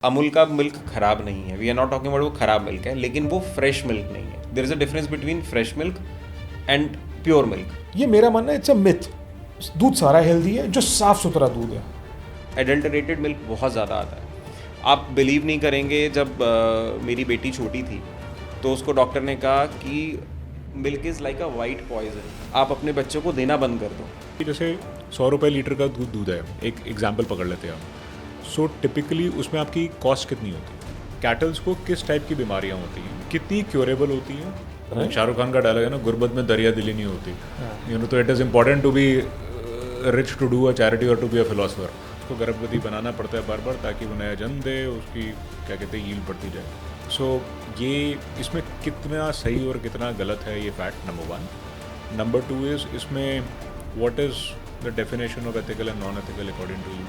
अमूल का मिल्क खराब नहीं है, we are not talking about वो खराब मिल्क है, लेकिन वो फ्रेश मिल्क नहीं है. There is a difference between fresh milk and pure milk. ये मेरा मानना है, इट्स अ मिथ. दूध सारा हेल्दी है जो साफ सुथरा दूध है. एडल्टरेटेड मिल्क बहुत ज़्यादा आता है. आप बिलीव नहीं करेंगे, जब मेरी बेटी छोटी थी तो उसको डॉक्टर ने कहा कि milk is like a white poison, आप अपने बच्चों को देना बंद कर दो. जैसे 100 रुपये लीटर का दूध है, एक एग्जाम्पल पकड़ लेते हैं आप. सो टिपिकली उसमें आपकी कॉस्ट कितनी होती है, कैटल्स को किस टाइप की बीमारियां होती हैं, कितनी क्योरेबल होती हैं. शाहरुख खान का डायलॉग है ना, गुर्बत में दरिया दिली नहीं होती. तो it is important to be rich to do a charity और टू बी अ फिलोसफर. उसको गर्भवती बनाना पड़ता है बार बार ताकि वो नया जन्म दे, उसकी क्या कहते हैं यील्ड बढ़ती जाए. सो ये इसमें कितना सही और कितना गलत है ये फैक्ट नंबर 1. नंबर 2 इज़ इसमें what is the definition of ethical and non ethical according to you.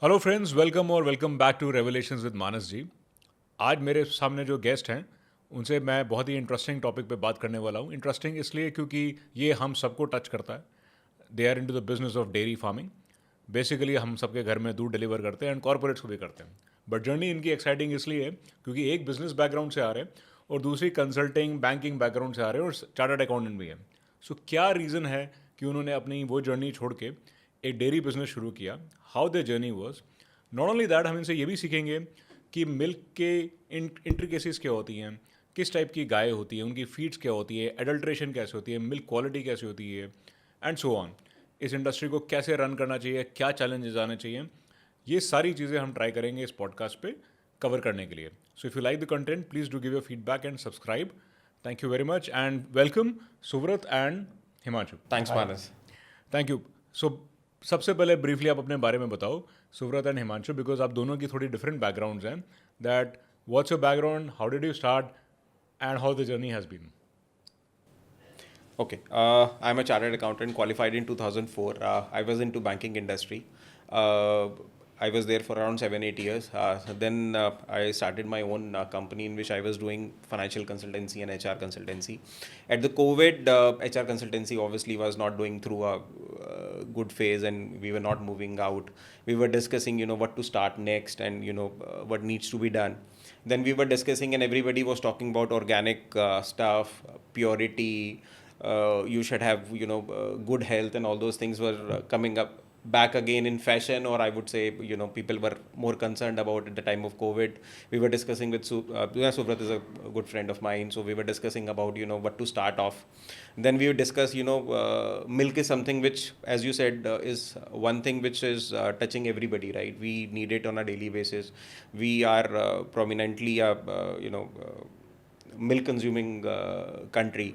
Hello friends, welcome back to Revelations with Manas ji. आज मेरे सामने जो गेस्ट हैं उनसे मैं बहुत ही इंटरेस्टिंग टॉपिक पे बात करने वाला हूँ. इंटरेस्टिंग इसलिए क्योंकि ये हम सबको टच करता है. They are into the business of dairy farming. Basically हम सबके घर में दूध डिलीवर करते हैं एंड कॉर्पोरेट्स को भी करते हैं. बट जर्नी इनकी एक्साइटिंग इसलिए है क्योंकि एक बिजनेस बैकग्राउंड से आ रहे हैं और दूसरी कंसल्टिंग बैंकिंग बैकग्राउंड से आ रहे हैं और चार्टर्ड अकाउंटेंट भी है. सो क्या रीज़न है कि उन्होंने अपनी वो जर्नी छोड़ के एक डेयरी बिजनेस शुरू किया, how the journey was. Not only that, हम इनसे ये भी सीखेंगे कि मिल्क के इंट्रिकेसीज क्या होती हैं, किस टाइप की गाय होती है, उनकी फीड्स क्या होती है, एडल्ट्रेशन कैसे होती है, मिल्क क्वालिटी कैसे होती है एंड सो ऑन. इस इंडस्ट्री को कैसे रन करना चाहिए, क्या चैलेंजेस आने चाहिए, ये सारी चीज़ें हम ट्राई करेंगे इस पॉडकास्ट पे कवर करने के लिए. So if you like the content please do give your feedback and subscribe. Thank you very much and welcome Suvrat and Himanshu. Thanks Manas. Thank you. So सबसे पहले ब्रीफली आप अपने बारे में बताओ, सुव्रत एंड हिमांशु, बिकॉज आप दोनों की थोड़ी डिफरेंट बैकग्राउंड्स हैं. That what's your background, how did you start and how the journey has been. Okay, I'm a chartered accountant, qualified in 2004. I was into banking industry. I was there for around 7-8 years. Then I started my own company in which I was doing financial consultancy and HR consultancy. At the COVID, HR consultancy obviously was not doing through a good phase, and we were not moving out. We were discussing, what to start next, and what needs to be done. Then we were discussing, and everybody was talking about organic stuff, purity. You should have good health, and all those things were coming up back again in fashion, or I would say people were more concerned about at the time of COVID. We were discussing with Subrat is a good friend of mine, so we were discussing about what to start off. Then we would discuss milk is something which, as you said, is one thing which is touching everybody, right? We need it on a daily basis. We are prominently a milk consuming country.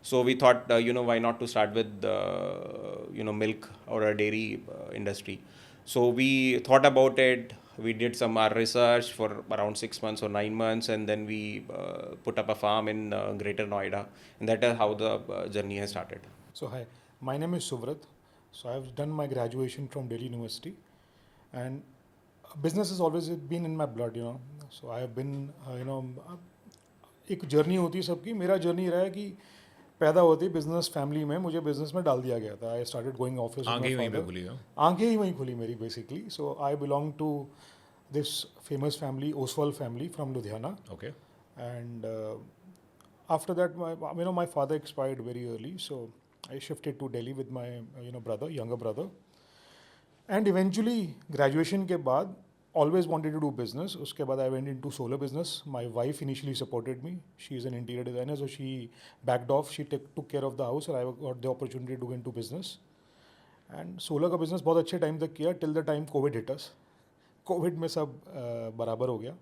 So we thought, why not to start with, milk or a dairy industry. So we thought about it. We did some research for around 6 months or 9 months, and then we put up a farm in Greater Noida, and that is how the journey has started. So hi, my name is Suvrat. So I've done my graduation from Delhi University, and business has always been in my blood. So I have been, एक journey होती है सबकी. मेरा journey रहा है कि पैदा होती बिजनेस फैमिली में, मुझे बिजनेस में डाल दिया गया था. I started going office. आगे ही वहीं पे खुली हो. आंखें ही वहीं खुली मेरी basically. So I belong to this famous family, Oswal family from Ludhiana. Okay. And after that, my father expired very early, so I shifted to Delhi with my younger brother. And eventually, graduation के बाद, always wanted to do business. उसके बाद I went into solar business. My wife initially supported me. She is an interior designer, so she backed off. She took care of the house, and I got the opportunity to go into business. And solar का business बहुत अच्छे time तक किया till the time COVID hit us. COVID में सब बराबर हो गया.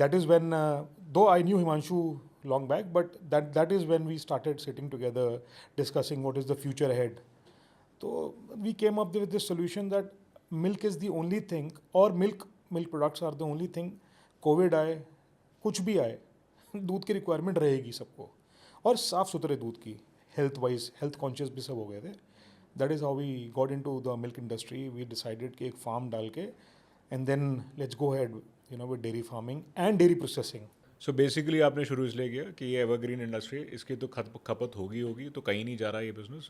That is when, though I knew Himanshu long back, but that is when we started sitting together, discussing what is the future ahead. So we came up with this solution that milk is the only thing, or milk products are the only thing. COVID आए, कुछ भी आए, दूध की requirement रहेगी सबको, और साफ़ सुथरे दूध की. हेल्थ कॉन्शियस भी सब हो गए थे. That is how we got into the milk industry. We decided कि एक फार्म डाल के, and then let's go head with dairy farming and dairy processing. So basically आपने शुरू इसलिए किया कि ये एवरग्रीन इंडस्ट्री है, इसकी तो खपत होगी तो कहीं नहीं जा रहा ये business,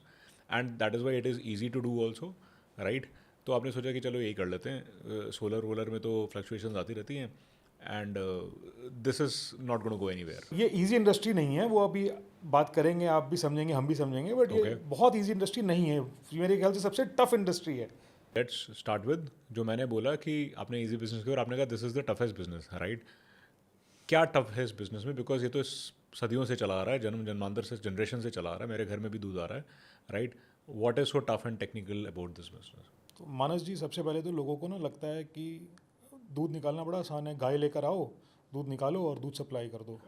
and that is why it is easy to do also, right? तो आपने सोचा कि चलो यही कर लेते हैं, सोलर वोलर में तो फ्लक्चुएशन आती रहती हैं, and this is not gonna go anywhere. ये इजी इंडस्ट्री नहीं है, वो अभी बात करेंगे, आप भी समझेंगे, हम भी समझेंगे, बट ये Okay. बहुत इजी इंडस्ट्री नहीं है, मेरे ख्याल से सबसे टफ इंडस्ट्री है। लेट्स स्टार्ट विद जो मैंने बोला कि आपने इजी बिजनेस किया और आपने कहा this is the toughest business, right? क्या टफ है इस बिजनेस में? बिकॉज ये तो सदियों से चला आ रहा है, जन्मांतर से, जनरेशन से चला आ रहा है, मेरे घर में भी दूध आ रहा है, right? What is so tough and technical about this business? तो मानस जी, सबसे पहले तो लोगों को ना लगता है कि दूध निकालना बड़ा आसान है, गाय लेकर आओ, दूध निकालो और दूध सप्लाई कर दो।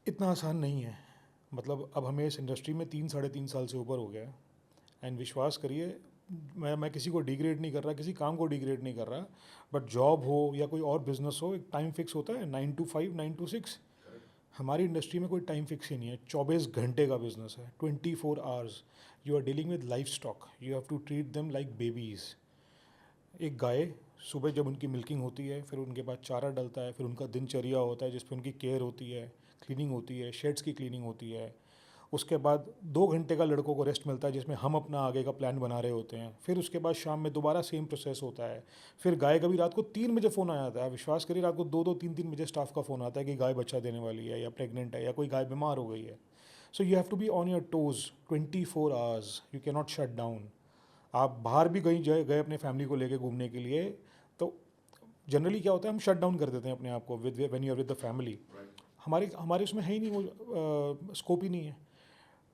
इतना आसान नहीं है। मतलब अब हमें इस इंडस्ट्री में 3-3.5 साल से ऊपर हो गया है, एंड विश्वास करिए, मैं किसी को डिग्रेड नहीं कर रहा, किसी काम को डिग्रेड नहीं कर रहा, बट जॉब हो या कोई और बिजनेस हो, एक टाइम फिक्स होता है, 9 to 5, 9 to 6। हमारी इंडस्ट्री में कोई टाइम फिक्स ही नहीं है, 24 घंटे का बिजनेस है, 24 hours. You are dealing with life stock, you have to treat them like babies. एक गाय, सुबह जब उनकी मिल्किंग होती है, फिर उनके बाद चारा डलता है, फिर उनका दिनचर्या होता है जिसपे उनकी केयर होती है, क्लीनिंग होती है, शेड्स की क्लीनिंग होती है। उसके बाद 2 घंटे का लड़कों को रेस्ट मिलता है जिसमें हम अपना आगे का प्लान बना रहे होते हैं। फिर उसके बाद शाम में दोबारा सेम प्रोसेस होता है। फिर गाय का भी रात को 3 बजे फ़ोन आ जाता है, विश्वास करिए, रात को 2-2, 3-3 बजे स्टाफ का फ़ोन आता है कि गाय बच्चा देने वाली है, या प्रेग्नेंट है, या कोई गाय बीमार हो गई है। So you have to be on your toes 24 hours, you can not shut down. आप बाहर भी गए अपने फैमिली को लेके घूमने के लिए, तो जनरली क्या होता है, हम शट डाउन कर देते हैं अपने आप को with when you are with the family. हमारे उसमें है ही नहीं, वो स्कोप ही नहीं है।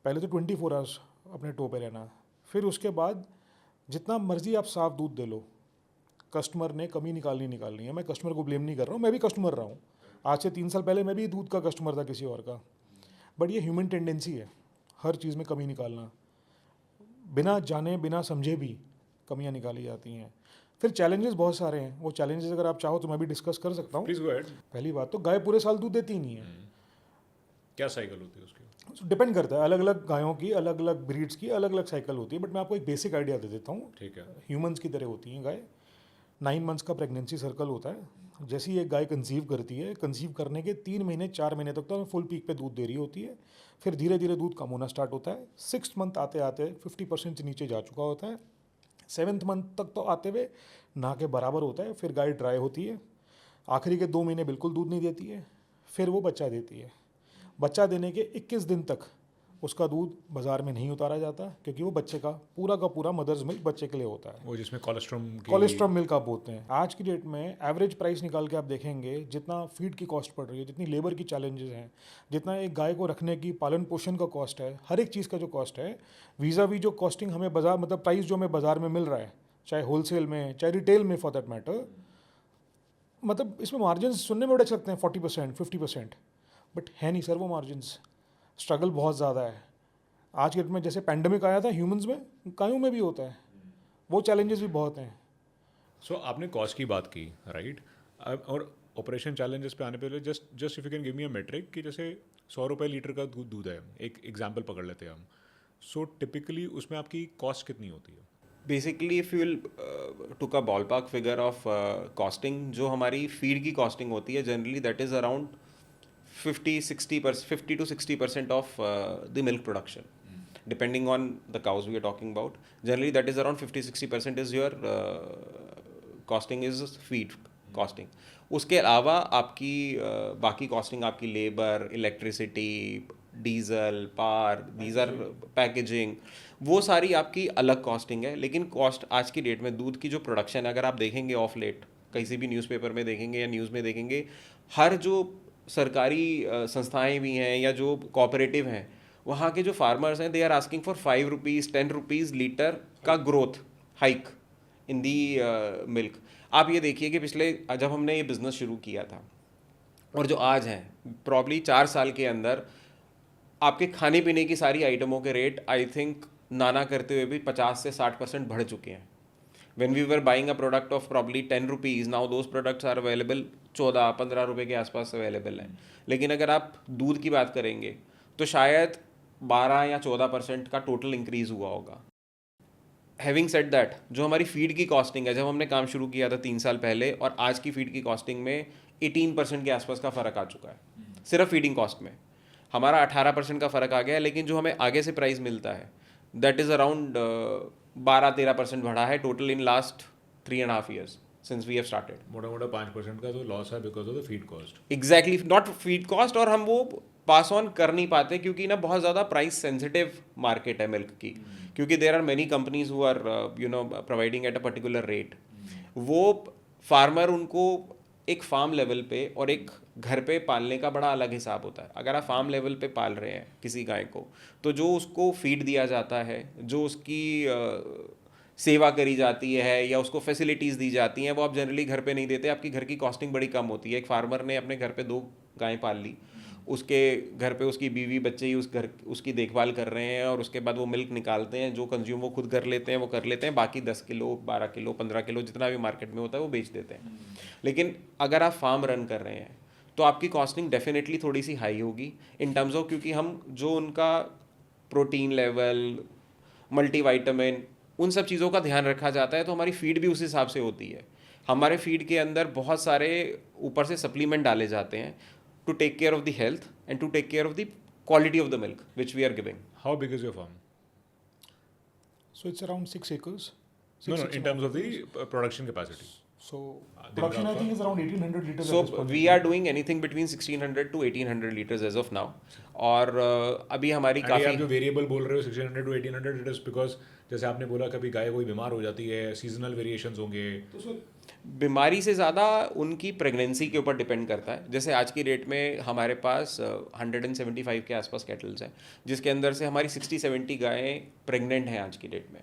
पहले तो 24 आवर्स अपने टो पे रहना, फिर उसके बाद जितना मर्जी आप साफ दूध दे लो, कस्टमर ने कमी निकालनी है। मैं कस्टमर को ब्लेम नहीं कर रहा हूँ, मैं भी कस्टमर रहा हूँ। आज से 3 साल पहले मैं भी दूध का कस्टमर था किसी और का, बट ये ह्यूमन टेंडेंसी है हर चीज़ में कमी निकालना, बिना जाने बिना समझे भी कमियां निकाली जाती हैं। फिर चैलेंजेस बहुत सारे हैं, वो चैलेंजेस अगर आप चाहो तो मैं भी डिस्कस कर सकता हूँ। Please go ahead. पहली बात तो गाय पूरे साल दूध देती ही नहीं है, क्या साइकिल होती है उसकी? डिपेंड करता है, अलग अलग गायों की, अलग अलग ब्रीड्स की अलग अलग साइकिल होती है, बट मैं आपको एक बेसिक आइडिया दे देता हूँ। ठीक है। ह्यूमंस की तरह होती हैं गाय। 9 मंथ्स का प्रेगनेंसी सर्कल होता है। जैसे ही एक गाय कंसीव करती है, कंसीव करने के 3 महीने 4 महीने तक तो फुल पीक पे दूध दे रही होती है। फिर धीरे धीरे दूध कम होना स्टार्ट होता है। 6th मंथ आते आते 50% से नीचे जा चुका होता है। 7th मंथ तक तो आते हुए ना के बराबर होता है। फिर गाय ड्राई होती है, आखिरी के 2 महीने बिल्कुल दूध नहीं देती है, फिर वो बच्चा देती है। बच्चा देने के 21 दिन तक उसका दूध बाजार में नहीं उतारा जाता, क्योंकि वो बच्चे का पूरा मदर्स मिल्क बच्चे के लिए होता है, वो जिसमें कोलेस्ट्रॉल मिल्क आप बोलते हैं। आज की डेट में एवरेज प्राइस निकाल के आप देखेंगे, जितना फीड की कॉस्ट पड़ रही है, जितनी लेबर की चैलेंजेस हैं, जितना एक गाय को रखने की पालन पोषण का कॉस्ट है, हर एक चीज़ का जो कॉस्ट है, वीज़ा वी जो कॉस्टिंग हमें बाजार, मतलब प्राइस जो हमें बाजार में मिल रहा है, चाहे होलसेल में चाहे रिटेल में फॉर दैट मैटर, मतलब इसमें मार्जिन सुनने में बड़े सकते हैं 40% 50%, बट है नहीं सर वो मार्जिन्स। स्ट्रगल बहुत ज़्यादा है। आज के डेट में जैसे पैंडमिक आया था ह्यूमंस में, गायों में भी होता है, वो चैलेंजेस भी बहुत हैं। सो आपने कॉस्ट की बात की, राइट? और ऑपरेशन चैलेंजेस पे आने पहले just if you can give me a metric कि जैसे 100 रुपये लीटर का दूध है, एक एग्जांपल पकड़ लेते हैं हम। सो टिपिकली उसमें आपकी कॉस्ट कितनी होती है? Basically if you took a ball park figure of costing, जो हमारी फीड की कॉस्टिंग होती है generally that is around 50 to 60% of the milk production, depending on the cows we are talking about. Generally that is around 50-60% is your costing is feed costing. उसके अलावा आपकी बाकी costing, आपकी लेबर, इलेक्ट्रिसिटी, डीजल, पार, these are packaging, वो सारी आपकी अलग कॉस्टिंग है। लेकिन कॉस्ट आज की डेट में दूध की जो प्रोडक्शन है, अगर आप देखेंगे ऑफ लेट किसी भी न्यूज़पेपर में देखेंगे या न्यूज़ में देखेंगे, हर जो सरकारी संस्थाएं भी हैं या जो कोऑपरेटिव हैं, वहाँ के जो फार्मर्स हैं, they are asking for 5 rupees 10 rupees litre का growth hike in the milk. आप ये देखिए कि पिछले जब हमने ये बिज़नेस शुरू किया था और जो आज है, प्रॉब्ली 4 साल के अंदर आपके खाने पीने की सारी आइटमों के रेट आई थिंक नाना करते हुए भी 50 से 60% बढ़ चुके हैं। When we were buying a product of probably 10 rupees, now those products are available 14-15 रुपये के आसपास अवेलेबल हैं। लेकिन अगर आप दूध की बात करेंगे तो शायद 12 या 14% का टोटल इंक्रीज़ हुआ होगा। हैविंग सेड दैट, जो हमारी फीड की कॉस्टिंग है, जब हमने काम शुरू किया था 3 साल पहले और आज की फीड की कॉस्टिंग में 18% के आसपास का फ़र्क आ चुका है सिर्फ फीडिंग कॉस्ट में। हमारा 18% का फ़र्क आ गया है, लेकिन जो हमें आगे से प्राइस मिलता है दैट इज़ अराउंड 12-13% बढ़ा है total in last 3.5 years since we have started. मोटा मोटा 5% का तो लॉस है because of the feed cost. Exactly, not feed cost, और हम वो पास ऑन कर नहीं पाते क्योंकि ना बहुत ज़्यादा प्राइस सेंसिटिव मार्केट है मिल्क की, क्योंकि there are many companies who are providing at a particular rate. वो फार्मर उनको एक फार्म लेवल पे और एक घर पे पालने का बड़ा अलग हिसाब होता है। अगर आप फार्म लेवल पे पाल रहे हैं किसी गाय को, तो जो उसको फीड दिया जाता है, जो उसकी सेवा करी जाती है या उसको फैसिलिटीज़ दी जाती हैं, वो आप जनरली घर पे नहीं देते। आपकी घर की कॉस्टिंग बड़ी कम होती है। एक फार्मर ने अपने घर पे 2 गायें पाल ली, उसके घर पे उसकी बीवी बच्चे ही उसकी देखभाल कर रहे हैं, और उसके बाद वो मिल्क निकालते हैं, जो कंज्यूम वो खुद कर लेते हैं वो कर लेते हैं, बाकी 10 किलो 12 किलो 15 किलो जितना भी मार्केट में होता है वो बेच देते हैं। लेकिन अगर आप फार्म रन कर रहे हैं तो आपकी कॉस्टिंग डेफिनेटली थोड़ी सी हाई होगी इन टर्म्स ऑफ, क्योंकि हम जो उनका प्रोटीन लेवल, मल्टीविटामिन, उन सब चीज़ों का ध्यान रखा जाता है, तो हमारी फीड भी उस हिसाब से होती है। हमारे फीड के अंदर बहुत सारे ऊपर से सप्लीमेंट डाले जाते हैं to take care of the health and to take care of the quality of the milk which we are giving. How big is your farm? So it's around 6 acres. No, Six in terms of the production capacity. So production I think is around 1800 liters. So at this point. we are doing anything between 1600 to 1800 liters as of now. और अभी हमारी And ये आप काफ़ी जो variable बोल रहे हो 1600 to 1800, इट इज बिकॉज जैसे आपने बोला कभी गाय कोई बीमार हो जाती है, सीजनल वेरिएशंस होंगे। बीमारी से ज़्यादा उनकी प्रेगनेंसी के ऊपर डिपेंड करता है। जैसे आज की डेट में हमारे पास 175 के आसपास कैटल्स हैं, जिसके अंदर से हमारी 60-70 गायें प्रेग्नेंट हैं आज की डेट में।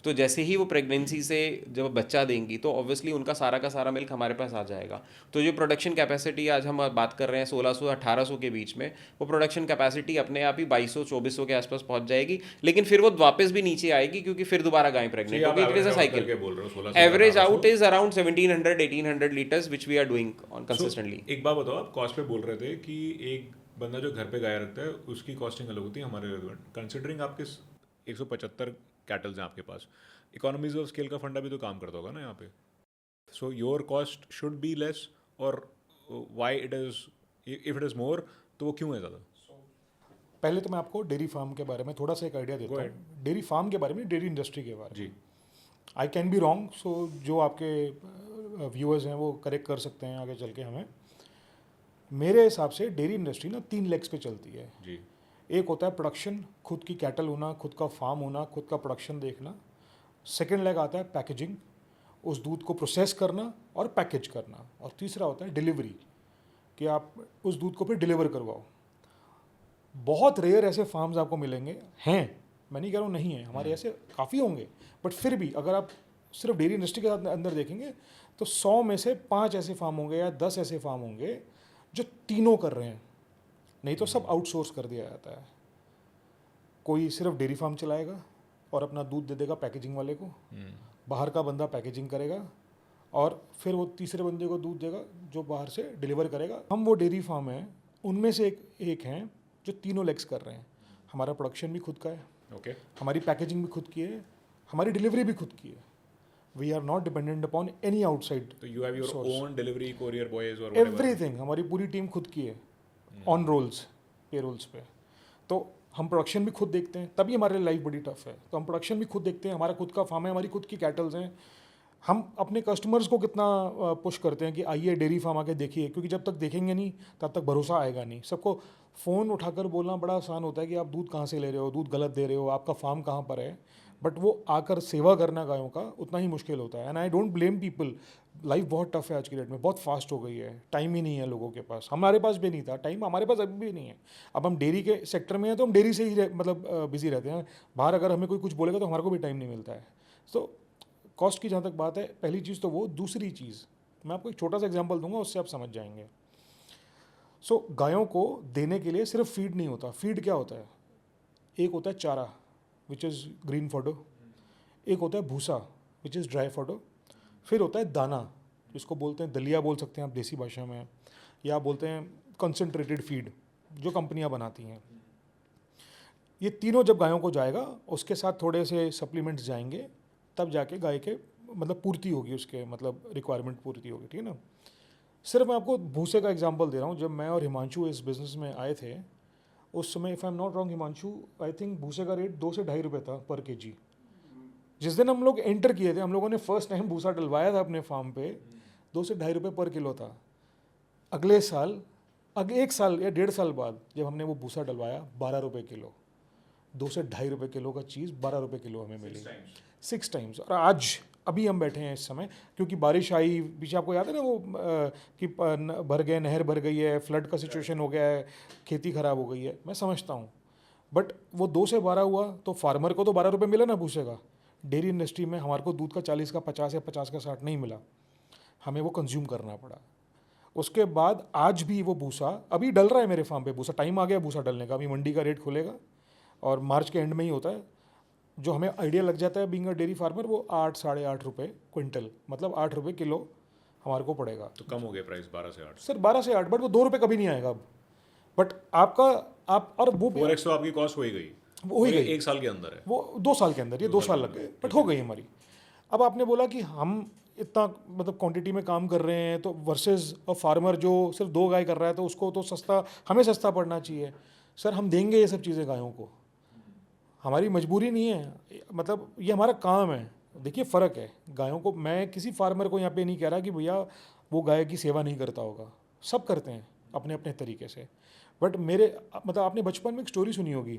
तो जैसे ही वो प्रेगनेंसी से जब बच्चा देंगी तो ऑब्वियसली उनका सारा का सारा मिल्क हमारे पास आ जाएगा। तो जो प्रोडक्शन कैपेसिटी आज हम बात कर रहे हैं 1600-1800 के बीच में, वो प्रोडक्शन कैपेसिटी अपने आप ही 2200-2400 के आसपास पहुंच जाएगी, लेकिन फिर वो वापस भी नीचे आएगी क्योंकि फिर दोबारा गाय प्रेग्नेंट होगी। It is a cycle. बोल रहे हो 1600 average out is around 1700-1800 litres which we are doing on consistently. एक बात बताओ, आप कॉस्ट पे बोल रहे थे कि एक बंदा जो घर पे गाय रखता है उसकी कॉस्टिंग अलग होती है हमारे कंसिडरिंग आपके 175 कैटल्स हैं आपके पास, इकोनॉमीज ऑफ स्केल का फंडा भी तो काम करता होगा ना यहाँ पे। So your cost should be less, और why it is, if it is more तो वो क्यों है ज़्यादा? पहले तो मैं आपको डेयरी फार्म के बारे में थोड़ा सा एक आइडिया देता हूँ। डेयरी फार्म के बारे में, डेयरी इंडस्ट्री के बारे में। जी। आई कैन बी रॉन्ग, सो जो आपके व्यूअर्स हैं वो करेक्ट कर सकते हैं आगे चल के हमें। मेरे हिसाब से डेयरी इंडस्ट्री ना 3 लेग्स पे चलती है जी। एक होता है प्रोडक्शन, खुद की कैटल होना, खुद का फार्म होना, खुद का प्रोडक्शन देखना। सेकेंड लेग आता है पैकेजिंग, उस दूध को प्रोसेस करना और पैकेज करना। और तीसरा होता है डिलीवरी, कि आप उस दूध को फिर डिलीवर करवाओ। बहुत रेयर ऐसे फार्म्स आपको मिलेंगे, हैं, मैं नहीं कह रहा हूँ नहीं है, हमारे ऐसे काफ़ी होंगे, बट फिर भी अगर आप सिर्फ डेयरी इंडस्ट्री के अंदर देखेंगे तो 100 में से 5 ऐसे फार्म होंगे या 10 ऐसे फार्म होंगे जो तीनों कर रहे हैं, नहीं तो सब आउटसोर्स कर दिया जाता है। कोई सिर्फ डेयरी फार्म चलाएगा और अपना दूध दे देगा पैकेजिंग वाले को, बाहर का बंदा पैकेजिंग करेगा और फिर वो तीसरे बंदे को दूध देगा जो बाहर से डिलीवर करेगा। हम वो डेयरी फार्म हैं, उनमें से एक हैं जो तीनों लेग्स कर रहे हैं। हमारा प्रोडक्शन भी खुद का है, ओके, हमारी पैकेजिंग भी खुद की है, हमारी डिलीवरी भी खुद की है। We are not dependent upon any outside. तो you have your own delivery courier boys और एवरीथिंग, हमारी पूरी टीम खुद की है, ऑन रोल्स, पे रोल्स पे। तो हम प्रोडक्शन भी खुद देखते हैं, तभी हमारे लिए लाइफ बड़ी टफ है। तो हम प्रोडक्शन भी खुद देखते हैं, हमारा खुद का फार्म है, हमारी खुद की कैटल्स हैं। हम अपने कस्टमर्स को कितना पुश करते हैं कि आइए डेयरी फार्म आके देखिए, क्योंकि जब तक देखेंगे नहीं तब तक भरोसा आएगा नहीं। सबको फ़ोन उठाकर बोलना बड़ा आसान होता है कि आप दूध कहाँ से ले रहे हो, दूध गलत दे रहे हो, आपका फार्म कहाँ पर है, बट वो आकर सेवा करना गायों का उतना ही मुश्किल होता है। And I don't blame people, life बहुत टफ है आज की डेट में, बहुत फास्ट हो गई है, टाइम ही नहीं है लोगों के पास। हमारे पास भी नहीं था टाइम, हमारे पास अभी भी नहीं है। अब हम डेयरी के सेक्टर में हैं तो हम डेयरी से ही बिजी रहते हैं। बाहर अगर हमें कोई कुछ बोलेगा तो हमारे को भी टाइम नहीं मिलता है। तो कॉस्ट की जहाँ तक बात है, पहली चीज़ तो वो। दूसरी चीज़ मैं आपको एक छोटा सा एग्जांपल दूंगा, उससे आप समझ जाएंगे। सो गायों को देने के लिए सिर्फ फीड नहीं होता। फीड क्या होता है? एक होता है चारा विच इज़ ग्रीन फॉडो, एक होता है भूसा विच इज़ ड्राई फॉडो, फिर होता है दाना जिसको बोलते हैं दलिया बोल सकते हैं आप देसी भाषा में, या बोलते हैं कंसनट्रेटेड फीड जो कंपनियां बनाती हैं। ये तीनों जब गायों को जाएगा, उसके साथ थोड़े से सप्लीमेंट्स जाएंगे, तब जाके गाय के मतलब पूर्ति होगी, उसके मतलब रिक्वायरमेंट पूर्ति होगी, ठीक है ना। सिर्फ मैं आपको भूसे का एग्जांपल दे रहा हूँ। जब मैं और हिमांशु इस बिज़नेस में आए थे, उस समय if I am not wrong Himanshu, I think भूसे का रेट 2 से ढाई रुपये था पर केजी। जिस दिन हम लोग एंटर किए थे, हम लोगों ने फर्स्ट टाइम भूसा डलवाया था अपने फार्म पे, 2 से ढाई रुपये पर किलो था। अगले साल, अगले 1 साल या 1.5 साल बाद जब हमने वो भूसा डलवाया, 12 रुपये किलो। 2 से ढाई रुपये किलो का चीज़ 12 रुपये किलो हमें मिली, 6 टाइम्स। और आज अभी हम बैठे हैं इस समय, क्योंकि बारिश आई पीछे, आपको याद है ना वो कि भर गए, नहर भर गई है, फ्लड का सिचुएशन हो गया है, खेती ख़राब हो गई है, मैं समझता हूँ। बट वो 2 से 12 हुआ तो फार्मर को तो 12 रुपये मिला ना भूसे का। डेयरी इंडस्ट्री में हमारे को दूध का 40 का 50 या 50 का 60 नहीं मिला, हमें वो कंज्यूम करना पड़ा। उसके बाद आज भी वो भूसा अभी डल रहा है मेरे फार्म पे, भूसा टाइम आ गया भूसा डलने का, अभी मंडी का रेट खुलेगा और मार्च के एंड में ही होता है। जो हमें आइडिया लग जाता है बीइंग अ डेयरी फार्मर, वो 8 साढ़े 8 रुपये क्विंटल, मतलब 8 रुपये किलो हमारे को पड़ेगा। तो कम हो गया प्राइस 12 से 8। सर 12 से 8, बट वो 2 रुपये कभी नहीं आएगा अब। बट आपका आप और वो 4x तो आपकी कॉस्ट हो ही गई, हो ही गई, 1 साल के अंदर है। वो 2 साल के अंदर, ये 2 साल लग गए, बट हो गई हमारी। अब आपने बोला कि हम इतना मतलब क्वांटिटी में काम कर रहे हैं तो वर्सेस अ फार्मर जो सिर्फ 2 गाय कर रहा है, तो उसको तो सस्ता, हमें सस्ता पड़ना चाहिए। सर हम देंगे ये सब चीज़ें गायों को, हमारी मजबूरी नहीं है, मतलब ये हमारा काम है। देखिए फ़र्क है गायों को, मैं किसी फार्मर को यहाँ पे नहीं कह रहा कि भैया वो गाय की सेवा नहीं करता होगा, सब करते हैं अपने अपने तरीके से। बट मेरे मतलब आपने बचपन में एक स्टोरी सुनी होगी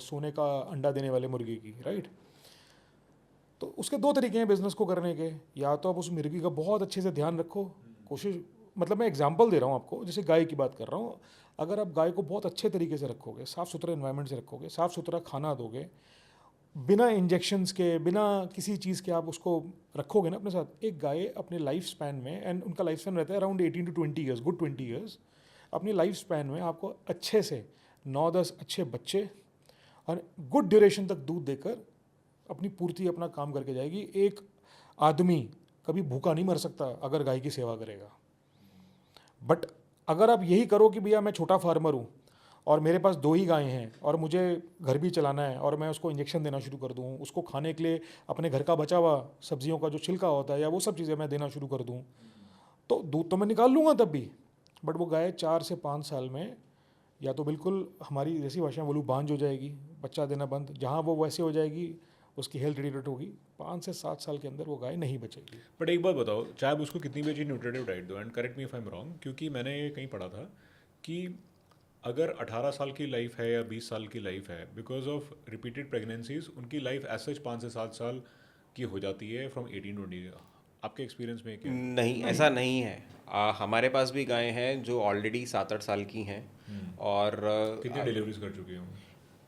सोने का अंडा देने वाले मुर्गी की, राइट? तो उसके 2 तरीके हैं बिज़नेस को करने के, या तो आप उस मुर्गी का बहुत अच्छे से ध्यान रखो, कोशिश, मतलब मैं एग्जांपल दे रहा हूँ आपको, जैसे गाय की बात कर रहा हूँ। अगर आप गाय को बहुत अच्छे तरीके से रखोगे, साफ़ सुथरे एनवायरनमेंट से रखोगे, साफ़ सुथरा खाना दोगे, बिना इंजेक्शंस के, बिना किसी चीज़ के आप उसको रखोगे ना अपने साथ, एक गाय अपने लाइफ स्पैन में, एंड उनका लाइफ स्पैन रहता है around 18 to 20 years, good 20 years, अपनी लाइफ स्पैन में आपको अच्छे से 9-10 अच्छे बच्चे और गुड ड्यूरेशन तक दूध देकर अपनी पूर्ति अपना काम करके जाएगी। एक आदमी कभी भूखा नहीं मर सकता अगर गाय की सेवा करेगा। बट अगर आप यही करो कि भैया मैं छोटा फार्मर हूँ और मेरे पास 2 ही गायें हैं और मुझे घर भी चलाना है और मैं उसको इंजेक्शन देना शुरू कर दूँ, उसको खाने के लिए अपने घर का बचा हुआ सब्जियों का जो छिलका होता है या वो सब चीज़ें मैं देना शुरू कर दूँ, तो दूध तो मैं निकाल लूँगा तब भी, बट वो गाय 4 से 5 साल में या तो बिल्कुल हमारी जैसी भाषा में बोलूँ बांझ हो जाएगी, बच्चा देना बंद, जहाँ वो वैसे हो जाएगी, उसकी हेल्थ डिटेरियोरेट होगी, 5 से 7 साल के अंदर वो गाय नहीं बचेगी। बट एक बात बताओ, चाहे आप उसको कितनी भी अच्छी न्यूट्रिटिव डाइट दो, and correct me if I am wrong, क्योंकि मैंने कहीं पढ़ा था कि अगर 18 साल की लाइफ है या 20 साल की लाइफ है, बिकॉज ऑफ रिपीटेड प्रेगनेंसीज उनकी लाइफ एज सच 5 से 7 साल की हो जाती है फ्रॉम 18 to 20। आपके एक्सपीरियंस में क्या? नहीं, ऐसा नहीं है। हमारे पास भी गायें हैं जो ऑलरेडी 7-8 साल की हैं और कितनी डिलीवरीज कर चुकी हूँ?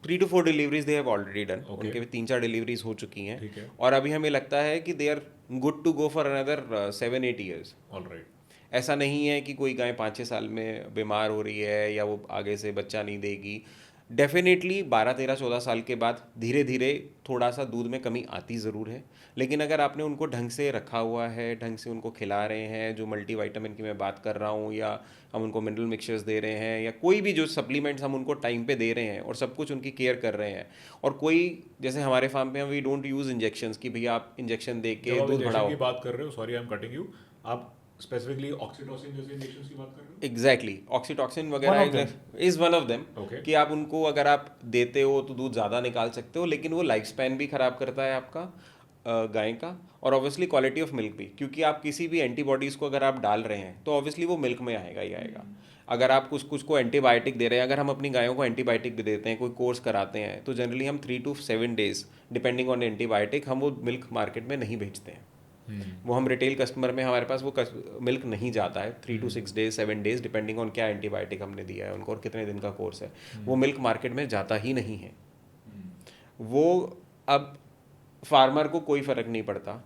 3 to 4 deliveries they have already done. Okay. उनके भी 3-4 डिलीवरीज हो चुकी हैं। ठीक है। और अभी हमें लगता है कि they are good to go for another 7-8 years. All right. ऐसा नहीं है कि कोई गाय 5-6 साल में बीमार हो रही है या वो आगे से बच्चा नहीं देगी। डेफिनेटली 12-13-14 साल के बाद धीरे धीरे थोड़ा सा दूध में कमी आती ज़रूर है, लेकिन अगर आपने उनको ढंग से रखा हुआ है, ढंग से उनको खिला रहे हैं, जो मल्टीविटामिन की मैं बात कर रहा हूँ, या हम उनको मिनरल मिक्सचर्स दे रहे हैं, या कोई भी जो सप्लीमेंट्स हम उनको टाइम पे दे रहे हैं और सब कुछ उनकी केयर कर रहे हैं, और कोई जैसे हमारे फार्म पे हम वी डोंट यूज़ इंजेक्शंस कि भैया आप इंजेक्शन दे के दूध बढ़ाओ। की बात कर रहे हो, sorry I am cutting you, आप स्पेसिफिकली ऑक्सीटोसिन जैसे इंजेक्शंस की बात कर रहे हो? एग्जैक्टली, ऑक्सीटॉक्सिन वगैरह is one of them. Okay. कि आप उनको अगर आप देते हो तो दूध ज़्यादा निकाल सकते हो, लेकिन वो लाइफ स्पैन भी ख़राब करता है आपका गाय का, और ऑब्वियसली क्वालिटी ऑफ मिल्क भी, क्योंकि आप किसी भी एंटीबॉडीज़ को अगर आप डाल रहे हैं तो ऑब्वियसली वो मिल्क में आएगा ही आएगा। अगर आप कुछ को एंटीबायोटिक दे रहे हैं, अगर हम अपनी गायों को एंटीबायोटिक भी देते हैं, कोई कोर्स कराते हैं, तो जनरली हम 3 to 7 days depending on antibiotic हम वो मिल्क मार्केट में नहीं भेजते हैं। वो हम रिटेल कस्टमर में हमारे पास वो मिल्क नहीं जाता है 3 to 6 days 7 days depending on क्या एंटीबायोटिक हमने दिया है उनको और कितने दिन का कोर्स है, वो मिल्क मार्केट में जाता ही नहीं है। वो अब फार्मर को कोई फ़र्क नहीं पड़ता,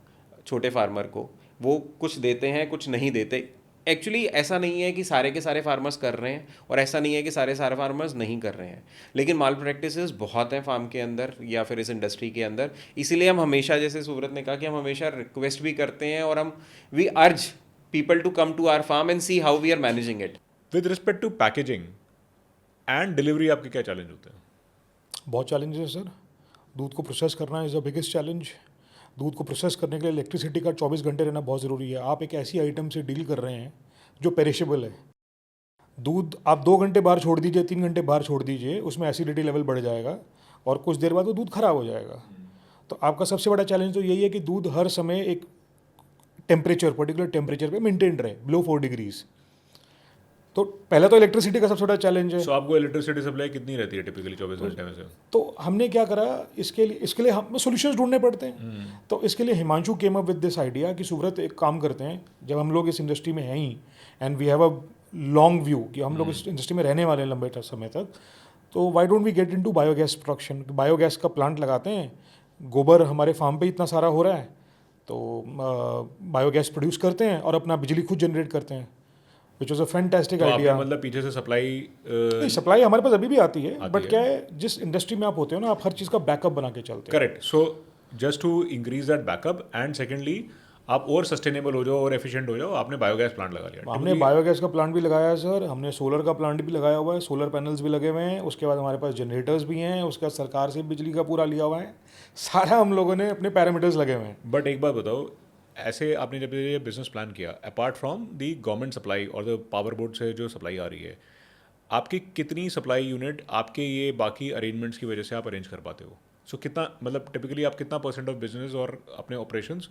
छोटे फार्मर को वो कुछ देते हैं कुछ नहीं देते। एक्चुअली ऐसा नहीं है कि सारे के सारे फार्मर्स कर रहे हैं और ऐसा नहीं है कि सारे फार्मर्स नहीं कर रहे हैं, लेकिन माल प्रैक्टिसेस बहुत हैं फार्म के अंदर या फिर इस इंडस्ट्री के अंदर। इसीलिए हम हमेशा, जैसे सुब्रत ने कहा, कि हम हमेशा रिक्वेस्ट भी करते हैं और हम we urge people to come to our farm and see how we are managing it. With respect to packaging and delivery आपके क्या चैलेंज होते हैं? बहुत चैलेंज है सर। दूध को प्रोसेस करना इज़ द बिगेस्ट चैलेंज। दूध को प्रोसेस करने के लिए इलेक्ट्रिसिटी का 24 घंटे रहना बहुत ज़रूरी है। आप एक ऐसी आइटम से डील कर रहे हैं जो पेरिशेबल है। दूध आप 2 घंटे बाहर छोड़ दीजिए, 3 घंटे बाहर छोड़ दीजिए, उसमें एसिडिटी लेवल बढ़ जाएगा और कुछ देर बाद वो दूध खराब हो जाएगा। तो आपका सबसे बड़ा चैलेंज तो यही है कि दूध हर समय एक टेम्परेचर, पर्टिकुलर टेम्परेचर पे मेंटेन रहे, बिलो 4 डिग्रीज। तो पहले तो इलेक्ट्रिसिटी का सबसे बड़ा चैलेंज है। सो आपको इलेक्ट्रिसिटी सप्लाई कितनी रहती है टिपिकली 24 घंटे में से? तो हमने क्या करा, इसके लिए हम सॉल्यूशंस ढूंढने पड़ते हैं। तो इसके लिए Himanshu came up with this idea कि सुब्रत एक काम करते हैं, जब हम लोग इस इंडस्ट्री में हैं ही and we have a long view कि हम लोग इस इंडस्ट्री में रहने वाले हैं लंबे समय तक, तो why don't we get into biogas production. Biogas का प्लांट लगाते हैं, गोबर हमारे फार्म पे इतना सारा हो रहा है, तो बायोगैस प्रोड्यूस करते हैं और अपना बिजली खुद जनरेट करते हैं, विच वॉज अ फैंटेस्टिक तो आइडिया। आपने मतलब पीछे से सप्लाई नहीं, सप्लाई हमारे पास अभी भी आती है, बट क्या है, जिस इंडस्ट्री में आप होते हो ना, आप हर चीज़ का बैकअप बना के चलते हैं। Correct. So just to increase that backup and secondly आप और सस्टेनेबल हो जाओ और एफिशिएंट हो जाओ, आपने बायोगैस प्लांट लगा लिया। हमने बायोगैस का प्लांट भी लगाया है सर, हमने सोलर का प्लांट भी लगाया हुआ है, सोलर पैनल्स भी लगे हुए हैं, उसके बाद हमारे पास जनरेटर्स भी हैं, उसके बाद सरकार से बिजली का पूरा लिया हुआ है, सारा हम लोगों ने अपने पैरामीटर्स लगे हुए हैं। बट एक बात बताओ, ऐसे आपने जब ये बिजनेस प्लान किया, apart from the government supply और द पावर बोर्ड से जो सप्लाई आ रही है, आपकी कितनी सप्लाई यूनिट आपके ये बाकी अरेंजमेंट्स की वजह से आप अरेंज कर पाते हो? सो कितना, मतलब टिपिकली आप कितना % ऑफ बिजनेस और अपने ऑपरेशंस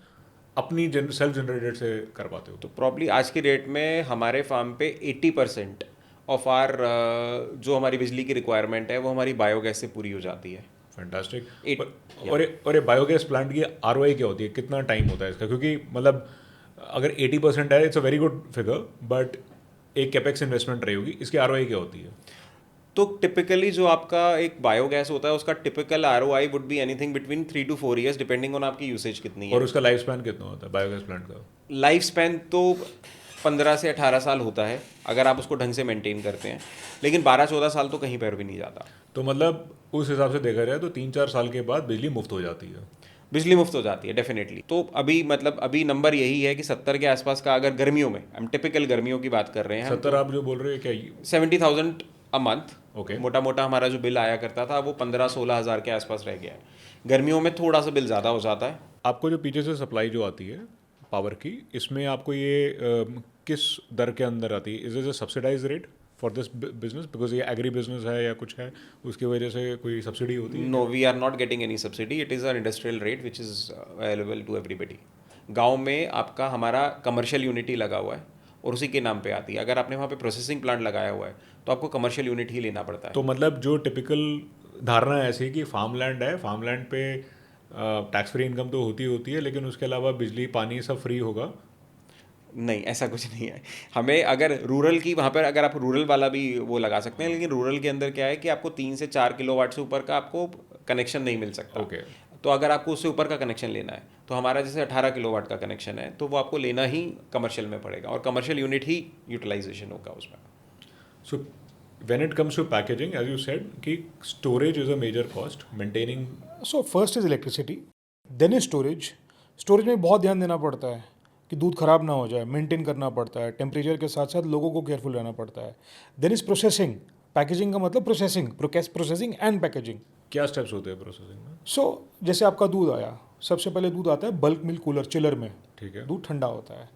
अपनी सेल्फ जनरेटेड से कर पाते हो? तो प्रॉब्ली आज की डेट में हमारे फार्म पे 80% ऑफ आर जो हमारी बिजली की रिक्वायरमेंट है वो हमारी बायोगैस से पूरी हो जाती है। फैंटास्टिक। और ये बायोगैस प्लांट की ROI क्या होती है, कितना टाइम होता है इसका? क्योंकि मतलब अगर 80% है, it's a very good figure, but एक कैपेक्स इन्वेस्टमेंट रही होगी, इसकी ROI क्या होती है? तो टिपिकली जो आपका एक बायोगैस होता है उसका typical ROI would be anything between 3 to 4 years depending on आपकी यूसेज कितनी है। और उसका लाइफ स्पैन कितना होता है बायोगैस प्लांट का? लाइफ स्पैन तो 15 से 18 साल होता है अगर आप उसको ढंग से मेंटेन करते हैं, लेकिन 12-14 साल तो कहीं पर भी नहीं जाता। तो मतलब उस हिसाब से देखा जाए तो 3-4 साल के बाद बिजली मुफ्त हो जाती है। बिजली मुफ्त हो जाती है डेफिनेटली। तो अभी नंबर यही है कि 70 के आसपास का, अगर गर्मियों में, हम टिपिकल गर्मियों की बात कर रहे हैं, 70 आप जो बोल रहे हो क्या? 70,000 अ मंथ। ओके। मोटा मोटा हमारा जो बिल आया करता था वो 15-16 हज़ार के आसपास रह गया है। गर्मियों में थोड़ा सा बिल ज़्यादा हो जाता है। आपको जो पीछे से सप्लाई जो आती है पावर की, इसमें आपको ये किस दर के अंदर आती है? Is is a subsidize rate for this business? Because ये एग्री बिजनेस है या कुछ है, उसकी वजह से कोई सब्सिडी होती है? No, we are not getting any subsidy, it is a industrial rate which is available to everybody. गाँव में आपका हमारा कमर्शियल यूनिट ही लगा हुआ है और उसी के नाम पे आती है। अगर आपने वहाँ पे प्रोसेसिंग प्लांट लगाया हुआ है तो आपको कमर्शियल यूनिट ही लेना पड़ता है। तो मतलब जो टिपिकल धारणा है ऐसी कि फार्म लैंड है, फार्म लैंड पे टैक्स फ्री इनकम तो होती है, लेकिन उसके अलावा बिजली पानी सब फ्री होगा? नहीं, ऐसा कुछ नहीं है। हमें अगर रूरल की, वहाँ पर अगर आप रूरल वाला भी वो लगा सकते हैं, लेकिन रूरल के अंदर क्या है कि आपको 3 से 4 किलोवाट से ऊपर का आपको कनेक्शन नहीं मिल सकता। ओके। तो अगर आपको उससे ऊपर का कनेक्शन लेना है तो हमारा जैसे 18 किलोवाट का कनेक्शन है तो वो आपको लेना ही कमर्शियल में पड़ेगा और कमर्शियल यूनिट ही यूटिलाइजेशन होगा उसमें। So when it comes to packaging, as you said कि storage is a major cost maintaining. So first is electricity, then is storage. Storage में बहुत ध्यान देना पड़ता है कि दूध खराब ना हो जाए, मेंटेन करना पड़ता है, टेम्परेचर के साथ साथ लोगों को केयरफुल रहना पड़ता है। देन इज प्रोसेसिंग, पैकेजिंग का मतलब प्रोसेसिंग एंड पैकेजिंग। क्या स्टेप्स होते हैं प्रोसेसिंग में? सो जैसे आपका दूध आया, सबसे पहले दूध आता है बल्क मिल्क कूलर, चिलर में, ठीक है। दूध ठंडा होता है।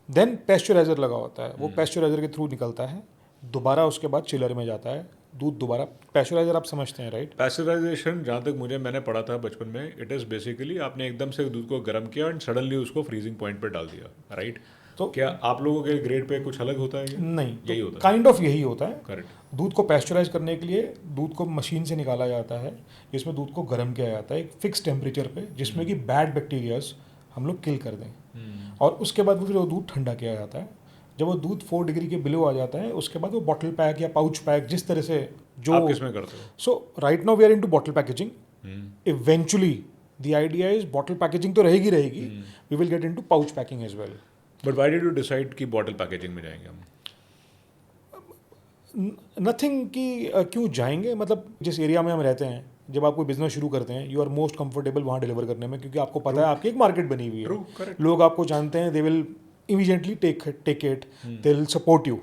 देन पेस्चराइजर लगा होता है, वो पेस्चराइजर के थ्रू निकलता है, दोबारा उसके बाद चिलर में जाता है दूध। दोबारा पेस्चराइजर आप समझते हैं राइट? पैस्चराइजेशन जहाँ तक मैंने पढ़ा था बचपन में, इट इज़ बेसिकली आपने एकदम से दूध को गर्म किया एंड सडनली उसको फ्रीजिंग पॉइंट पे डाल दिया, राइट? तो क्या आप लोगों के ग्रेड पे कुछ अलग होता है क्या? नहीं, यही होता है। काइंड ऑफ यही होता है। करेक्ट। दूध को पेस्चराइज करने के लिए दूध को मशीन से निकाला जाता है, जिसमें दूध को गर्म किया जाता है एक फिक्स टेम्परेचर पे, जिसमें कि बैड बैक्टीरियाज हम लोग किल कर दें। और उसके बाद फिर वो दूध ठंडा किया जाता है। जब वो दूध 4 डिग्री के बिलो आ जाता है, उसके बाद वो बॉटल पैक या पाउच पैक, जिस तरह से जो आप किसमें करते हो? So right now we are into bottle packaging. Eventually the idea is bottle packaging तो रहेगी, we will get into pouch packing as well. But why did you decide कि बॉटल पैकेजिंग में जाएंगे हम? नथिंग कि क्यों जाएंगे, मतलब जिस एरिया में हम रहते हैं, जब आप कोई बिजनेस शुरू करते हैं, यू आर मोस्ट कंफर्टेबल वहाँ डिलीवर करने में, क्योंकि आपको पता है आपकी एक मार्केट बनी हुई है, लोग आपको जानते हैं, they will immediately take it, they will support you.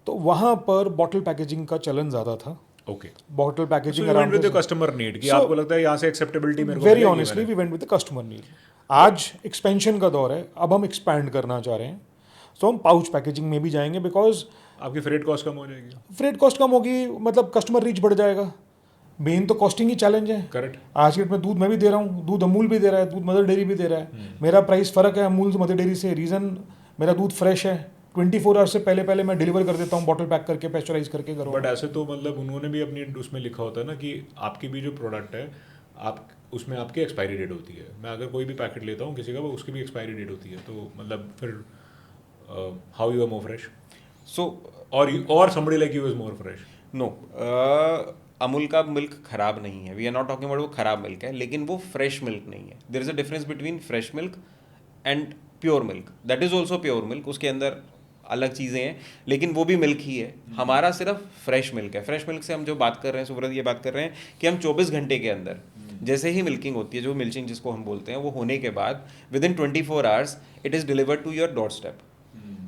तो वहाँ पर बॉटल पैकेजिंग का चलन ज़्यादा था। Okay. Bottle packaging around with the customer need कि आपको लगता है यहाँ से एक्सेप्टेबिलिटी मेरे को वेरी मिलेगी honestly we went with the customer need. आज एक्सपेंशन का दौर है, अब हम एक्सपैंड करना चाह रहे हैं। सो हम पाउच पैकेजिंग में भी जाएंगे, बिकॉज आपकी फ्रेट कॉस्ट कम हो जाएगी। फ्रेट कॉस्ट कम होगी, मतलब कस्टमर रीच बढ़ जाएगा। मेन तो कॉस्टिंग ही चैलेंज है। करेक्ट। आज के डेट में दूध मैं भी दे रहा हूँ, दूध अमूल भी दे रहा है, दूध मदर डेयरी भी दे रहा है। मेरा प्राइस फ़र्क है अमूल मदर डेयरी से, रीज़न मेरा दूध फ्रेश है, 24 आवर्स से पहले पहले मैं डिलीवर कर देता हूँ, बॉटल पैक करके पेस्चराइज करके घरों बट में। ऐसे तो मतलब उन्होंने भी अपनी उसमें लिखा होता है ना कि आपकी भी जो प्रोडक्ट है आप उसमें आपकी एक्सपायरी डेट होती है। मैं अगर कोई भी पैकेट लेता हूँ किसी का, वो उसकी भी एक्सपायरी डेट होती है। तो मतलब फिर how you are more fresh So और somebody like you is more fresh? No, Amul का मिल्क खराब नहीं है, we are not talking about वो खराब मिल्क है, लेकिन वो फ्रेश मिल्क नहीं है। There is a difference between fresh milk and pure milk. That is also pure milk, उसके अंदर अलग चीज़ें हैं, लेकिन वो भी मिल्क ही है। हमारा सिर्फ फ्रेश मिल्क है। फ्रेश मिल्क से हम जो बात कर रहे हैं सुब्रत, ये बात कर रहे हैं कि हम 24 घंटे के अंदर जैसे ही मिल्किंग होती है, जो मिल्चिंग जिसको हम बोलते हैं, वो होने के बाद within 24 hours it is delivered to your doorstep,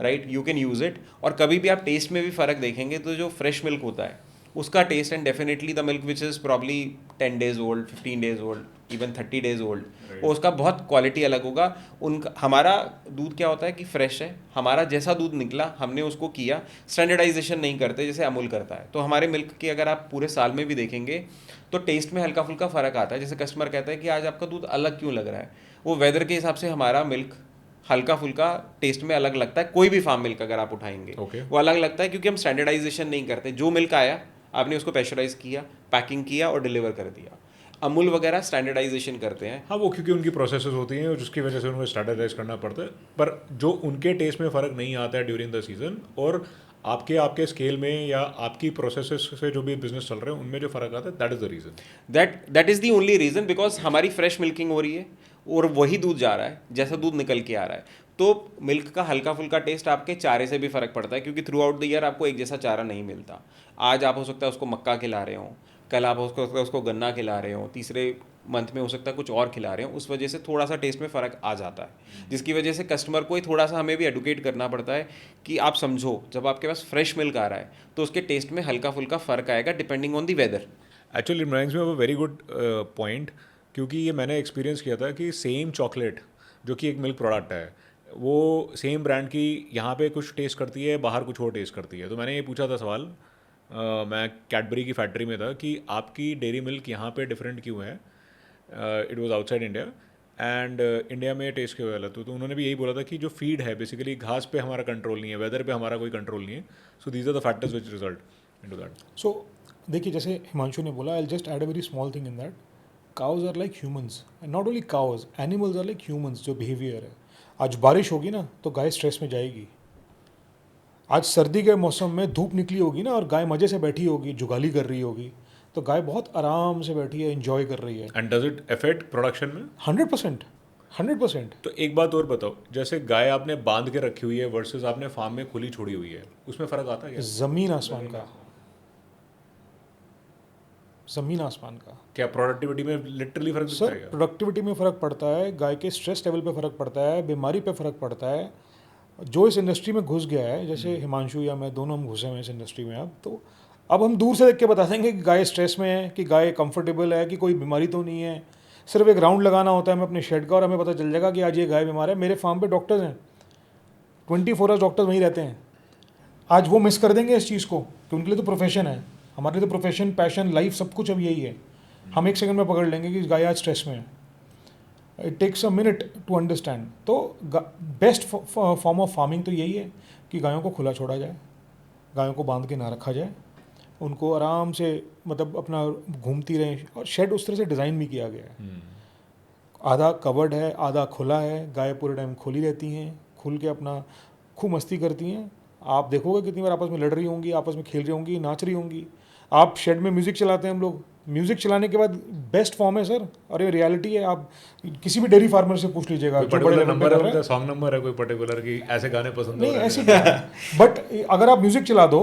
right? You can use it. और कभी भी आप टेस्ट में भी फ़र्क देखेंगे तो जो फ्रेश मिल्क होता है उसका taste, and definitely the milk which is probably 10 days old, 15 days old, even 30 days old, वो उसका बहुत क्वालिटी अलग होगा। उनका हमारा दूध क्या होता है कि फ्रेश है, हमारा जैसा दूध निकला हमने उसको किया, स्टैंडर्डाइजेशन नहीं करते जैसे अमूल करता है। तो हमारे मिल्क की अगर आप पूरे साल में भी देखेंगे तो टेस्ट में हल्का फुल्का फ़र्क आता है। जैसे कस्टमर कहता है कि आज आपका दूध अलग क्यों लग रहा है, वो वेदर के हिसाब से हमारा मिल्क हल्का फुल्का टेस्ट में अलग लगता है। कोई भी फार्म मिल्क अगर आप उठाएंगे वो अलग लगता है, क्योंकि हम स्टैंडर्डाइजेशन नहीं करते। जो मिल्क आया आपने उसको प्रेशराइज किया, पैकिंग किया और डिलीवर कर दिया। अमूल वगैरह स्टैंडर्डाइजेशन करते हैं। हाँ, वो क्योंकि उनकी प्रोसेसेस होती हैं जिसकी वजह से उनको स्टैंडर्डाइज करना पड़ता है। पर जो उनके टेस्ट में फ़र्क नहीं आता है ड्यूरिंग द सीजन, और आपके स्केल में या आपकी प्रोसेसेस से जो भी बिजनेस चल रहे हैं उनमें जो फ़र्क आता है, that is the reason. That is the only reason, because हमारी फ्रेश मिल्किंग हो रही है और वही दूध जा रहा है जैसा दूध निकल के आ रहा है। तो मिल्क का हल्का फुल्का टेस्ट आपके चारे से भी फ़र्क पड़ता है, क्योंकि थ्रू आउट द ईयर आपको एक जैसा चारा नहीं मिलता। आज आप हो सकता है उसको मक्का खिला रहे हो, कल आप उसको गन्ना खिला रहे हो, तीसरे मंथ में हो सकता है कुछ और खिला रहे हो। उस वजह से थोड़ा सा टेस्ट में फ़र्क आ जाता है, जिसकी वजह से कस्टमर को ही थोड़ा सा हमें भी एडुकेट करना पड़ता है कि आप समझो जब आपके पास फ्रेश मिल्क आ रहा है तो उसके टेस्ट में हल्का फुल्का फ़र्क आएगा depending on the weather. Actually reminds me of a very good point, क्योंकि ये मैंने एक्सपीरियंस किया था कि सेम चॉकलेट जो कि एक मिल्क प्रोडक्ट है, वो सेम ब्रांड की यहाँ पे कुछ टेस्ट करती है, बाहर कुछ और टेस्ट करती है। तो मैंने ये पूछा था सवाल, मैं कैडबरी की फैक्ट्री में था, कि आपकी डेयरी मिल्क यहाँ पे डिफरेंट क्यों है। It was outside India, and India में टेस्ट क्यों अलग। तो उन्होंने भी यही बोला था कि जो फीड है, बेसिकली घास पे हमारा कंट्रोल नहीं है, वेदर पे हमारा कोई कंट्रोल नहीं है। So these are the factors which result into that. So देखिए, जैसे हिमांशु ने बोला, I just add a very small thing in that, cows are like humans, not only cows, animals are like humans. जो behaviour है, आज बारिश होगी ना तो गाय स्ट्रेस में जाएगी। आज सर्दी के मौसम में धूप निकली होगी ना और गाय मज़े से बैठी होगी, जुगाली कर रही होगी, तो गाय बहुत आराम से बैठी है, एंजॉय कर रही है। And does it affect production में? 100%, 100%। तो एक बात और बताओ, जैसे गाय आपने बांध के रखी हुई है वर्सेस आपने फार्म में खुली छोड़ी हुई है, उसमें फ़र्क आता है क्या? ज़मीन आसमान का, ज़मीन आसमान का। क्या प्रोडक्टिविटी में लिटरली फ़र्क दिखता सर, है क्या? प्रोडक्टिविटी में फ़र्क पड़ता है, गाय के स्ट्रेस लेवल पे फ़र्क पड़ता है, बीमारी पे फ़र्क पड़ता है। जो इस इंडस्ट्री में घुस गया है, जैसे हिमांशु या मैं, दोनों हम घुसे हुए हैं इस इंडस्ट्री में, अब तो अब हम दूर से देख के बता देंगे कि गाय स्ट्रेस में है, कि गाय कंफर्टेबल है, कि कोई बीमारी तो नहीं है। सिर्फ एक राउंड लगाना होता है हमें अपने शेड का और हमें पता चल जाएगा कि आज ये गाय बीमार है। मेरे फार्म पे डॉक्टर्स हैं, 24 आवर्स डॉक्टर्स वहीं रहते हैं। आज वो मिस कर देंगे इस चीज़ को कि उनके लिए तो प्रोफेशन है, हमारे लिए तो प्रोफेशन, पैशन, लाइफ सब कुछ अब यही है। हम एक सेकंड में पकड़ लेंगे कि गाय आज स्ट्रेस में है। It takes a minute to understand. तो बेस्ट फॉर्म ऑफ फार्मिंग तो यही है कि गायों को खुला छोड़ा जाए, गायों को बांध के ना रखा जाए, उनको आराम से मतलब अपना घूमती रहें। और शेड उस तरह से डिज़ाइन भी किया गया है, आधा कवर्ड है, आधा खुला है। गाय पूरे टाइम खुली रहती हैं, खुल के अपना खूब मस्ती करती हैं। आप देखोगे कितनी बार आपस में लड़ रही होंगी, आपस में खेल रही होंगी, नाच रही होंगी। आप शेड में म्यूज़िक चलाते हैं हम लोग, म्यूज़िक चलाने के बाद बेस्ट फॉर्म है सर, और ये रियलिटी है। आप किसी भी डेयरी फार्मर से पूछ लीजिएगा, जो बड़े पर्टिकुलर लेवल पे नंबर कर है रहे हैं। उनका, सॉन्ग नंबर है कोई पर्टिकुलर कि ऐसे गाने पसंद नहीं ऐसे बट अगर आप म्यूज़िक चला दो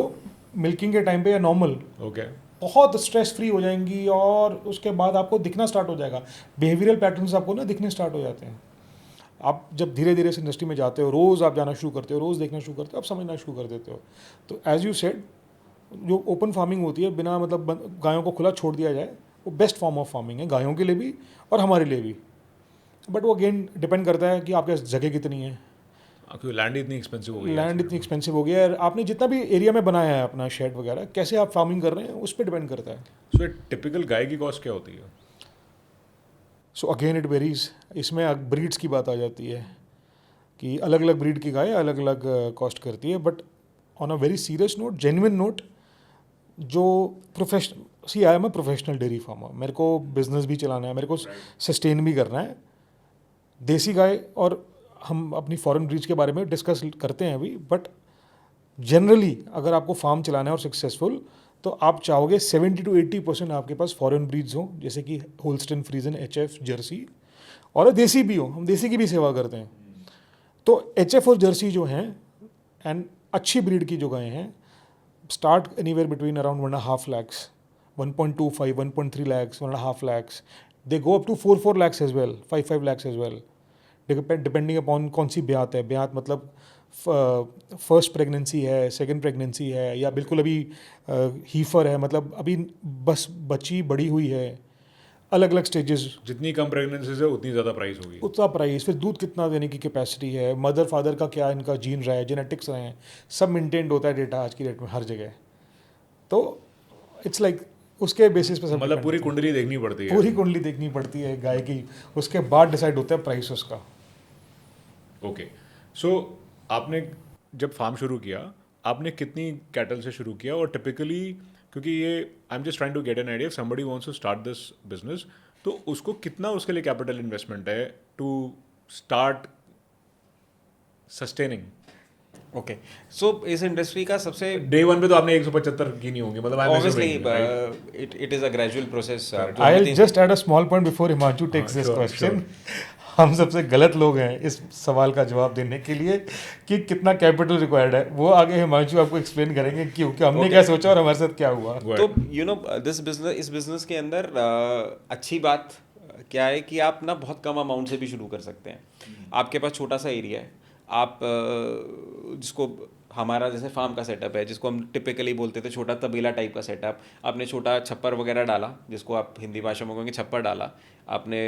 मिल्किंग के टाइम पे या नॉर्मल, ओके, बहुत स्ट्रेस फ्री हो जाएंगी। और उसके बाद आपको दिखना स्टार्ट हो जाएगा, बिहेवियरल पैटर्न्स आपको ना दिखने स्टार्ट हो जाते हैं। आप जब धीरे धीरे इस इंडस्ट्री में जाते हो, रोज़ आप जाना शुरू करते हो, रोज़ देखना शुरू करते हो, आप समझना शुरू कर देते हो। तो एज यू सेड, जो ओपन फार्मिंग होती है, बिना मतलब गायों को खुला छोड़ दिया जाए, वो बेस्ट फॉर्म ऑफ फार्मिंग है, गायों के लिए भी और हमारे लिए भी। बट वो अगेन डिपेंड करता है कि आपके पास जगह कितनी है। क्योंकि लैंड इतनी एक्सपेंसिव हो गई है लैंड इतनी एक्सपेंसिव हो गई है, और आपने जितना भी एरिया में बनाया है अपना शेड वगैरह, कैसे आप फार्मिंग कर रहे हैं उस पर डिपेंड करता है. सो टिपिकल गाय की कॉस्ट क्या होती है? So again it varies. इसमें ब्रीड्स की बात आ जाती है कि अलग अलग ब्रीड की गाय अलग अलग कॉस्ट करती है. But on a very serious note, genuine note, जो I am a professional dairy farmer. मेरे को बिजनेस भी चलाना है, मेरे को सस्टेन भी करना है. देसी गाय और हम अपनी फॉरेन ब्रीड्स के बारे में डिस्कस करते हैं अभी, बट जनरली अगर आपको फार्म चलाना है और सक्सेसफुल, तो आप चाहोगे 70 to 80% आपके पास फॉरेन ब्रीड्स हो, जैसे कि होल्स्टन, फ्रीजन, HF, जर्सी, और देसी भी हो. हम देसी की भी सेवा करते हैं. तो HF और जर्सी जो हैं, एंड अच्छी ब्रीड की जो गाय हैं, start anywhere between around 1.5 lakhs, 1.25, 1.3 lakhs, 1.5 lakhs. They go up to 4 lakhs as well, 5 lakhs as well, depending upon कौन सी ब्यात है. ब्यात मतलब फर्स्ट प्रेगनेंसी है, सेकंड प्रेगनेंसी है, या बिल्कुल अभी हीफर है, मतलब अभी बस बच्ची बड़ी हुई है. अलग अलग स्टेजेस, जितनी कम प्रेगनेंसी है उतनी ज़्यादा प्राइस होगी. उतना प्राइस. फिर दूध कितना देने की कैपेसिटी है, मदर फादर का क्या इनका जीन रहा है, जेनेटिक्स रहे हैं, सब मेंटेन्ड होता है डेटा आज की डेट में हर जगह. तो इट्स लाइक उसके बेसिस पे सब मतलब पूरी कुंडली देखनी पड़ती है. पूरी कुंडली देखनी पड़ती है गाय की, उसके बाद डिसाइड होता है प्राइस उसका. ओके. सो आपने जब फार्म शुरू किया, आपने कितनी कैटल से शुरू किया? और टिपिकली, क्योंकि ये I am just trying to get an idea, somebody wants to start this business, तो उसको कितना उसके लिए कैपिटल इन्वेस्टमेंट है to start sustaining? Okay, so इस इंडस्ट्री का सबसे डे वन पे तो आपने 175 की नहीं होंगी, मतलब obviously it is a gradual process. I will just add a small point before Himanshu takes this question. हम सबसे गलत लोग हैं इस सवाल का जवाब देने के लिए कि कितना कैपिटल रिक्वायर्ड है. वो आगे हिमांशु आपको एक्सप्लेन करेंगे क्यों, कि हमने क्या सोचा और हमारे साथ क्या हुआ. तो यू नो दिस बिजनेस, इस बिजनेस के अंदर अच्छी बात क्या है कि आप ना बहुत कम अमाउंट से भी शुरू कर सकते हैं. आपके पास छोटा सा एरिया है, आप जिसको हमारा जैसे फार्म का सेटअप है, जिसको हम टिपिकली बोलते थे छोटा तबेला टाइप का सेटअप. आपने छोटा छप्पर वगैरह डाला, जिसको आप हिंदी भाषा में कहेंगे छप्पर डाला. आपने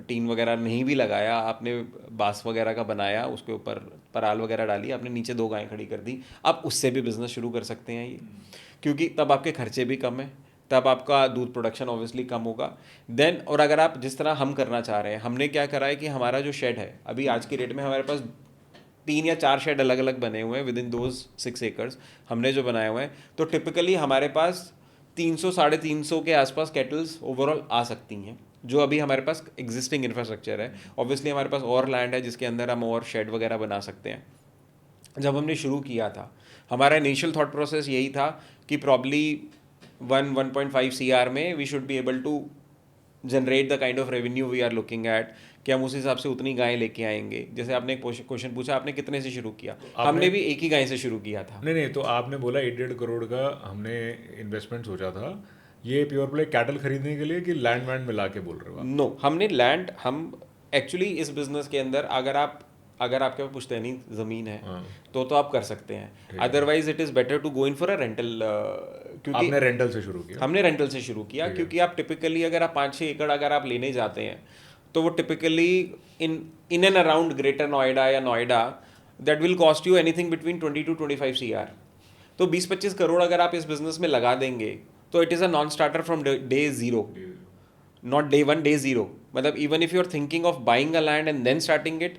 टीन वगैरह नहीं भी लगाया, आपने बांस वगैरह का बनाया, उसके ऊपर पराल वगैरह डाली, आपने नीचे 2 गायें खड़ी कर दी. आप उससे भी बिज़नेस शुरू कर सकते हैं ये, क्योंकि तब आपके खर्चे भी कम है, तब आपका दूध प्रोडक्शन ऑब्वियसली कम होगा. देन और अगर आप जिस तरह हम करना चाह रहे हैं, हमने क्या करा है कि हमारा जो शेड है अभी आज की डेट में हमारे पास 3 या 4 शेड अलग अलग बने हुए हैं विद इन दोज 6 एकर्स हमने जो बनाए हुए हैं. तो टिपिकली हमारे पास 300-350 के आसपास केटल्स ओवरऑल आ सकती हैं, जो अभी हमारे पास एग्जिस्टिंग इंफ्रास्ट्रक्चर है. ऑब्वियसली हमारे पास और लैंड है जिसके अंदर हम और शेड वगैरह बना सकते हैं. जब हमने शुरू किया था, हमारा इनिशियल थॉट प्रोसेस यही था कि प्रॉब्ली 1.5 CR में we should be able to generate the kind of revenue we are looking at, कि हम उस हिसाब से उतनी गायें लेके आएंगे. जैसे आपने एक क्वेश्चन पूछा, आपने कितने से शुरू किया? हमने भी एक ही गाय से शुरू किया था. नहीं, तो आपने बोला 1.5 करोड़ का हमने इन्वेस्टमेंट सोचा था. ये प्योर प्ले कैटल खरीदने के लिए कि लैंड वैंड मिला के बोल रहे हो? नो, हमने लैंड, हम एक्चुअली इस बिजनेस के अंदर अगर आपके पास पुश्तैनी ज़मीन है तो आप कर सकते हैं. Otherwise it is better to go in for a rental. क्योंकि आपने रेंटल से शुरू किया? हमने रेंटल से शुरू किया, क्योंकि आप टिपिकली अगर आप 5-6 एकड़ अगर आप लेने जाते हैं तो वो typically in and around greater Noida या Noida that will cost you anything between 20 to 25 CR. तो 20-25 करोड़ अगर आप इस बिजनेस में लगा देंगे तो it is a non starter from day zero, not day 1, day 0. मतलब even if you are thinking of buying a land and then starting it,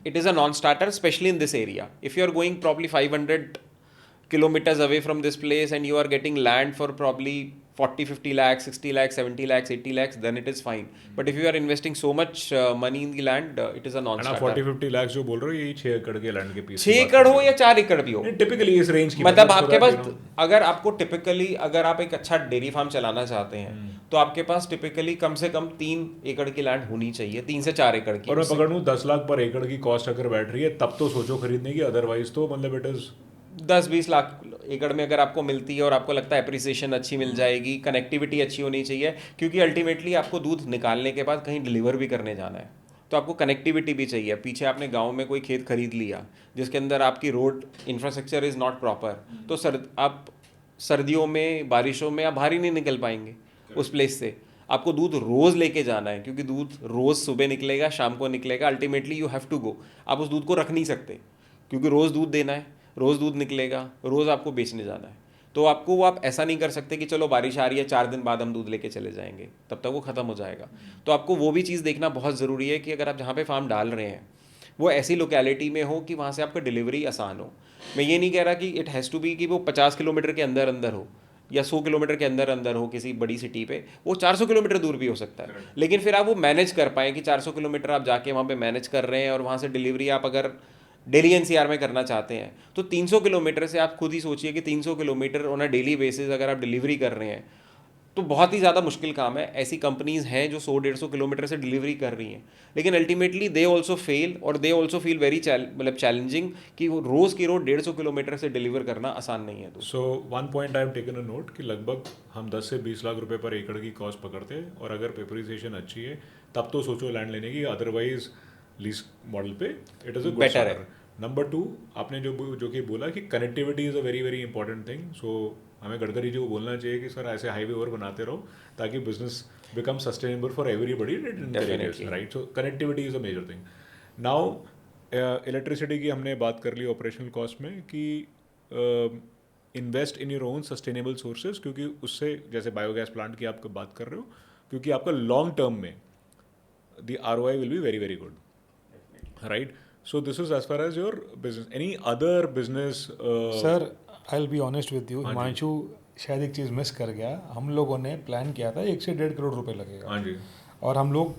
it is a non-starter, especially in this area. If you are going probably 500 kilometers away from this place and you are getting land for probably 40-50 lakhs, 60 lakhs, 70 lakhs, 80 lakhs, then it is fine. But if you are investing so much money in the land, it is a non-starter. 40-50 lakh जो बोल रहे हो, ये 6 एकड़ के land के piece? 6 एकड़ हो या 4 एकड़ भी हो, टिपिकली इस रेंज की. मतलब आपके पास अगर आपको टिपिकली अगर आप एक अच्छा डेयरी फार्म चलाना चाहते हैं तो आपके पास टिपिकली कम से कम 3 एकड़ की लैंड होनी चाहिए, 3 से 4 एकड़ की. और मैं पकड़ लूँ 10 लाख पर एकड़ की कॉस्ट अगर बैठ रही है तब तो सोचो खरीदने की, अदरवाइज तो मतलब इट इज 10-20 लाख एकड़ में अगर आपको मिलती है और आपको लगता है एप्रिसिएशन अच्छी मिल जाएगी, कनेक्टिविटी अच्छी होनी चाहिए, क्योंकि अल्टीमेटली आपको दूध निकालने के बाद कहीं डिलीवर भी करने जाना है, तो आपको कनेक्टिविटी भी चाहिए. पीछे आपने गांव में कोई खेत खरीद लिया जिसके अंदर आपकी road infrastructure is not proper, तो आप सर्दियों में, बारिशों में आप बाहर ही नहीं निकल पाएंगे उस प्लेस से. आपको दूध रोज़ लेके जाना है, क्योंकि दूध रोज़ सुबह निकलेगा, शाम को निकलेगा, ultimately you have to go. आप उस दूध को रख नहीं सकते. क्योंकि रोज़ दूध देना है, रोज़ दूध निकलेगा, रोज़ आपको बेचने जाना है। तो आपको वो आप ऐसा नहीं कर सकते कि चलो बारिश आ रही है 4 दिन बाद हम दूध लेके चले जाएंगे, तब तक वो ख़त्म हो जाएगा। तो आपको वो भी चीज़ देखना बहुत ज़रूरी है कि अगर आप जहाँ पे फार्म डाल रहे हैं वो ऐसी लोकेलिटी में हो कि वहाँ से आपका डिलीवरी आसान हो। मैं ये नहीं कह रहा कि इट हैज़ टू बी कि वो 50 किलोमीटर के अंदर अंदर हो या 100 किलोमीटर के अंदर अंदर हो किसी बड़ी सिटी पे, वो 400 किलोमीटर दूर भी हो सकता है। लेकिन फिर आप वो मैनेज कर पाएँ कि 400 किलोमीटर आप जाके वहाँ पे मैनेज कर रहे हैं और वहाँ से डिलीवरी आप अगर डेली एनसीआर में करना चाहते हैं तो 300 किलोमीटर से आप खुद ही सोचिए कि 300 kilometre on a daily basis अगर आप डिलीवरी कर रहे हैं तो बहुत ही ज़्यादा मुश्किल काम है। ऐसी कंपनीज़ हैं जो 100-150 किलोमीटर से डिलीवरी कर रही हैं, लेकिन अल्टीमेटली दे ऑल्सो फेल और दे ऑल्सो फील वेरी मतलब चैलेंजिंग कि वो रोज़ की रोज़ 150 किलोमीटर से डिलीवर करना आसान नहीं है। So one point I have taken a note कि लगभग हम 10 से 20 लाख रुपए पर एकड़ की कॉस्ट पकड़ते हैं, और अगर पेपराइजेशन अच्छी है तब तो सोचो लैंड लेने की, अदरवाइज लीज मॉडल पे इट इज़ अ Better है। नंबर 2, आपने जो कि बोला कि connectivity is a very very important thing. So हमें गडकरी जी को बोलना चाहिए कि सर ऐसे हाईवे और बनाते रहो ताकि business become sustainable for everybody Definitely. Right. So connectivity is a major thing. Now electricity की हमने बात कर ली ऑपरेशनल कॉस्ट में कि invest in your own sustainable sources, क्योंकि उससे जैसे बायोगैस प्लांट की आप बात कर रहे हो, क्योंकि आपका लॉन्ग टर्म में the ROI will be very very good, right? So this is as far as your business. Any other business? Sir I will be honest with you, हाँ जी। हिमांशु शायद एक चीज़ मिस कर गया। हम लोगों ने प्लान किया था 1 से 1.5 करोड़ रुपए लगेगा, हाँ जी, और हम लोग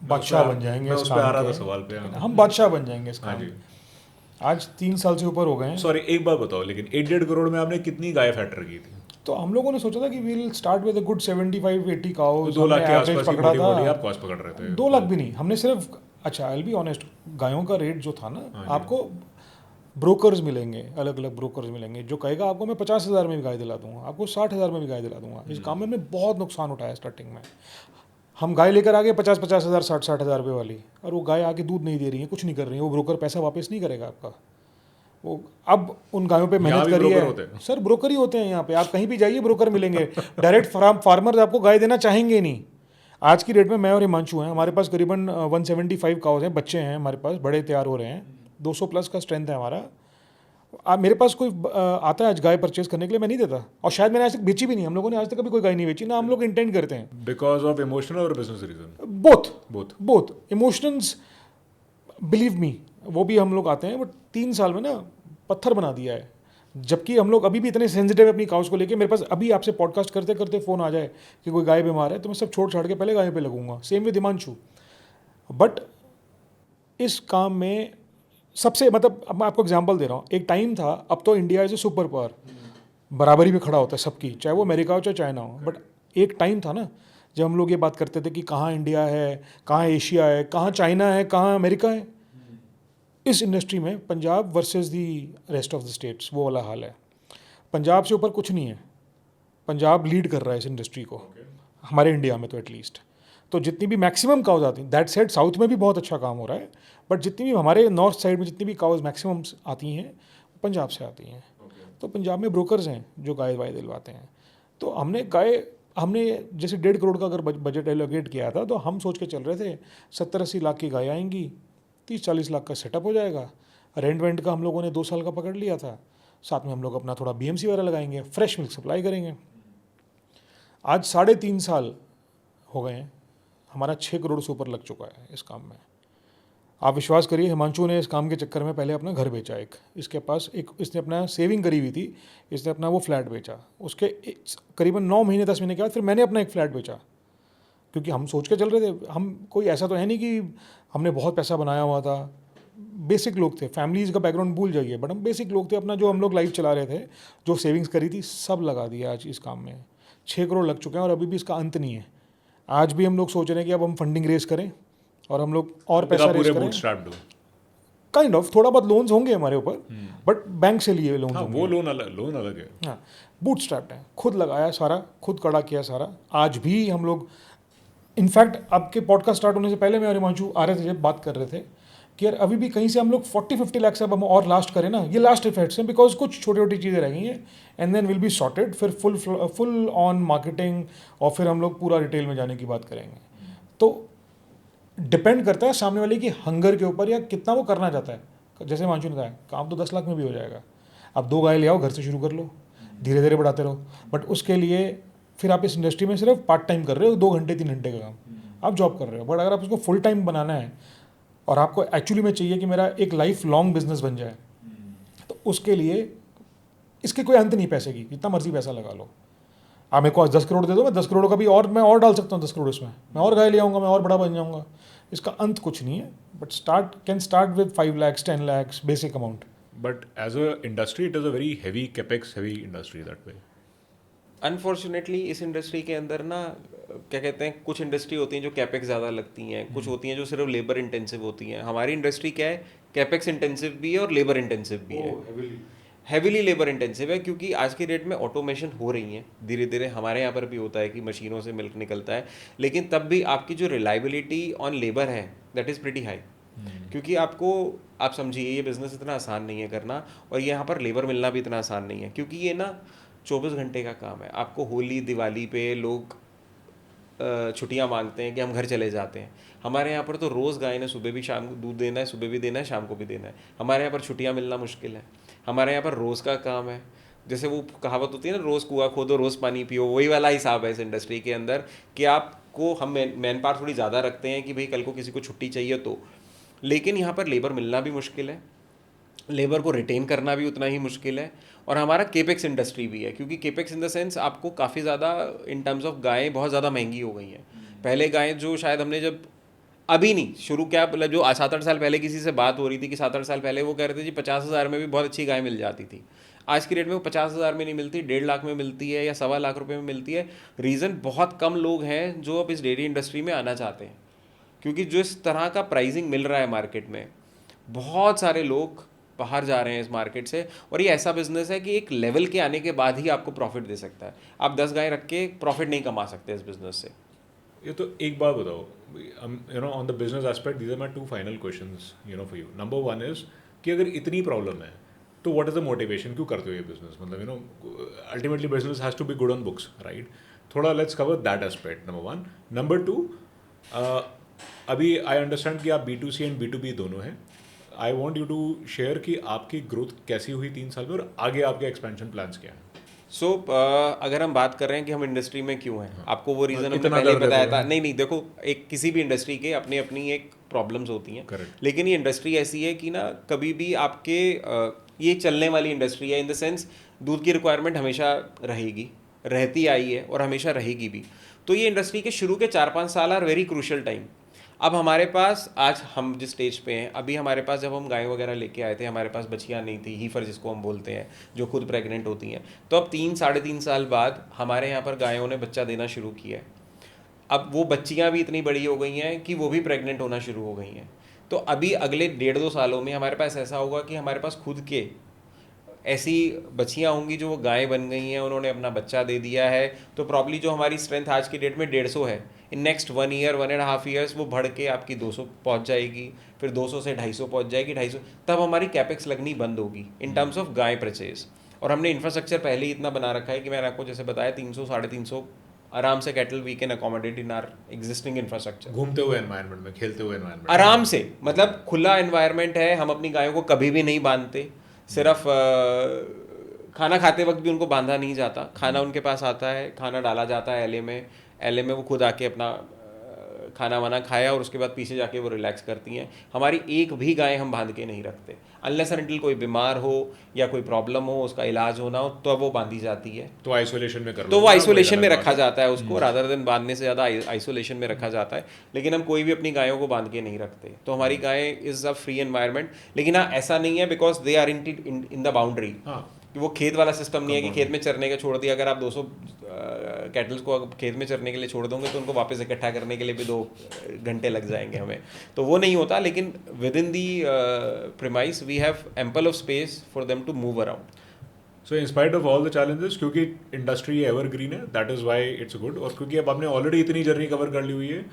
बादशाह बन जाएंगे मैं इस उस पे आ काम रहा था के। सवाल पे। हाँ हम बादशाह बन जाएंगे इस हाँ काम जी। के। आज 3 साल से ऊपर हो गए हैं। सॉरी, एक बात बताओ, लेकिन 1.5 करोड़ में आपने कितनी गाय फैक्टर की थी? तो हम लोगों ने सोचा था कि we'll start with a good 75-80 cows. 2 lakh के एवरेज आसपास की पकड़ा बड़ी बॉडी था, आप कॉस्ट पकड़ रहे थे। 2 लाख भी नहीं। हमने सिर्फ, अच्छा आई विल बी ऑनेस्ट, गायों का रेट जो था ना, हाँ जी। आपको ब्रोकर्स मिलेंगे, अलग अलग ब्रोकर्स मिलेंगे जो कहेगा आपको मैं 50,000 में भी गाय दिला दूंगा, आपको 60,000 में भी गाय दिला दूंगा। इस काम में हमने बहुत नुकसान उठाया स्टार्टिंग में। हम गाय लेकर आ गए 50,000 60,000 रुपये वाली, और वो गाय आके दूध नहीं दे रही है, कुछ नहीं कर रही है, वो ब्रोकर पैसा वापस नहीं करेगा आपका। वो अब उन गायों पे यहाँ मेहनत भी करी ब्रोकर है। होते हैं। सर ब्रोकर ही होते हैं यहाँ पे, आप कहीं भी जाइए ब्रोकर मिलेंगे। डायरेक्ट फार्मर्स आपको गाय देना चाहेंगे नहीं। आज की डेट में मैं और हिमांशु हैं, हमारे पास करीबन 175 काउज हैं, बच्चे हैं हमारे पास, बड़े तैयार हो रहे हैं, 200 प्लस का स्ट्रेंथ है हमारा। मेरे पास कोई आता है आज गाय परचेज करने के लिए, मैं नहीं देता, और शायद मैंने आज तक बेची भी नहीं। हम लोगों ने आज तक कभी कोई गाय नहीं बेची ना, हम लोग इंटेंड करते हैं। बिकॉज ऑफ इमोशनल और business reason? Both both. Emotions, believe me, वो भी हम लोग आते हैं, बट 3 साल में ना पत्थर बना दिया है। जबकि हम लोग अभी भी इतने सेंसिटिव है अपनी काउस को लेके। मेरे पास अभी आपसे पॉडकास्ट करते करते फ़ोन आ जाए कि कोई गाय बीमार है तो मैं सब छोड़ छाड़ के पहले गाय पे लगूंगा। Same with Himanshu. बट इस काम में सबसे, मतलब अब मैं आपको एग्जांपल दे रहा हूँ, एक टाइम था, अब तो India is a super power, बराबरी में खड़ा होता है सबकी, चाहे वो अमेरिका हो चाहे चाइना हो। बट एक टाइम था ना जब हम लोग ये बात करते थे कि कहाँ इंडिया है, कहाँ एशिया है, कहाँ चाइना है, कहाँ अमेरिका है। इस इंडस्ट्री में Punjab versus the rest of the states वो वाला हाल है। पंजाब से ऊपर कुछ नहीं है, पंजाब लीड कर रहा है इस इंडस्ट्री को, हमारे इंडिया में तो एटलीस्ट। तो जितनी भी मैक्सिमम काउज आती हैं, दैट साइड साउथ में भी बहुत अच्छा काम हो रहा है, बट जितनी भी हमारे नॉर्थ साइड में जितनी भी काउज मैक्सिमम आती हैं पंजाब से आती हैं। तो पंजाब में ब्रोकर्स हैं जो गाय वाय दिलवाते हैं। तो हमने जैसे 1.5 करोड़ का अगर बजट एलोकेट किया था, तो हम सोच के चल रहे थे 70-80 लाख की गाय आएंगी, 30-40 लाख का सेटअप हो जाएगा। रेंट वेंट का हम लोगों ने 2 साल का पकड़ लिया था, साथ में हम लोग अपना थोड़ा BMC वगैरह लगाएंगे, फ्रेश मिल्क सप्लाई करेंगे। आज 3.5 साल हो गए हैं, हमारा 6 करोड़ से ऊपर लग चुका है इस काम में। आप विश्वास करिए, हिमांशु ने इस काम के चक्कर में पहले अपना घर बेचा एक, इसके पास एक, इसने अपना सेविंग करी हुई थी, इसने अपना वो फ्लैट बेचा, उसके करीबन 9 महीने 10 महीने के बाद फिर मैंने अपना एक फ्लैट बेचा। क्योंकि हम सोच के चल रहे थे, हम कोई ऐसा तो है नहीं कि हमने बहुत पैसा बनाया हुआ था, बेसिक लोग थे, फैमिलीज़ का बैकग्राउंड भूल जाइए, बट हम बेसिक लोग थे। अपना जो हम लोग लाइफ चला रहे थे, जो सेविंग्स करी थी, सब लगा दिया आज इस काम में। 6 करोड़ लग चुके हैं और अभी भी इसका अंत नहीं है। आज भी हम लोग सोच रहे हैं कि अब हम फंडिंग रेज करें और हम लोग और पैसा रेज पूरे करें। बूटस्ट्रैप दो काइंड ऑफ, थोड़ा बहुत लोन्स होंगे हमारे ऊपर, बट बैंक से लिए लोन हाँ, होंगे। वो लोन अलग है। हाँ, बूटस्ट्रैप्ड है, खुद लगाया सारा, खुद कड़ा किया सारा। आज भी हम लोग, इनफैक्ट आपके पॉडकास्ट स्टार्ट होने से पहले मैं और हिमांशु आ रहे थे जब बात कर रहे थे कि यार अभी भी कहीं से हम लोग 40-50 लाख से अब हम और लास्ट करें ना, ये लास्ट इफेक्ट्स हैं, बिकॉज कुछ छोटी छोटी चीज़ें रह गई हैं, and then will be sorted, फिर फुल ऑन मार्केटिंग, और फिर हम लोग पूरा रिटेल में जाने की बात करेंगे। तो डिपेंड करता है सामने वाले की हंगर के ऊपर, या कितना वो करना चाहता है जैसे मानसून का है, काम तो 10 लाख में भी हो जाएगा। आप 2 गाय ले आओ, घर से शुरू कर लो, धीरे धीरे बढ़ाते रहो। बट उसके लिए फिर आप इस इंडस्ट्री में सिर्फ पार्ट टाइम कर रहे हो, 2 घंटे 3 घंटे का काम आप जॉब कर रहे हो। बट अगर आप उसको फुल टाइम बनाना है और आपको एक्चुअली में चाहिए कि मेरा एक लाइफ लॉन्ग बिजनेस बन जाए, तो उसके लिए इसके कोई अंत नहीं पैसे की, जितना मर्जी पैसा लगा लो। आप मेरे को 10 करोड़ दे दो, मैं 10 करोड़ का भी और मैं और डाल सकता हूँ 10 करोड़ इसमें, मैं और गाय ले आऊँगा, मैं और बड़ा बन जाऊँगा। इसका अंत कुछ नहीं है। But can start with 5 lakhs 10 lakhs basic amount. But as a industry, it is a very heavy capex heavy industry that way. Unfortunately इस इंडस्ट्री के अंदर ना क्या कहते हैं, कुछ इंडस्ट्री होती हैं जो कैपेक्स ज़्यादा लगती हैं, कुछ होती हैं जो सिर्फ लेबर इंटेंसिव होती हैं। हमारी इंडस्ट्री क्या है, कैपेक्स इंटेंसिव भी है और लेबर इंटेंसिव भी है, हैविली लेबर इंटेंसिव है, क्योंकि आज की डेट में ऑटोमेशन हो रही है धीरे धीरे। हमारे यहाँ पर भी होता है कि मशीनों से मिल्क निकलता है, लेकिन तब भी आपकी जो रिलायबिलिटी ऑन लेबर है दैट इज़ प्रीटी हाई। क्योंकि आप समझिए ये बिज़नेस इतना आसान नहीं है करना, और यहाँ पर लेबर मिलना भी इतना आसान नहीं है, क्योंकि ये ना 24 घंटे का काम है। आपको होली दिवाली पे लोग छुट्टियां मांगते हैं कि हम घर चले जाते हैं। हमारे यहाँ पर तो रोज़ गाय ने सुबह भी शाम को दूध देना है, सुबह भी देना है, शाम को भी देना है। हमारे यहाँ पर छुट्टियां मिलना मुश्किल है। हमारे यहाँ पर रोज़ का काम है। जैसे वो कहावत होती है ना, रोज़ कुआं खोदो रोज़ पानी पियो, वही वाला हिसाब है इस इंडस्ट्री के अंदर कि आपको हम मैन पावर थोड़ी ज़्यादा रखते हैं कि भाई कल को किसी को छुट्टी चाहिए तो, लेकिन यहाँ पर लेबर मिलना भी मुश्किल है, लेबर को रिटेन करना भी उतना ही मुश्किल है। और हमारा केपेक्स इंडस्ट्री भी है, क्योंकि केपेक्स इन द सेंस आपको काफ़ी ज़्यादा इन टर्म्स ऑफ गायें बहुत ज़्यादा महंगी हो गई हैं। पहले गायें जो शायद हमने जब अभी नहीं शुरू क्या, मतलब जो 7-8 साल पहले किसी से बात हो रही थी कि 7-8 साल पहले वो कह रहे थे जी 50,000 में भी बहुत अच्छी गाय मिल जाती थी। आज की डेट में वो 50,000 में नहीं मिलती, 1.5 लाख में मिलती है या 1.25 लाख रुपए में मिलती है। रीज़न बहुत कम लोग हैं जो अब इस डेयरी इंडस्ट्री में आना चाहते हैं, क्योंकि जो इस तरह का प्राइसिंग मिल रहा है मार्केट में, बहुत सारे लोग बाहर जा रहे हैं इस मार्केट से। और ये ऐसा बिजनेस है कि एक लेवल के आने के बाद ही आपको प्रॉफिट दे सकता है। आप 10 गाय रख के प्रॉफिट नहीं कमा सकते इस बिजनेस से। ये तो एक बात बताओ, on the business aspect these are my 2 final questions for you. Number 1 is कि अगर इतनी प्रॉब्लम है तो व्हाट इज द मोटिवेशन, क्यों करते हो ये बिजनेस? मतलब ultimately business has to be good on books, right? थोड़ा let's cover that aspect, number 1। Number 2, अभी आई अंडरस्टैंड कि आप B2C एंड B2B दोनों हैं। I want you to share कि आपकी ग्रोथ कैसी हुई 3 साल में और आगे आपके एक्सपेंशन प्लान्स क्या हैं? सो अगर हम बात कर रहे हैं कि हम इंडस्ट्री में क्यों हैं, आपको वो रीज़न हमने इतना पहले दर्द बताया है था। नहीं देखो, एक किसी भी इंडस्ट्री के अपनी अपनी एक प्रॉब्लम्स होती हैं। Correct. लेकिन ये इंडस्ट्री ऐसी है कि ना कभी भी आपके ये चलने वाली इंडस्ट्री है इन द सेंस दूध की रिक्वायरमेंट हमेशा रहेगी, रहती आई है और हमेशा रहेगी भी। तो ये इंडस्ट्री के शुरू के 4-5 साल आर वेरी क्रूशल टाइम। अब हमारे पास आज हम जिस स्टेज पे हैं, अभी हमारे पास जब हम गाय वगैरह लेके आए थे हमारे पास बच्चियाँ नहीं थी, हीफर जिसको हम बोलते हैं, जो खुद प्रेग्नेंट होती हैं। तो अब 3-3.5 साल बाद हमारे यहाँ पर गायों ने बच्चा देना शुरू किया है। अब वो बच्चियाँ भी इतनी बड़ी हो गई हैं कि वो भी प्रेग्नेंट होना शुरू हो गई हैं। तो अभी अगले 1.5-2 सालों में हमारे पास ऐसा होगा कि हमारे पास खुद के ऐसी बच्चियाँ होंगी जो वो गाय बन गई हैं, उन्होंने अपना बच्चा दे दिया है। तो प्रॉब्ली जो हमारी स्ट्रेंथ आज की डेट में 150 है, इन नेक्स्ट 1 ईयर 1.5 ईयर्स वो बढ़ के आपकी 200 पहुंच जाएगी, फिर 200 से 250 पहुंच जाएगी, 250 तब हमारी कैपेक्स लगनी बंद होगी इन टर्म्स ऑफ गाय परचेज। और हमने इंफ्रास्ट्रक्चर पहले ही इतना बना रखा है कि मैंने आपको जैसे बताया 300-350 आराम से cattle we can accommodate in our existing infrastructure. घूमते हुए एनवायरनमेंट में, खेलते हुए एनवायरनमेंट आराम से, मतलब खुला एनवायरनमेंट है। हम अपनी गायों को कभी भी नहीं बांधते, सिर्फ खाना खाते वक्त भी उनको बांधा नहीं जाता। खाना उनके पास आता है, खाना डाला जाता है एले में, एले में वो खुद आके अपना खाना वाना खाया और उसके बाद पीछे जाके वो रिलैक्स करती हैं। हमारी एक भी गाय हम बांध के नहीं रखते, अनलेस एंड अनटिल कोई बीमार हो या कोई प्रॉब्लम हो, उसका इलाज होना हो, तो वो बांधी जाती है। तो आइसोलेशन में तो वो आइसोलेशन में रखा जाता है उसको, रादर देन बांधने से ज़्यादा आइसोलेशन में रखा जाता है। लेकिन हम कोई भी अपनी गायों को बांध के नहीं रखते। तो हमारी गाय इज़ अ फ्री एनवायरनमेंट। लेकिन हाँ, ऐसा नहीं है because they are in the boundary, कि वो खेत वाला सिस्टम नहीं है कि खेत में चरने का छोड़ दिया। अगर आप 200 कैटल्स को खेत में चरने के लिए छोड़ दोगे तो उनको वापस इकट्ठा करने के लिए भी 2 घंटे लग जाएंगे हमें, तो वो नहीं होता। लेकिन within the premise we have ample of space for them to move around. So in spite of all the challenges, क्योंकि इंडस्ट्री एवरग्रीन है, that is why it's good. और क्योंकि अब आपने ऑलरेडी इतनी जर्नी कवर कर ली हुई है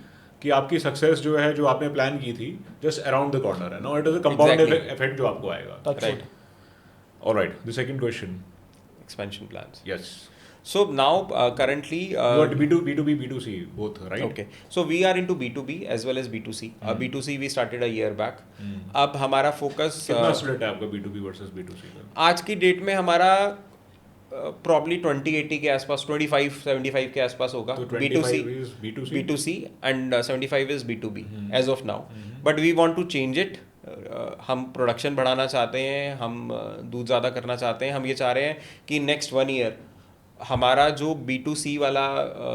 कि आपकी सक्सेस जो है, जो आपने प्लान की थी, जस्ट अराउंड द कॉर्नर है। No, it is a compound effect जो आपको आएगा। That's Right. it. Alright, the second question, Expansion plans. Yes. So now currently You are B2B, B2C both, right? okay, so we are into B2B as well as B2C. B2C we started a year back. अब हमारा focus कितना split है आपका B2B versus B2C का? आज की date में हमारा प्रॉब्ली 20-80 के आसपास, 25-75 के आसपास होगा तो B2C 25 is B2C? B2C and 75 is B2B as of now. But we want to change it. हम प्रोडक्शन बढ़ाना चाहते हैं, हम दूध ज़्यादा करना चाहते हैं. हम ये चाह रहे हैं कि नेक्स्ट 1 ईयर हमारा जो B2C वाला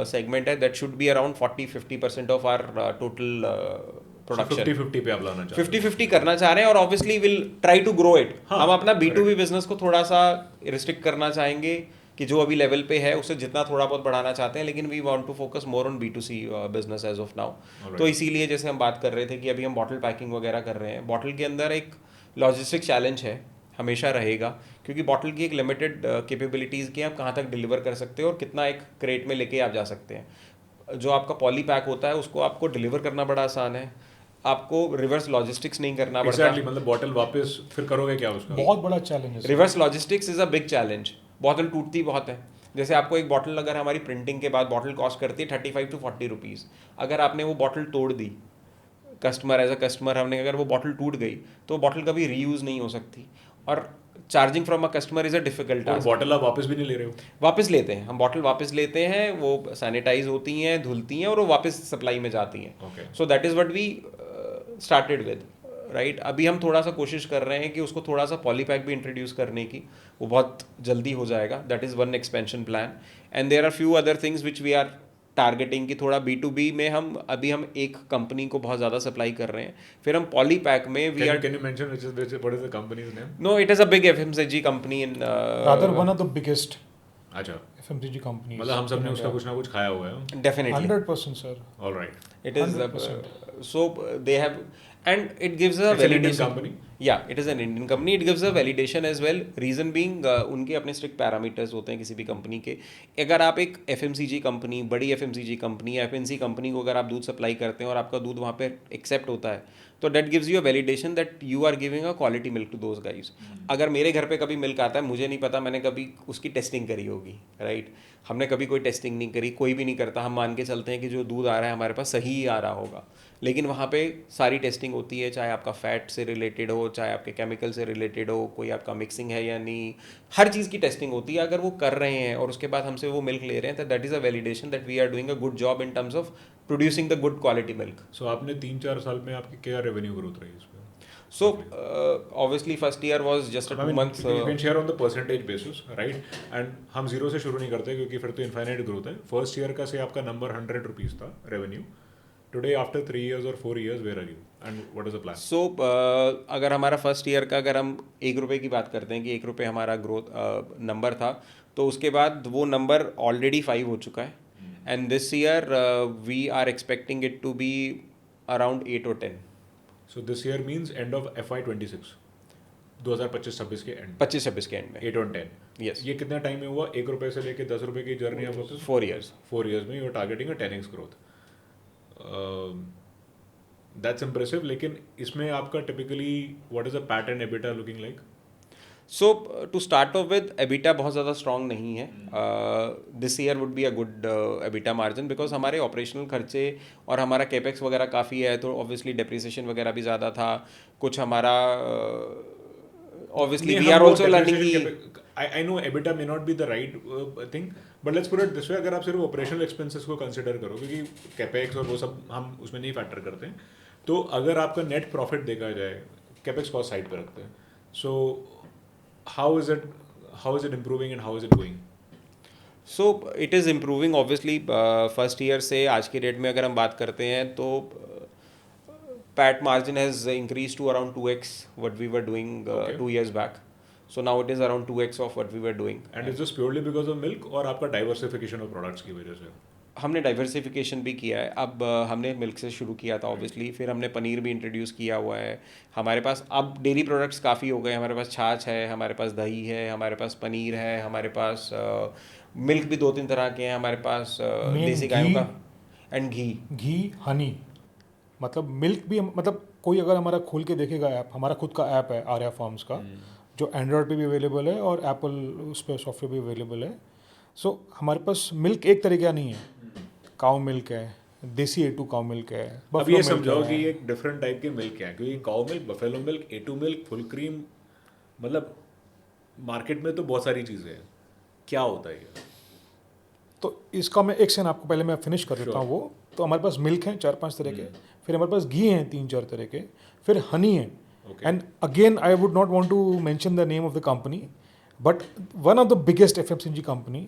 सेगमेंट है that should be around 40-50% of our total production. 50-50 पे आप लाना चाहते 50-50 करना चाह रहे हैं और obviously will try to grow it. हाँ, हम अपना B2B बिजनेस को थोड़ा सा रिस्ट्रिक्ट करना चाहेंगे कि जो अभी लेवल पे है उससे जितना थोड़ा बहुत बढ़ाना चाहते हैं, लेकिन we want to focus more on B2C business as of now. तो इसीलिए जैसे हम बात कर रहे थे कि अभी हम बॉटल पैकिंग वगैरह कर रहे हैं. बॉटल के अंदर एक लॉजिस्टिक चैलेंज है, हमेशा रहेगा, क्योंकि बॉटल की एक लिमिटेड कैपेबिलिटीज़ की आप कहाँ तक डिलीवर कर सकते हो और कितना एक क्रेट में लेके आप जा सकते हैं. जो आपका पॉली पैक होता है उसको आपको डिलीवर करना बड़ा आसान है, आपको रिवर्स लॉजिस्टिक्स नहीं करना पड़ता. एग्जैक्टली, मतलब बॉटल वापस फिर करोगे क्या उसका? बहुत बड़ा चैलेंज है. Reverse logistics is a big challenge. Bottle टूटती बहुत है. जैसे आपको एक बॉटल, अगर हमारी प्रिंटिंग के बाद बॉटल कॉस्ट करती है 35 to 40 रुपीज़, अगर आपने वो बॉटल तोड़ दी, कस्टमर एज अ कस्टमर हमने, अगर वो बॉटल टूट गई तो वो बॉटल कभी रीयूज़ नहीं हो सकती. और charging from a customer is a difficult और टास्क. बॉटल आप वापस भी नहीं ले रहे हो? वापस लेते हैं हम, बॉटल वापस लेते हैं, वो सैनिटाइज होती हैं, धुलती हैं और वो वापस सप्लाई में जाती हैं. Okay. So that is what we started with, right. अभी हम थोड़ा सा कोशिश कर रहे हैं कि उसको थोड़ा सा पॉलीपैक भी इंट्रोड्यूस करने की, वो बहुत जल्दी हो जाएगा. That is one expansion plan. And there are few other things which we are targeting कि थोड़ा B2B में हम एक कंपनी को बहुत ज़्यादा सप्लाई कर रहे हैं. फिर हम पॉलीपैक में we are, Can you mention what is the company's name? No it is a big FMCG company in Rather one of the biggest अच्छा, FMCG companies. मतलब हम सब in ने उसका India. कुछ ना कुछ खाया हुआ है. Definitely. 100%, sir. All right. It is 100%. so they have, and it gives a It's an Indian validation. company? Yeah, it is an Indian company. It gives a validation as well. Reason being उनके अपने strict parameters होते हैं किसी भी company के. अगर आप एक FMCG कंपनी, बड़ी FMCG कंपनी या FNC कंपनी को अगर आप दूध सप्लाई करते हैं और आपका दूध वहाँ पे एक्सेप्ट होता है, तो that gives you a validation that you are giving a quality milk to those guys. अगर मेरे घर पे कभी मिल्क आता है, मुझे नहीं पता मैंने कभी उसकी टेस्टिंग करी होगी, राइट. हमने कभी कोई टेस्टिंग नहीं करी, कोई भी नहीं करता. हम मान के चलते हैं कि जो दूध आ रहा है हमारे पास सही ही आ रहा होगा, लेकिन वहाँ पे सारी टेस्टिंग होती है, चाहे आपका फैट से रिलेटेड हो, चाहे आपके केमिकल से रिलेटेड हो, कोई आपका मिक्सिंग है या नहीं, हर चीज़ की टेस्टिंग होती है. अगर वो कर रहे हैं और उसके बाद हमसे वो मिल्क ले रहे हैं, तो that is a validation that we are doing a good job in terms of producing the good quality milk. So आपने 3-4 साल में आपकी क्या रेवेन्यू ग्रोथ रही इस पे? So obviously first year was just a I 2 mean, months. you can share on the percentage basis, right? And हम zero से शुरू नहीं करते क्योंकि फिर तो इनफाइनाइट ग्रोथ है. फर्स्ट ईयर का से आपका नंबर 100 रुपीज़ था revenue. Today after 3 years or 4 years, where are you? And what is the plan? So अगर हमारा फर्स्ट ईयर का, अगर हम 1 रुपये की बात करते हैं कि 1 रुपये हमारा ग्रोथ नंबर था, तो उसके बाद वो नंबर ऑलरेडी 5 हो चुका है. And this year we are expecting it to be around 8 or 10. So this year means end of FY26, 2025-26 के एंड 25-26 के एंड में. 8 और 10. Yes. ये कितना टाइम में हुआ? 1 रुपये से लेके 10 रुपये की जर्नी आप लोग 4 years. 4 years में you are targeting a 10x growth. That's impressive. लेकिन इसमें आपका typically what is a PAT and EBITDA looking like? So to start off with, EBITDA बहुत ज़्यादा स्ट्रॉन्ग नहीं है. This year would be a good EBITDA margin, because हमारे operational खर्चे और हमारा केपेक्स वगैरह काफ़ी है, तो ऑब्वियसली डेप्रिसिएशन वगैरह भी ज़्यादा था. कुछ हमारा obviously we are also learning की. I know EBITDA may not be the right thing, but let's put it this way. अगर आप सिर्फ ऑपरेशनल एक्सपेंसेस को कंसिडर करो, क्योंकि कैपेक्स और वो सब हम उसमें नहीं फैक्टर करते हैं, तो अगर आपका नेट प्रॉफिट देखा जाए, कैपेक्स कॉस्ट साइड पे रखते हैं. So how is it improving and how is it going? So it is improving obviously. First year से आज के डेट में अगर हम बात करते हैं तो PAT margin has increase to around 2x what we were doing 2 years back. So now it is around 2x of what we were doing. And is this purely because of milk और आपका diversification of products की वजह से? हमने diversification भी किया है. अब हमने मिल्क से शुरू किया था ऑब्वियसली, फिर हमने पनीर भी इंट्रोड्यूस किया हुआ है. हमारे पास अब डेयरी प्रोडक्ट्स काफ़ी हो गए. हमारे पास छाछ है, हमारे पास दही है, हमारे पास पनीर है, हमारे पास मिल्क भी 2-3 तरह के हैं, हमारे पास देसी गायों का, एंड घी, हनी. मतलब मिल्क भी, मतलब कोई अगर हमारा खोल के देखेगा ऐप, हमारा खुद का ऐप है आर्या फार्म्स का, जो एंड्रॉयड पे भी अवेलेबल है और एप्पल उस पर सॉफ्टवेयर भी अवेलेबल है. सो हमारे पास मिल्क एक तरह का नहीं है, काउ मिल्क है, देसी A2 काउ मिल्क है, अब buffalo ये milk समझाओ है। कि एक डिफरेंट टाइप के मिल्क हैं, क्योंकि cow milk, buffalo milk, A2 milk, full cream, मतलब मार्केट में तो बहुत सारी चीज़ें हैं, क्या होता है ये? तो इसका मैं एक सेकंड आपको पहले मैं फिनिश कर देता हूँ वो। तो हमारे पास मिल्क हैं 4-5 तरह के, फिर हमारे पास घी हैं 3-4 तरह के, फिर हनी है। Okay. And again I would not want to mention the name of the company, but one of the biggest FMCG company,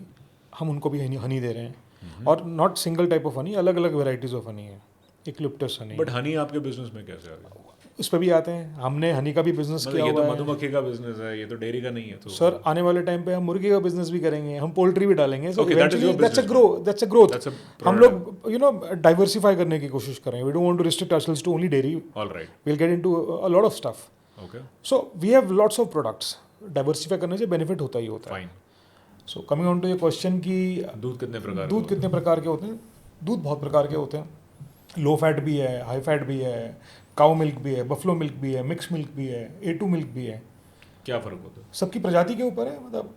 हम उनको भी हनी दे रहे हैं। और not single type of honey, अलग अलग वेराइटीज ऑफ हनी है, इक्लिप्टस हनी। बट हनी आपके बिजनेस में कैसे आ गया? उस पर भी आते हैं, हमने हनी का भी बिजनेस मतलब किया ये तो हुआ है। मधुमक्खी का बिजनेस है, ये तो डेयरी का नहीं है। तो सर आने वाले टाइम पे हम मुर्गी का बिजनेस भी करेंगे, हम पोल्ट्री भी डालेंगे। So Okay, that is your that's a business that's a growth. That's a हम लोग डाइवर्सिफाई करने की कोशिश करें। We don't want to restrict ourselves to only dairy, all right, we will get into a lot of stuff. Okay, so we have lots of products. Diversify करने से benefit होता ही होता है। Fine. So coming on to ये question कि दूध कितने प्रकार दूध कितने प्रकार के होते हैं? दूध बहुत प्रकार के होते हैं। लो फैट भी है, हाई फैट भी है, काउ मिल्क भी है, बफलो मिल्क भी है, मिक्स मिल्क भी है, A2 मिल्क भी है। क्या फर्क होता है? सबकी प्रजाति के ऊपर है। मतलब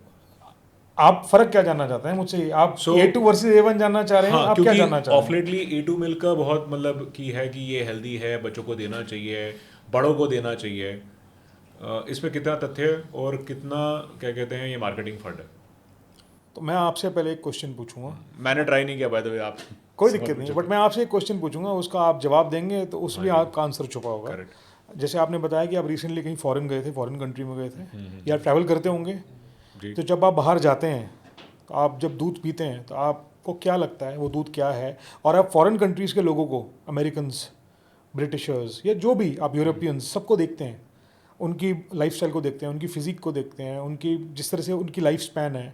आप फर्क क्या जानना चाहते हैं मुझसे? आप So- A2 वर्सेस A1 जानना चाह रहे हैं? हाँ, आप क्या जानना क्योंकि चाह रहे ऑफ लेटली A2 मिल्क का बहुत मतलब की है कि ये हेल्दी है, बच्चों को देना चाहिए, बड़ों को देना चाहिए। इसमें कितना तथ्य है और कितना क्या कहते हैं ये मार्केटिंग फंड है? हैं? तो मैं आपसे पहले एक क्वेश्चन पूछूंगा। मैंने ट्राई नहीं किया बाय द वे, आप कोई दिक्कत नहीं, बट मैं आपसे एक क्वेश्चन पूछूंगा, उसका आप जवाब देंगे तो उसमें आपका आंसर छुपा होगा। करेक्ट जैसे आपने बताया कि आप रिसेंटली कहीं फॉरेन गए थे, फॉरेन कंट्री में गए थे, या ट्रैवल करते होंगे। जी। तो जब आप बाहर जाते हैं, तो आप जब दूध पीते हैं तो आपको क्या लगता है वो दूध क्या है? और आप फॉरेन कंट्रीज़ के लोगों को, अमेरिकन्स, ब्रिटिशर्स या जो भी आप यूरोपियंस, सबको देखते हैं, उनकी लाइफस्टाइल को देखते हैं, उनकी फिजिक को देखते हैं, उनकी जिस तरह से उनकी लाइफ स्पैन है,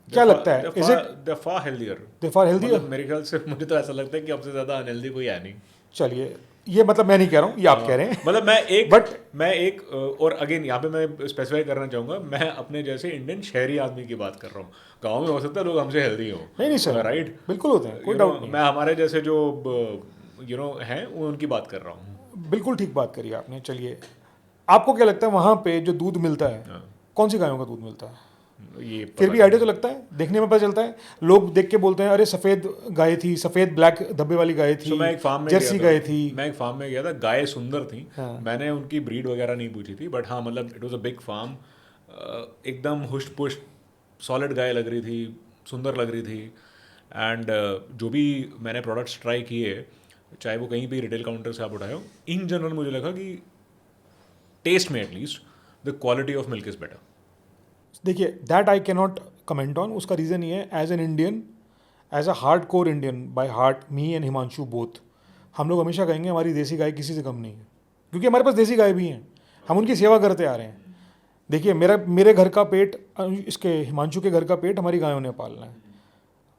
क्या लगता है? Is it they far healthier? They for healthy? मतलब मेरे ख्याल से मुझे तो ऐसा लगता है कि हमसे ज्यादा अनहेल्दी कोई है नहीं। चलिए, ये मतलब मैं नहीं कह रहा हूँ, ये आप कह रहे हैं। मतलब But- मैं एक और अगेन यहाँ पे मैं स्पेसिफाई करना चाहूंगा, मैं अपने जैसे इंडियन शहरी आदमी की बात कर रहा हूँ। गाँव में हो सकता है लोग हमसे हेल्दी हो, नहीं सर, राइट, बिल्कुल होते हैं, कोई डाउट नहीं। मैं हमारे जैसे जो हैं उनकी बात कर रहा हूँ। बिल्कुल ठीक बात करी आपने। चलिए, आपको क्या लगता है वहाँ पे जो दूध मिलता है, हाँ। कौन सी गायों का दूध मिलता है? ये फिर भी आइडिया तो लगता है, देखने में पता चलता है। लोग देख के बोलते हैं अरे सफ़ेद गाय थी, सफ़ेद ब्लैक धब्बे वाली गाय थी, मैं एक फार्म में जर्सी गया था। गाय थी। मैं एक फार्म में गया था, गाय सुंदर थी। हाँ। मैंने उनकी ब्रीड वगैरह नहीं पूछी थी, बट हाँ मतलब it was a big farm, एकदम हुष्ट पुष्ट सॉलिड गाय लग रही थी, सुंदर लग रही थी। एंड जो भी मैंने प्रोडक्ट्स ट्राई किए, चाहे वो कहीं भी रिटेल काउंटर से आप उठाए हो, इन जनरल मुझे लगा कि टेस्ट में at least the quality of milk is better. देखिए, that I can not comment on. उसका रीज़न ये है, as an Indian, as a hard core Indian by heart, me and Himanshu both, हम लोग हमेशा कहेंगे हमारी देसी गाय किसी से कम नहीं है, क्योंकि हमारे पास देसी गाय भी हैं, हम उनकी सेवा करते आ रहे हैं। देखिए, मेरे घर का पेट, इसके हिमांशु के घर का पेट हमारी गायों ने पालना है।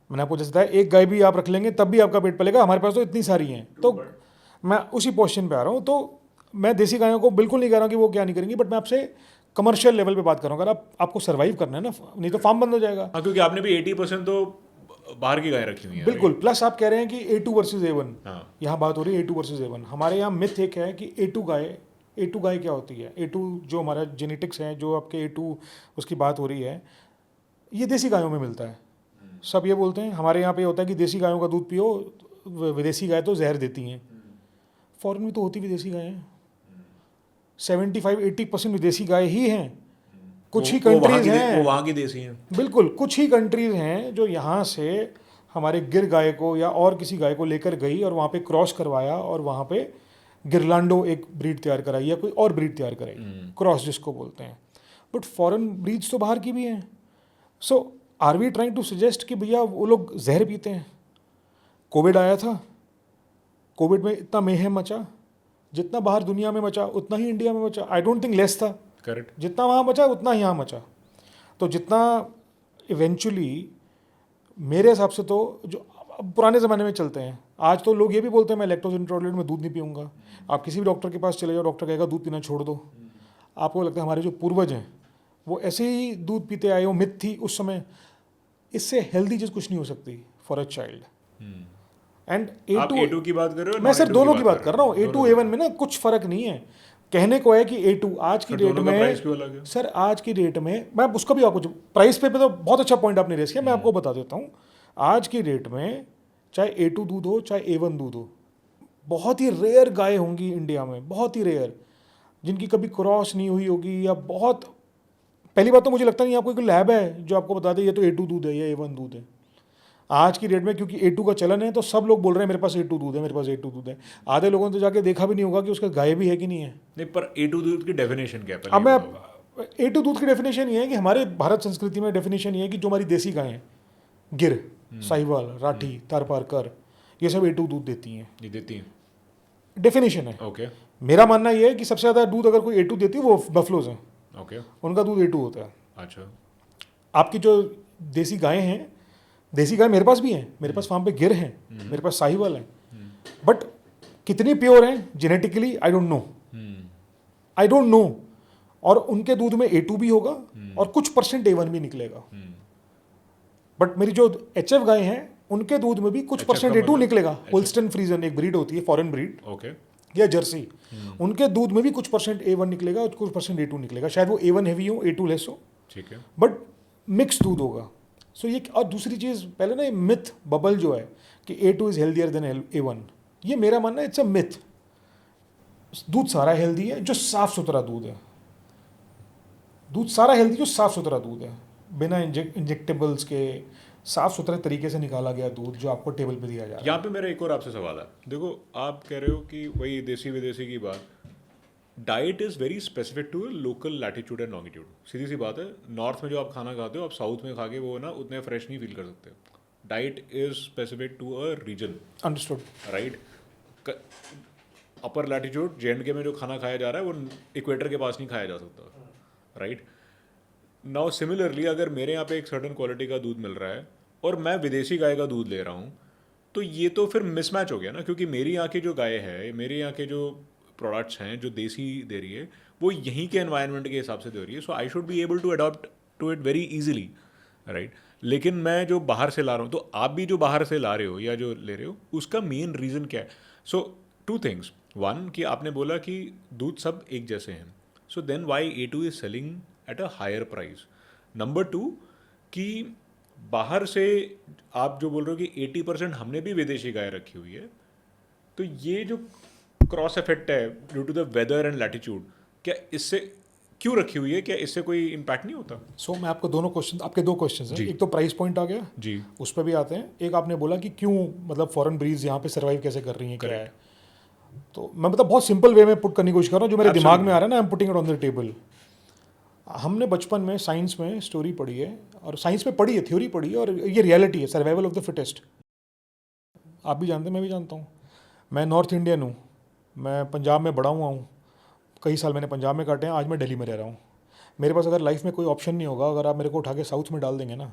मैंने आपको जैसे बताया, एक गाय भी आप रख लेंगे तब भी आपका पेट पलेगा, हमारे पास तो इतनी सारी हैं। तो मैं उसी पोस्चर पे आ रहा हूँ। तो मैं देसी गायों को बिल्कुल नहीं कह रहा हूँ कि वो क्या नहीं करेंगी, बट मैं आपसे कमर्शियल लेवल पे बात कर रहा हूँ। अगर आपको सर्वाइव करना है ना, नहीं तो फार्म बंद हो जाएगा। हाँ, क्योंकि आपने भी 80% तो बाहर की गाय रखी हुई है। बिल्कुल। प्लस आप कह रहे हैं कि A2 वर्सेस A1, हाँ। यहाँ बात हो रही है A2 वर्सेस A1। हमारे यहाँ मिथ एक है कि A2 गाय क्या होती है? A2 जो हमारा जेनेटिक्स है, जो आपके A2 उसकी बात हो रही है, ये देसी गायों में मिलता है। सब ये बोलते हैं, हमारे यहाँ पे होता है कि देसी गायों का दूध पियो, विदेशी गाय तो जहर देती हैं। फॉरेन में तो होती विदेशी गाय हैं, 75-80% विदेशी गाय ही हैं। कुछ ही कंट्रीज हैं, वो वहाँ की देसी हैं। बिल्कुल, कुछ ही कंट्रीज हैं जो यहाँ से हमारे गिर गाय को या और किसी गाय को लेकर गई और वहाँ पे क्रॉस करवाया और वहाँ पे गिरलांडो एक ब्रीड तैयार कराई या कोई और ब्रीड तैयार कराई, क्रॉस जिसको बोलते हैं। बट फॉरेन ब्रीड्स तो बाहर की भी हैं। So are we trying to suggest कि भैया वो लोग जहर पीते हैं? कोविड आया था, कोविड में इतना मेहम मचा, जितना बाहर दुनिया में मचा उतना ही इंडिया में मचा। आई डोंट थिंक लेस था। करेक्ट। जितना वहाँ मचा उतना यहाँ मचा। तो जितना इवेंचुअली मेरे हिसाब से, तो जो अब पुराने ज़माने में चलते हैं, आज तो लोग ये भी बोलते हैं मैं लैक्टोज इंटॉलरेंट में दूध नहीं पीऊँगा। आप किसी भी डॉक्टर के पास चले जाओ, डॉक्टर कहेगा दूध पीना छोड़ दो। आपको लगता है हमारे जो पूर्वज हैं वो ऐसे ही दूध पीते आए हो, मिथ थी उस समय। इससे हेल्दी चीज़ कुछ नहीं हो सकती फॉर अ चाइल्ड। एंड आप A2 की बात कर रहे हो? मैं सर non-A2 दोनों की बात कर रहा हूँ। A2 दोनों। A1 में ना कुछ फ़र्क नहीं है। कहने को है कि A2 आज की फिर डेट दोनों का में, प्राइस क्यों अलग है? सर आज की डेट में मैं उसका भी आपको प्राइस पे तो बहुत अच्छा पॉइंट आपने रेस किया, मैं आपको बता देता हूँ। आज की डेट में चाहे A2 दूध हो चाहे A1 दूध हो, बहुत ही रेयर गाय होंगी इंडिया में, बहुत ही रेयर, जिनकी कभी क्रॉस नहीं हुई होगी, या बहुत, पहली बात तो मुझे लगता नहीं आपको कोई लैब है जो आपको बता दे ये तो A2 दूध है या A1 दूध है। आज की डेट में क्योंकि A2 का चलन है तो सब लोग बोल रहे हैं मेरे पास A2 दूध है, मेरे पास A2 दूध है। आधे लोगों ने तो जाके देखा भी नहीं होगा कि उसका गाय भी है कि नहीं है। नहीं, पर A2 दूध की डेफिनेशन क्या है अब पहले मैं ये बताओ। A2 दूध की डेफिनेशन ये है कि हमारे भारत संस्कृति में डेफिनेशन ये है कि जो हमारी देसी गायें हैं, गिर, साहिवाल, राठी, थारपारकर, ये सब A2 दूध देती हैं, ये देती हैं। डेफिनेशन है। ओके मेरा मानना ये है कि सबसे ज़्यादा दूध अगर कोई A2 देती है वो बफलोज हैं, ओके, उनका दूध A2 होता है। अच्छा आपकी जो देसी गायें हैं, देसी गाय मेरे पास भी हैं, मेरे पास फार्म पे गिर हैं, मेरे पास साहिवाल हैं, बट कितनी प्योर हैं genetically I don't no, I don't no. और उनके दूध में A2 भी होगा और कुछ परसेंट A1 भी निकलेगा। बट मेरी जो HF गाय हैं उनके दूध में भी कुछ HF परसेंट का A2 मतलब? निकलेगा। होल्स्टन फ्रीजन एक ब्रीड होती है, फॉरेन ब्रीड ओके या जर्सी, उनके दूध में भी कुछ परसेंट A1 निकलेगा और कुछ परसेंट A2 निकलेगा। शायद वो A1 हैवी हो, A2 लेस हो, ठीक है। बट मिक्स दूध होगा। सो ये, और दूसरी चीज़, पहले ना ये मिथ बबल जो है कि A2 is healthier then A1, ये मेरा मानना है इट्स अ मिथ। दूध सारा हेल्दी है जो साफ सुथरा दूध है, दूध सारा हेल्दी जो साफ सुथरा दूध है, बिना इंजेक्टेबल्स के साफ सुथरे तरीके से निकाला गया दूध जो आपको टेबल पे दिया जा रहा है। यहाँ पे मेरा एक और आपसे सवाल है। देखो, आप कह रहे हो कि वही देसी विदेशी की बात, diet is very specific to local latitude and longitude. सीधी सी बात है, नॉर्थ में जो आप खाना खाते हो आप साउथ में खा के वो ना उतने फ्रेश नहीं फील कर सकते। Diet is specific to a region, understood. Right. Upper latitude J&K में जो खाना खाया जा रहा है वो इक्वेटर के पास नहीं खाया जा सकता, राइट। नाउ सिमिलरली अगर मेरे यहाँ पे एक सर्टन क्वालिटी का दूध मिल रहा है और मैं विदेशी गाय का दूध ले रहा हूँ, तो ये तो फिर मिसमैच हो गया ना, क्योंकि मेरी यहाँ की जो गाय है, मेरे यहाँ के जो प्रोडक्ट्स हैं जो देसी दे रही है वो यहीं के एनवायरनमेंट के हिसाब से दे रही है। So I should be able to adopt to it very easily, right. लेकिन मैं जो बाहर से ला रहा हूँ, तो आप भी जो बाहर से ला रहे हो या जो ले रहे हो, उसका मेन रीज़न क्या है? सो टू थिंग्स, वन कि आपने बोला कि दूध सब एक जैसे हैं, so then why A2 is selling at a higher price. Number two कि बाहर से आप जो बोल रहे हो कि 80% हमने भी विदेशी गाय रखी हुई है, तो ये जो क्रॉस इफेक्ट है due to the weather and latitude, क्या इससे क्यों रखी हुई है? क्या इससे कोई इम्पैक्ट नहीं होता? सो मैं आपको दोनों क्वेश्चन, आपके दो क्वेश्चन हैं, जी। एक तो प्राइस पॉइंट आ गया जी, उस पर भी आते हैं, एक आपने बोला कि क्यों मतलब फॉरेन ब्रीड्स यहाँ पे सर्वाइव कैसे कर रही हैं, क्या है। तो मैं मतलब बहुत सिंपल वे में पुट करने की कोशिश कर रहा हूँ, जो मेरे दिमाग में आ रहा है ना, I am putting it on the table. हमने बचपन में साइंस में स्टोरी पढ़ी है, और साइंस में पढ़ी है, थ्योरी पढ़ी है, और ये रियलिटी है, सर्वाइवल ऑफ द फिटेस्ट। आप भी जानते हैं, मैं भी जानता हूँ। मैं नॉर्थ इंडियन हूँ, मैं पंजाब में बड़ा हुआ हूँ, कई साल मैंने पंजाब में काटे हैं, आज मैं दिल्ली में रह रहा हूँ। मेरे पास अगर लाइफ में कोई ऑप्शन नहीं होगा, अगर आप मेरे को उठा के साउथ में डाल देंगे ना,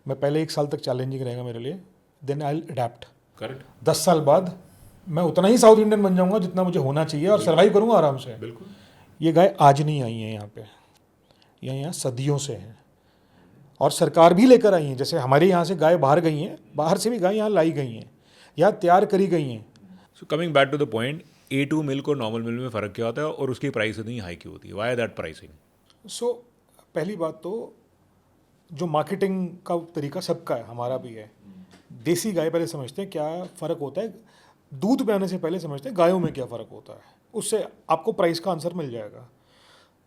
मैं पहले 1 साल तक चैलेंजिंग रहेगा मेरे लिए, then I will adapt. Correct, 10 साल बाद मैं उतना ही साउथ इंडियन बन जाऊंगा जितना मुझे होना चाहिए, और सर्वाइव करूंगा आराम से। बिल्कुल। ये गाय आज नहीं आई हैं यहाँ पे, ये यहाँ सदियों से हैं, और सरकार भी लेकर आई है। जैसे हमारे यहाँ से गाय बाहर गई हैं, बाहर से भी गाय यहाँ लाई गई हैं, यहाँ तैयार करी गई हैं। So coming back to the point, A2 milk और नॉर्मल मिल्क में फ़र्क क्या होता है और उसकी प्राइस इतनी हाई क्यों होती है? Y that pricing? सो पहली बात तो जो मार्केटिंग का तरीका सबका है, हमारा भी है। देसी गाय पहले समझते हैं क्या फ़र्क होता है, दूध पे आने से पहले समझते हैं गायों में क्या फ़र्क होता है, उससे आपको प्राइस का आंसर मिल जाएगा।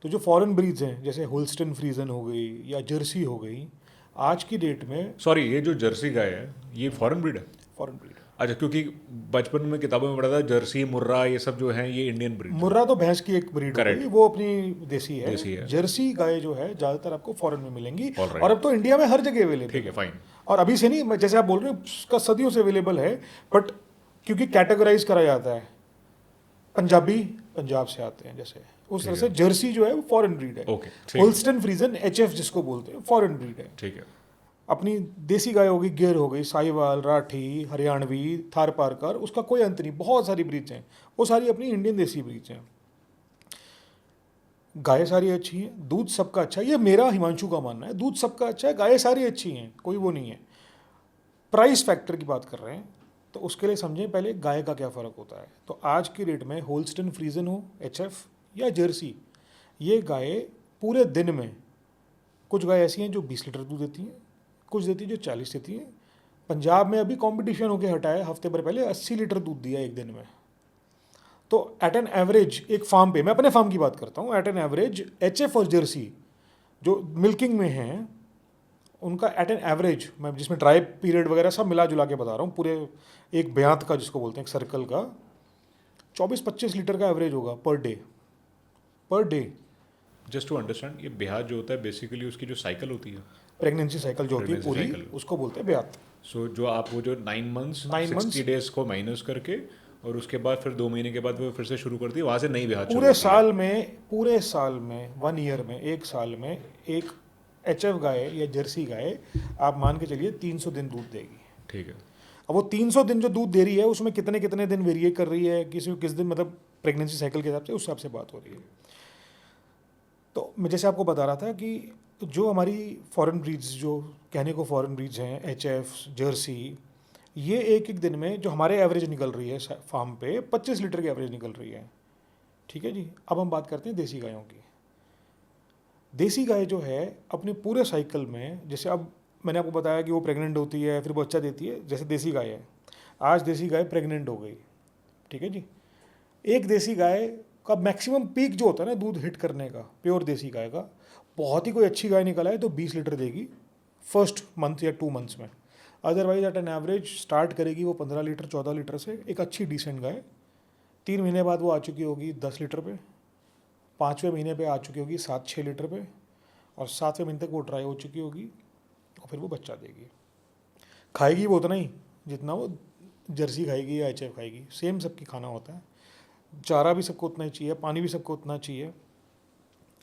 तो जो फॉरेन ब्रीड्स हैं, जैसे होल्स्टन फ्रीजन हो गई या जर्सी हो गई, आज की डेट में, सॉरी, ये जो जर्सी गाय है ये फॉरेन ब्रीड है? फॉरेन ब्रीड, अच्छा, क्योंकि बचपन में किताबों में पढ़ा था जर्सी, मुर्रा, ये सब जो हैं ये इंडियन ब्रीड। मुर्रा तो भैंस की एक ब्रीड Correct. होगी, वो अपनी देसी है। देसी है। जर्सी गाय जो है ज़्यादातर आपको फॉरेन में मिलेंगी, Alright. और अब तो इंडिया में हर जगह अवेलेबल ठीक है, फाइन। और अभी से नहीं, जैसे आप बोल रहे हो उसका सदियों से अवेलेबल है, बट क्योंकि कैटेगराइज करा जाता है, पंजाबी पंजाब से आते हैं, जैसे उस तरह से जर्सी जो है वो फॉरेन ब्रीड है। ओके, ठीक। होल्स्टन फ्रीजन HF जिसको बोलते हैं, फॉरेन ब्रीड है। ठीक है। अपनी देसी गाय होगी, गिर हो गई, साहिवाल, राठी, हरियाणवी, थारपारकर, उसका कोई अंत नहीं, बहुत सारी ब्रीड्स हैं, वो सारी अपनी इंडियन देसी ब्रीड्स हैं। गाय सारी अच्छी हैं, दूध सबका अच्छा है, ये मेरा हिमांशु का मानना है, दूध सबका अच्छा है, गाय सारी अच्छी हैं, कोई वो नहीं है। प्राइस फैक्टर की बात कर रहे हैं, तो उसके लिए समझें पहले गाय का क्या फ़र्क होता है। तो आज की रेट में होल्स्टन फ्रीजन हो, HF या जर्सी, ये गाय पूरे दिन में, कुछ गाय ऐसी हैं जो 20 लीटर दूध देती हैं, कुछ देती हैं जो 40 देती हैं। पंजाब में अभी कंपटीशन होके हटा है, हफ्ते भर पहले 80 लीटर दूध दिया एक दिन में। तो एट एन एवरेज एक फार्म पे, मैं अपने फार्म की बात करता हूँ, एट एन एवरेज HF और जर्सी जो मिल्किंग में हैं उनका एट एन एवरेज, मैं जिसमें ड्राई पीरियड वगैरह सब मिला जुला के बता रहा हूँ, पूरे एक ब्यांत का जिसको बोलते हैं, एक सर्कल का 24-25 लीटर का एवरेज होगा per day. Just to understand, ये ब्याज जो होता है बेसिकली उसकी जो साइकिल होती है, प्रेगनेंसी साइकिल जो होती है Pregnancy पूरी, cycle। उसको बोलते हैं ब्यात। सो जो आप वो जो 9 मंथ्स 9 months 60 डेज को माइनस करके और उसके बाद फिर 2 महीने के बाद वो फिर से शुरू करती है, वहाँ से नई ब्याज पूरे साल में 1 ईयर में, एक साल में एक HF गाय या जर्सी गाय आप मान के चलिए 300 दिन दूध देगी। ठीक है। अब वो 300 दिन जो दूध दे रही है उसमें कितने कितने दिन वेरिएट कर रही है, किस दिन, मतलब प्रेगनेंसी साइकिल के हिसाब से, उस हिसाब से बात हो रही है। तो मैं जैसे आपको बता रहा था कि जो हमारी फॉरेन ब्रीड्स, जो कहने को फॉरेन ब्रीड्स हैं, HF जर्सी, ये एक एक दिन में जो हमारे एवरेज निकल रही है फार्म पे 25 लीटर की एवरेज निकल रही है। ठीक है जी। अब हम बात करते हैं देसी गायों की। देसी गाय जो है अपने पूरे साइकिल में, जैसे अब मैंने आपको बताया कि वो प्रेग्नेंट होती है फिर बच्चा देती है, जैसे देसी गाय है, आज देसी गाय प्रेग्नेंट हो गई, ठीक है जी। एक देसी गाय का मैक्सिमम पीक जो होता है ना दूध हिट करने का, प्योर देसी गाय का, बहुत ही कोई अच्छी गाय निकला है तो 20 लीटर देगी फर्स्ट मंथ या 2 मंथ्स में। Otherwise at an average start करेगी वो 15 लीटर 14 लीटर से, एक अच्छी डिसेंट गाय। 3 महीने बाद वो आ चुकी होगी 10 लीटर पे, 5वें महीने पे आ चुकी होगी 7-6 लीटर पे, और 7वें महीने तक वो ड्राई हो चुकी होगी और फिर वो बच्चा देगी। खाएगी वो उतना ही जितना वो जर्सी खाएगी या HF खाएगी, सेम सबकी खाना होता है, चारा भी सबको उतना ही चाहिए, पानी भी सबको उतना चाहिए।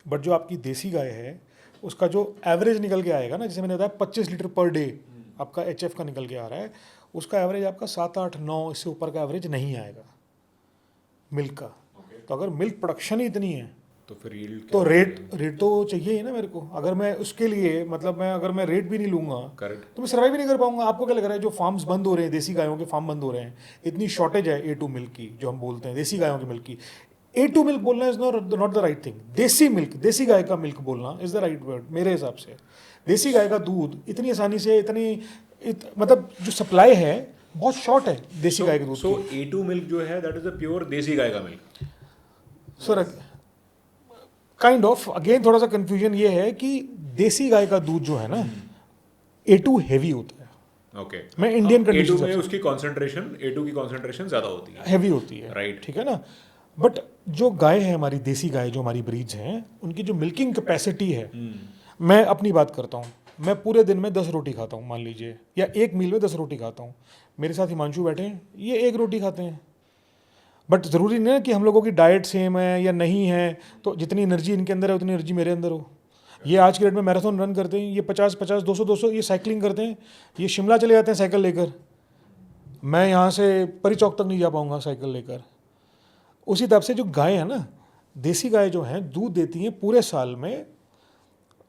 बट जो आपकी देसी गाय है उसका जो एवरेज निकल के आएगा ना, जैसे मैंने बताया 25 लीटर पर डे आपका HF का निकल के आ रहा है, उसका एवरेज आपका 7, 8, 9 इससे ऊपर का एवरेज नहीं आएगा मिल्क का। तो अगर मिल्क प्रोडक्शन ही इतनी है तो फिर यील्ड तो रेट तो चाहिए ही ना मेरे को। अगर मैं उसके लिए, मतलब अगर मैं रेट भी नहीं लूँगा करेक्ट। तो मैं सर्वाइव भी नहीं कर पाऊंगा। आपको क्या लग रहा है जो फार्म्स बंद हो रहे हैं, देसी गायों के फार्म बंद हो रहे हैं, इतनी शॉर्टेज है A2 मिल्क की, जो हम बोलते हैं देसी गायों की मिल्क की। A2 मिल्क बोलना is not the right thing. देसी मिल्क, देसी गाय का मिल्क बोलना इज द राइट वर्ड मेरे हिसाब से। देसी गाय का दूध इतनी आसानी से मतलब जो सप्लाई है बहुत शॉर्ट है देसी गाय के दूध सो की। A2 मिल्क जो है दैट इज द प्योर देसी गाय का milk. Sir kind of again थोड़ा सा कंफ्यूजन ये है कि देसी गाय का दूध जो है ना A2 हेवी होता है। ओके। मैं इंडियन कंडीशन A2 में उसकी कंसंट्रेशन, A2 की कंसंट्रेशन ज्यादा होती है, हैवी होती है, राइट। ठीक है ना। बट जो गाय है हमारी देसी गाय, जो हमारी ब्रीड्स हैं, उनकी जो मिल्किंग कैपेसिटी है, मैं अपनी बात करता हूँ, मैं पूरे दिन में 10 रोटी खाता हूँ मान लीजिए, या एक मील में 10 रोटी खाता हूँ। मेरे साथ हिमांशु बैठे हैं, ये 1 रोटी खाते हैं। बट ज़रूरी नहीं है कि हम लोगों की डाइट सेम है या नहीं है, तो जितनी एनर्जी इनके अंदर है उतनी एनर्जी मेरे अंदर हो। ये आज के डेट में मैराथन रन करते हैं, ये 50-50, 200-200 ये साइकिलिंग करते हैं, ये शिमला चले जाते हैं साइकिल लेकर। मैं यहाँ से परी चौक तक नहीं जा पाऊँगा साइकिल लेकर। उसी तरह से जो गाय है ना, देसी गाय जो हैं दूध देती हैं पूरे साल में,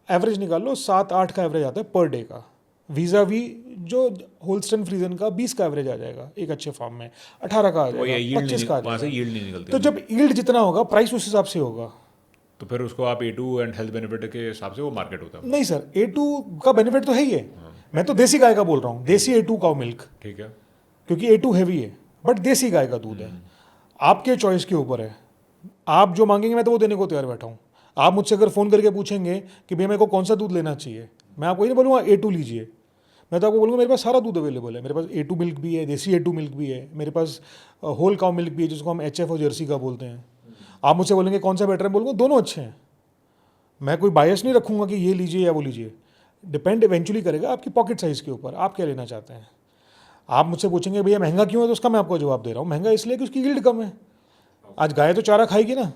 एवरेज निकाल लो 7-8 का एवरेज आता है पर डे का, वीजा वी जो होल्स्टन फ्रीजन का 20 का एवरेज आ जाएगा एक अच्छे फार्म में, 18 का आ जाएगा, 25 का आ वहाँ से जाएगा। यील्ड नहीं निकलती। तो जब यील्ड जितना होगा प्राइस उस हिसाब से होगा। तो फिर उसको आप A2 एंड हेल्थ बेनिफिट के हिसाब से वो मार्केट होता है। नहीं सर, A2 का बेनिफिट तो है ही है, मैं तो देसी गाय का बोल रहा हूँ, देसी A2 काउ मिल्क, ठीक है। क्योंकि A2 हैवी है, बट देसी गाय का दूध है। आपके चॉइस के ऊपर है, आप जो मांगेंगे मैं तो वो देने को तैयार बैठा हूँ। आप मुझसे अगर फ़ोन करके पूछेंगे कि भैया मेरे को कौन सा दूध लेना चाहिए, मैं आपको ये नहीं बोलूँगा A2 लीजिए, मैं तो आपको बोलूँगा मेरे पास सारा दूध अवेलेबल है। मेरे पास A2 मिल्क भी है, देसी A2 मिल्क भी है, मेरे पास होल काउ मिल्क भी है जिसको हम HF और जर्सी का बोलते हैं। आप मुझसे बोलेंगे कौन सा बेटर है, बोलूँगा दोनों अच्छे हैं। मैं कोई बायस नहीं रखूँगा कि ये लीजिए या वो लीजिए, डिपेंड इवेंचुअली करेगा आपकी पॉकेट साइज़ के ऊपर, आप क्या लेना चाहते हैं। आप मुझसे पूछेंगे भैया महंगा क्यों है, तो उसका मैं आपको जवाब दे रहा हूँ, महंगा इसलिए कि उसकी यील्ड कम है। आज गाय तो चारा खाएगी ना,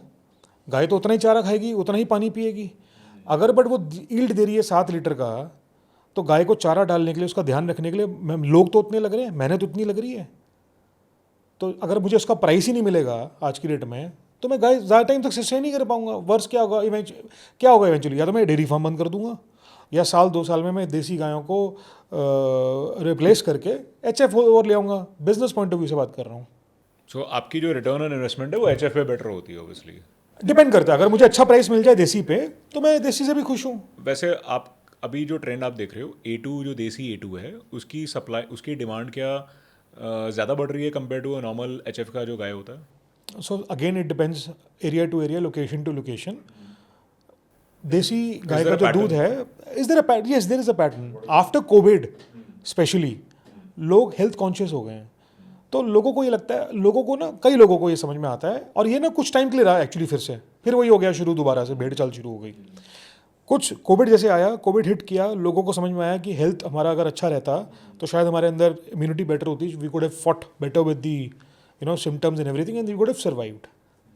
गाय तो उतना ही चारा खाएगी, उतना ही पानी पिएगी। अगर बट वो यील्ड दे रही है 7 लीटर का, तो गाय को चारा डालने के लिए, उसका ध्यान रखने के लिए लोग तो उतने लग रहे हैं, मेहनत उतनी लग रही है। तो अगर मुझे उसका प्राइस ही नहीं मिलेगा आज की डेट में, तो मैं गाय ज़्यादा टाइम तक सस्टेन नहीं कर पाऊंगा। वर्ष क्या होगा इवेंचुअली, या तो मैं डेयरी फार्म बंद कर दूंगा, या 1-2 साल में मैं देसी गायों को रिप्लेस करके HF और ले आऊँगा। बिजनेस पॉइंट ऑफ व्यू से बात कर रहा हूँ। सो आपकी जो रिटर्न ऑन इन्वेस्टमेंट है वो HF पे बेटर होती है ऑब्वियसली। डिपेंड करता है, अगर मुझे अच्छा प्राइस मिल जाए देसी पे तो मैं देसी से भी खुश हूँ। वैसे आप अभी जो ट्रेंड आप देख रहे हो A2 जो देसी A2 है उसकी सप्लाई उसकी डिमांड क्या ज़्यादा बढ़ रही है कंपेयर टू नॉर्मल HF का जो गाय होता है? So again it depends area to area, location to location. देसी गाय there का a जो दूध pattern? है, is there a pattern? Yes, there is a pattern. After Covid specially लोग हेल्थ कॉन्शियस हो गए हैं, तो लोगों को ये लगता है, लोगों को ना, कई लोगों को ये समझ में आता है, और ये ना कुछ टाइम के लिए रहा एक्चुअली, फिर वही हो गया शुरू, दोबारा से भेड़ चाल शुरू हो गई। कुछ कोविड जैसे आया, कोविड हिट किया, लोगों को समझ में आया कि हेल्थ हमारा अगर अच्छा रहता तो शायद हमारे अंदर इम्यूनिटी बेटर होती, we could have fought better with the symptoms and everything, and we could have survived,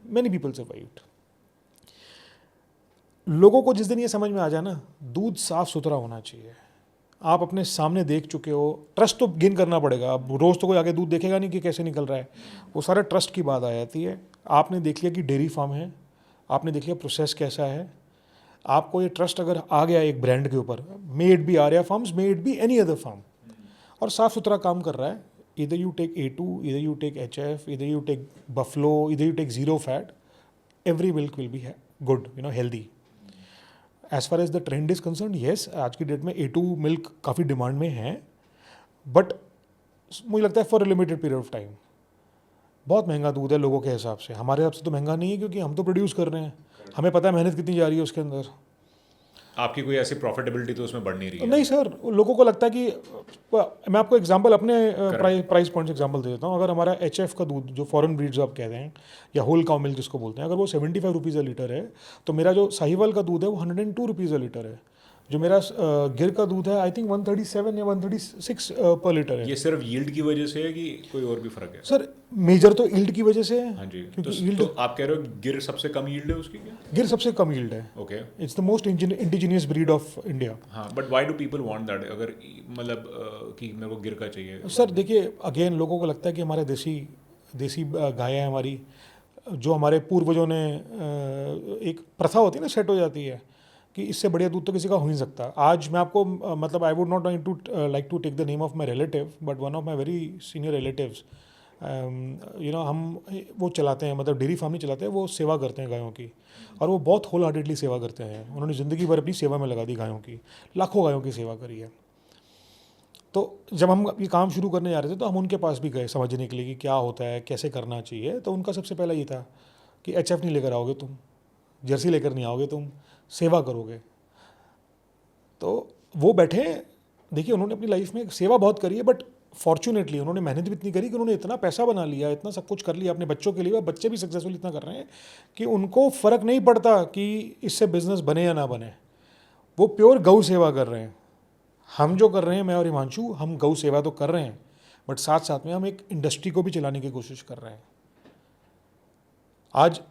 many people survived. लोगों को जिस दिन ये समझ में आ जाए ना, दूध साफ सुथरा होना चाहिए, आप अपने सामने देख चुके हो, ट्रस्ट तो गेन करना पड़ेगा। अब रोज़ तो कोई आगे दूध देखेगा नहीं कि कैसे निकल रहा है, वो सारा ट्रस्ट की बात आ जाती है। आपने देख लिया कि डेयरी फार्म है, आपने देख लिया प्रोसेस कैसा है, आपको ये ट्रस्ट अगर आ गया एक ब्रांड के ऊपर, may it be Arya farms, may it be any other farm, और साफ सुथरा काम कर रहा है, इधर यू टेक A2, इधर यू टेक HF, इधर यू टेक बफलो, इधर you take zero fat, every milk will be good, healthy. As far as the trend is concern, yes, आज की डेट में A2 मिल्क काफ़ी डिमांड में है, but मुझे लगता है for a limited period of time. बहुत महंगा दूध है लोगों के हिसाब से, हमारे हिसाब से तो महंगा नहीं है, क्योंकि हम तो प्रोड्यूस कर रहे हैं, हमें पता है मेहनत कितनी जा रही है उसके अंदर। आपकी कोई ऐसी प्रॉफिटेबिलिटी तो उसमें बढ़ नहीं रही है? नहीं सर, लोगों को लगता है कि मैं आपको एग्जांपल अपने प्राइस पॉइंट एग्जांपल दे देता हूँ। अगर हमारा HF का दूध, जो फॉरेन ब्रीड्स आप कहते हैं, या होल काउ मिल्क जिसको बोलते हैं, अगर वो 75 रुपीज़ अ लीटर है, तो मेरा जो साहिवाल का दूध है वो 102 रुपीज़ अ लीटर है। जो मेरा गिर का दूध है, आई थिंक 137 या 136 पर लीटर है। ये सिर्फ यील्ड की वजह से है कि कोई और भी फर्क है? सर मेजर तो यील्ड की वजह से है। हाँ जी, क्योंकि तो, yield, तो आप कह रहे हो गिर सबसे कम यील्ड है उसकी क्या? गिर सबसे कम यील्ड है। Okay. It's the most indigenous breed of India. हाँ, but why do people want that? अगर मतलब कि मेरे को गिर का चाहिए। सर देखिए, अगेन लोगों को लगता है कि हमारे देसी गाय है हमारी, जो हमारे पूर्वजों ने एक प्रथा होती है ना, सेट हो जाती है कि इससे बढ़िया दूध तो किसी का हो ही नहीं सकता। आज मैं आपको मतलब I would not like to take the name of my relative, but one of my very senior relatives, हम वो चलाते हैं, मतलब डेयरी फार्म नहीं चलाते हैं, वो सेवा करते हैं गायों की, और वो बहुत होल हार्टेडली सेवा करते हैं। उन्होंने ज़िंदगी भर अपनी सेवा में लगा दी गायों की, लाखों गायों की सेवा करी है। तो जब हम ये काम शुरू करने जा रहे थे, तो हम उनके पास भी गए समझने के लिए कि क्या होता है, कैसे करना चाहिए। तो उनका सबसे पहला ये था कि HF नहीं लेकर आओगे तुम, जर्सी लेकर नहीं आओगे तुम, सेवा करोगे। तो वो बैठे, देखिए उन्होंने अपनी लाइफ में सेवा बहुत करी है, बट फॉर्चुनेटली उन्होंने मेहनत भी इतनी करी कि उन्होंने इतना पैसा बना लिया, इतना सब कुछ कर लिया अपने बच्चों के लिए, और बच्चे भी सक्सेसफुल इतना कर रहे हैं कि उनको फ़र्क नहीं पड़ता कि इससे बिजनेस बने या ना बने, वो प्योर गौ सेवा कर रहे हैं। हम जो कर रहे हैं, मैं और हिमांशु, हम गौ सेवा तो कर रहे हैं, बट साथ साथ में हम एक इंडस्ट्री को भी चलाने की कोशिश कर रहे हैं। आज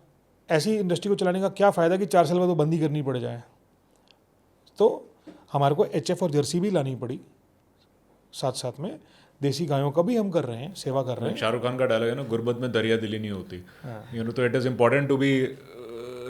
ऐसी इंडस्ट्री को चलाने का क्या फ़ायदा कि 4 साल बाद वो बंदी करनी पड़ जाए। तो हमारे को HF और जर्सी भी लानी पड़ी, साथ साथ में देसी गायों का भी हम कर रहे हैं, सेवा कर रहे हैं। शाहरुख खान का डायलॉग है ना, गुर्बत में दरिया दिली नहीं होती। तो it is important to be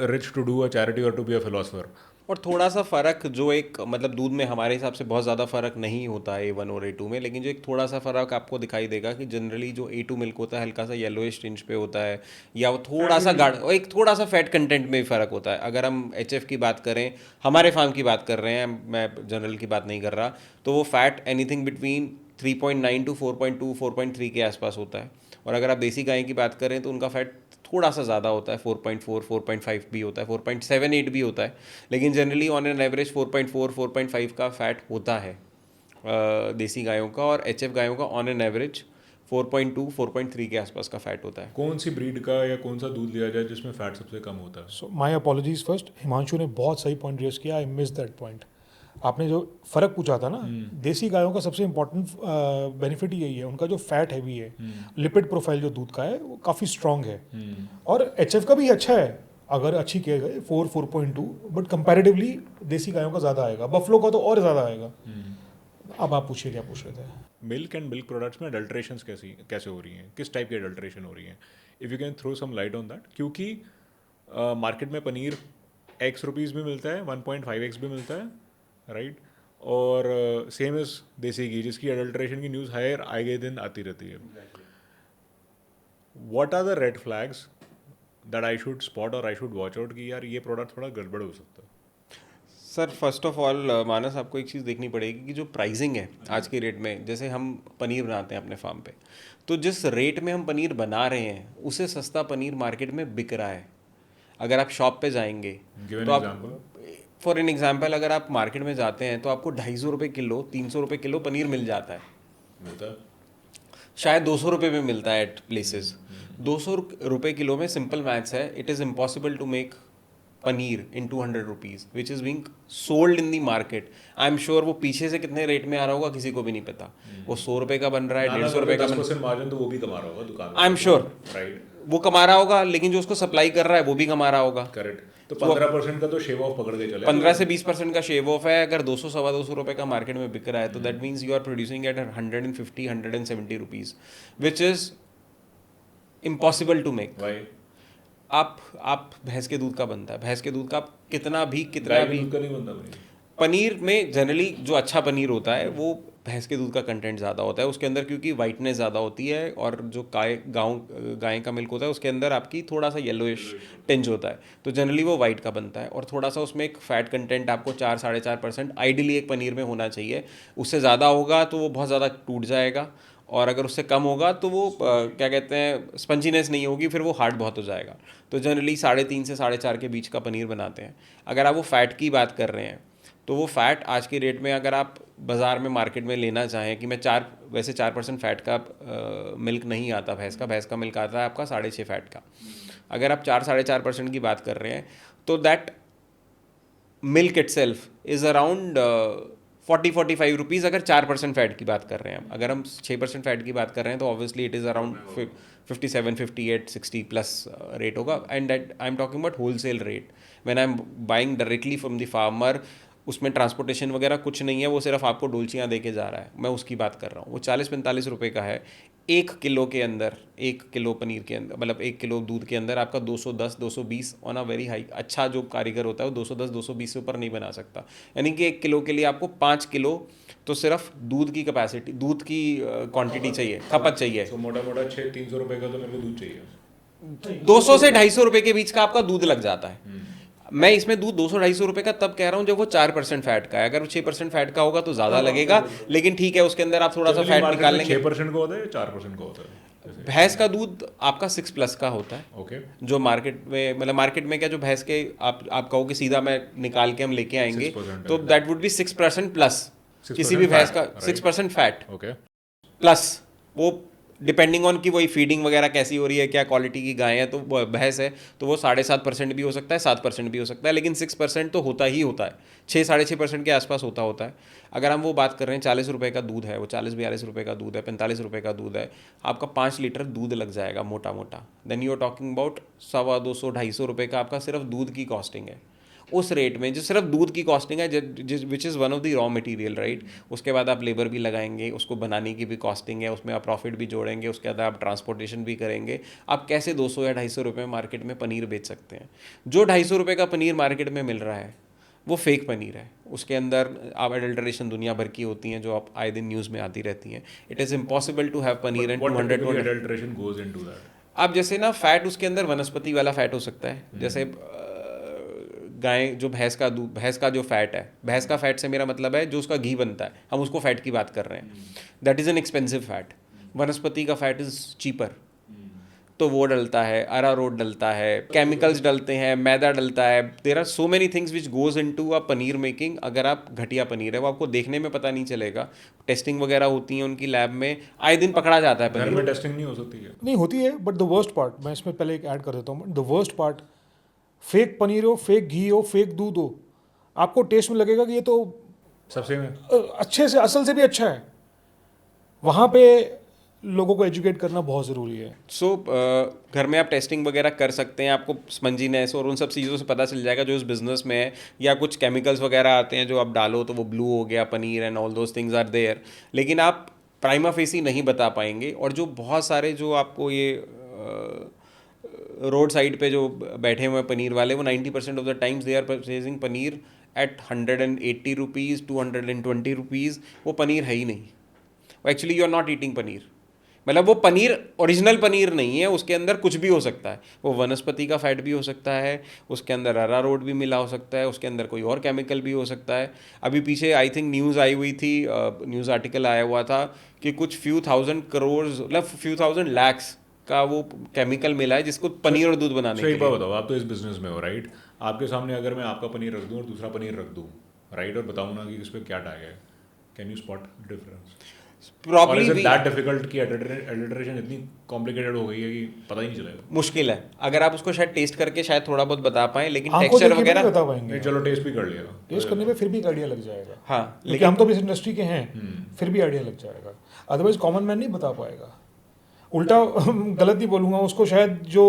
rich to do a charity और टू बी अ फिलोसफर। और थोड़ा सा फ़र्क जो एक मतलब दूध में हमारे हिसाब से बहुत ज़्यादा फ़र्क नहीं होता है A1 और A2 में, लेकिन जो एक थोड़ा सा फ़र्क आपको दिखाई देगा कि जनरली जो A2 मिल्क होता है हल्का सा येलोइश टिंच पे होता है, या वो थोड़ा सा गाढ़, और एक थोड़ा सा फैट कंटेंट में भी फ़र्क होता है। अगर हम HF की बात करें, हमारे फार्म की बात कर रहे हैं, मैं जनरल की बात नहीं कर रहा, तो वो फैट एनीथिंग बिटवीन 3.9 टू 4.2 4.3 के आसपास होता है। और अगर आप देसी गाय की बात करें तो उनका फैट थोड़ा सा ज़्यादा होता है, 4.4 4.5 भी होता है, 4.78 भी होता है, लेकिन जनरली ऑन एन एवरेज 4.4 4.5 का फैट होता है देसी गायों का, और HF गायों का ऑन एन एवरेज 4.2 4.3 के आसपास का फैट होता है। कौन सी ब्रीड का या कौन सा दूध लिया जाए जिसमें फैट सबसे कम होता है? सो माई अपॉलॉजीज फर्स्ट, हिमांशु ने बहुत सही पॉइंट रेस किया, आई मिस दैट पॉइंट। आपने जो फ़र्क पूछा था ना, देसी गायों का सबसे इंपॉर्टेंट बेनिफिट यही है, उनका जो फैट हैवी है, लिपिड प्रोफाइल जो दूध का है वो काफ़ी स्ट्रॉन्ग है, और HF का भी अच्छा है अगर अच्छी किया गए, 4.2, बट कंपैरेटिवली देसी गायों का ज़्यादा आएगा, बफलो का तो और ज़्यादा आएगा। अब आप पूछिए क्या पूछ रहे थे। मिल्क एंड मिल्क प्रोडक्ट्स में अडल्ट्रेशंस कैसे हो रही हैं? किस टाइप की अडल्ट्रेशन हो रही है? If you can throw some light on that, क्योंकि मार्केट में पनीर X रुपीज़ भी मिलता है, 1.5x भी मिलता है, राइट? और सेम इज़ देसी घी, जिसकी अडल्ट्रेशन की न्यूज़ हायर आए गए दिन आती रहती है। What are the red flags that I should spot और आई शुड वॉच आउट कि यार ये प्रोडक्ट थोड़ा गड़बड़ हो सकता है? सर फर्स्ट ऑफ ऑल मानस, आपको एक चीज़ देखनी पड़ेगी कि जो प्राइसिंग है आज के रेट में, जैसे हम पनीर बनाते हैं अपने फार्म पे, तो जिस रेट में हम पनीर बना रहे हैं उससे सस्ता पनीर मार्केट में बिक रहा है। अगर आप शॉप पे जाएंगे गिव एन तो आप, एग्जांपल। फॉर एन एग्जांपल, अगर आप मार्केट में जाते हैं तो आपको 250 रुपये किलो, 300 रुपये किलो पनीर मिल जाता है। मिलता है। शायद 200 रुपये में मिलता है एट प्लेसेस। 200 रुपये किलो में सिंपल मैथ्स है, it is impossible to make paneer in 200 rupees which is being sold in the market. I am sure वो पीछे से कितने रेट में आ रहा होगा किसी को भी नहीं पता। वो 100 रुपये का बन रहा है, 150 रुपये का बन 10% मार्जिन तो वो भी कमा रहा होगा दुकान में। आई एम श्योर राइट। वो कमा रहा होगा, लेकिन जो उसको सप्लाई कर रहा है वो भी कमा रहा होगा। करेक्ट। तो 15% का तो शेव ऑफ पकड़ के चले। 15 से 20% का शेव ऑफ है। अगर 200 सवा 200 रुपये का मार्केट में बिक रहा है तो that means you are producing at 150 170 rupees which is impossible to make. भाई आप भैंस के दूध का बनता है, भैंस के दूध का आप कितना गाय के भी दूध का नहीं बनता पनीर। पनीर में जनरली जो अच्छा पनीर होता है वो भैंस के दूध का कंटेंट ज़्यादा होता है उसके अंदर, क्योंकि वाइटनेस ज़्यादा होती है। और जो गाय का मिल्क होता है उसके अंदर आपकी थोड़ा सा येलोइश टिंज होता है, तो जनरली वो वाइट का बनता है। और थोड़ा सा उसमें एक फ़ैट कंटेंट आपको 4-4.5% आइडियली एक पनीर में होना चाहिए। उससे ज़्यादा होगा तो वो बहुत ज़्यादा टूट जाएगा, और अगर उससे कम होगा तो वो क्या कहते हैं, स्पंजीनेस नहीं होगी, फिर वो हार्ड बहुत हो जाएगा। तो जनरली 3.5 से 4.5 के बीच का पनीर बनाते हैं। अगर आप वो फ़ैट की बात कर रहे हैं तो वो फ़ैट आज के रेट में अगर आप बाज़ार में मार्केट में लेना चाहें कि मैं 4% फ़ैट का मिल्क नहीं आता भैंस का मिल्क आता है आपका 6.5 फ़ैट का। अगर आप 4-4.5% की बात कर रहे हैं तो that milk itself is around 40-45 rupees अगर 4% फैट की बात कर रहे हैं। अगर हम 6% फैट की बात कर रहे हैं तो obviously it is around 57, 58, 60 plus rate होगा। And that I am talking about wholesale rate, when I am buying directly from the farmer. उसमें ट्रांसपोर्टेशन वगैरह कुछ नहीं है, वो सिर्फ आपको डोलचियाँ दे के जा रहा है, मैं उसकी बात कर रहा हूँ। वो 40-45 रुपये का है। 1 किलो के अंदर, 1 किलो पनीर के अंदर, मतलब 1 किलो दूध के अंदर आपका 210-220 ऑन अ वेरी हाई, अच्छा जो कारीगर होता है वो 210-220 से ऊपर नहीं बना सकता। यानी कि 1 किलो के लिए आपको 5 किलो तो सिर्फ दूध की कैपेसिटी, दूध की क्वांटिटी चाहिए, खपत चाहिए। तो मोटा मोटा 300 रुपये का तो मेरे को दूध चाहिए। 200 से 250 रुपये के बीच का आपका दूध लग जाता है। मैं इसमें दूध 200-250 रुपये का तब कह रहा हूँ जब वो 4% फैट का है। अगर वो 6% फैट का होगा तो ज़्यादा लगेगा, लेकिन ठीक है उसके अंदर आप थोड़ा सा फैट निकाल लेंगे। 6% का होता है या 4% का होता है? भैंस का दूध आपका 6+ का होता है। ओके। जो मार्केट में, मतलब मार्केट में क्या, जो भैंस के आप कहो कि सीधा मैं निकाल के हम लेके आएंगे 6% तो दैट वुड बी 6% प्लस। 6% किसी भी भैंस का fat, 6% फैट ओके। प्लस, वो डिपेंडिंग ऑन कि वही फीडिंग वगैरह कैसी हो रही है, क्या क्वालिटी की गाय है, तो वो भैंस है तो वो 7.5% भी हो सकता है, 7% भी हो सकता है, लेकिन 6% तो होता ही होता है। 6-6.5% के आसपास होता है। अगर हम वो बात कर रहे हैं 40 रुपये का दूध है, वो 40-42 रुपये का दूध है, 45 रुपये का दूध है, आपका 5 लीटर दूध लग जाएगा मोटा मोटा। Then you are talking about 200-250 रुपये का आपका सिर्फ दूध की कॉस्टिंग है। उस रेट में जो सिर्फ दूध की कॉस्टिंग है, which is one of the raw material, right. उसके बाद आप लेबर भी लगाएंगे, उसको बनाने की भी कॉस्टिंग है, उसमें आप प्रॉफिट भी जोड़ेंगे, उसके बाद आप ट्रांसपोर्टेशन भी करेंगे। आप कैसे 200 या 250 रुपये मार्केट में पनीर बेच सकते हैं? जो 250 रुपये का पनीर मार्केट में मिल रहा है वो फेक पनीर है। उसके अंदर आप एडल्ट्रेशन दुनिया भर की होती हैं जो आप आए दिन न्यूज़ में आती रहती हैं। It is impossible to have paneer and 200 adulteration goes into that. आप जैसे ना फैट उसके अंदर वनस्पति वाला फैट हो सकता है, जैसे गाय जो भैंस का जो फैट है, भैंस का फैट से मेरा मतलब है जो उसका घी बनता है, हम उसको फैट की बात कर रहे हैं। That is an expensive fat. वनस्पति का फैट इज़ चीपर, तो वो डलता है, अरारोट डलता है, केमिकल्स डलते हैं, मैदा डलता है। There are so many things which goes into a paneer making. अगर आप घटिया पनीर है वो आपको देखने में पता नहीं चलेगा। टेस्टिंग वगैरह होती है उनकी लैब में, आए दिन पकड़ा जाता है घर पनीर। में टेस्टिंग नहीं हो सकती है? नहीं होती है, बट द वर्स्ट पार्ट, मैं इसमें पहले एक ऐड कर देता हूँ। The worst part, fake paneer हो, फेक घी हो, फेक दूध हो, आपको टेस्ट में लगेगा कि ये तो सबसे में अच्छे से, असल से भी अच्छा है। वहाँ पे लोगों को एजुकेट करना बहुत ज़रूरी है। सो घर में आप टेस्टिंग वगैरह कर सकते हैं, आपको स्पंजीनेस और उन सब चीज़ों से पता चल जाएगा जो इस बिज़नेस में है। या कुछ केमिकल्स वगैरह आते हैं जो आप डालो तो वो ब्लू हो गया paneer and all those things are there, लेकिन आप प्राइमा फेसी नहीं बता पाएंगे। और जो बहुत सारे जो आपको ये रोड साइड पे जो बैठे हुए हैं पनीर वाले, वो 90% of the times they are purchasing paneer at 180 rupees, 220 rupees. वो पनीर है ही नहीं, actually you are not eating paneer. मतलब वो पनीर ओरिजिनल पनीर नहीं है, उसके अंदर कुछ भी हो सकता है, वो वनस्पति का फैट भी हो सकता है, उसके अंदर अरारोट भी मिला हो सकता है, उसके अंदर कोई और केमिकल भी हो सकता है। अभी पीछे आई थिंक न्यूज़ आई हुई थी, न्यूज़ आर्टिकल आया हुआ था कि कुछ फ्यू थाउजेंड करोड़ मतलब फ्यू थाउजेंड लैक्स का वो केमिकल मिला है जिसको पनीर और दूध बनाने सो के एक बात लिए। बताओ, आप तो इस बिजनेस में हो राइट, आपके सामने अगर मैं आपका पनीर रख दूं और दूसरा पनीर रख दूं राइट, और बताऊं ना कि इस पर क्या टैग है, कैन यू स्पॉट डिफरेंस? और प्रॉब्ली इज इट भी दैट डिफिकल्ट कि एडिटरेशन इतनी कॉम्प्लिकेटेड हो गई है कि पता ही नहीं चलेगा? मुश्किल है, अगर आप उसको शायद टेस्ट करके शायद थोड़ा बहुत बता पाएं, लेकिन आंखों टेक्सचर देख के भी नहीं वगैरह। बता पाएंगे नहीं आप। चलो टेस्ट भी कर लिया, टेस्ट करने पे फिर भी एक आइडिया लग जाएगा, हाँ क्योंकि हम तो भी इस इंडस्ट्री के हैं, फिर भी आइडिया लग जाएगा। अदरवाइज कॉमन मैन नहीं बता पाएगा। उल्टा गलत नहीं बोलूँगा, उसको शायद जो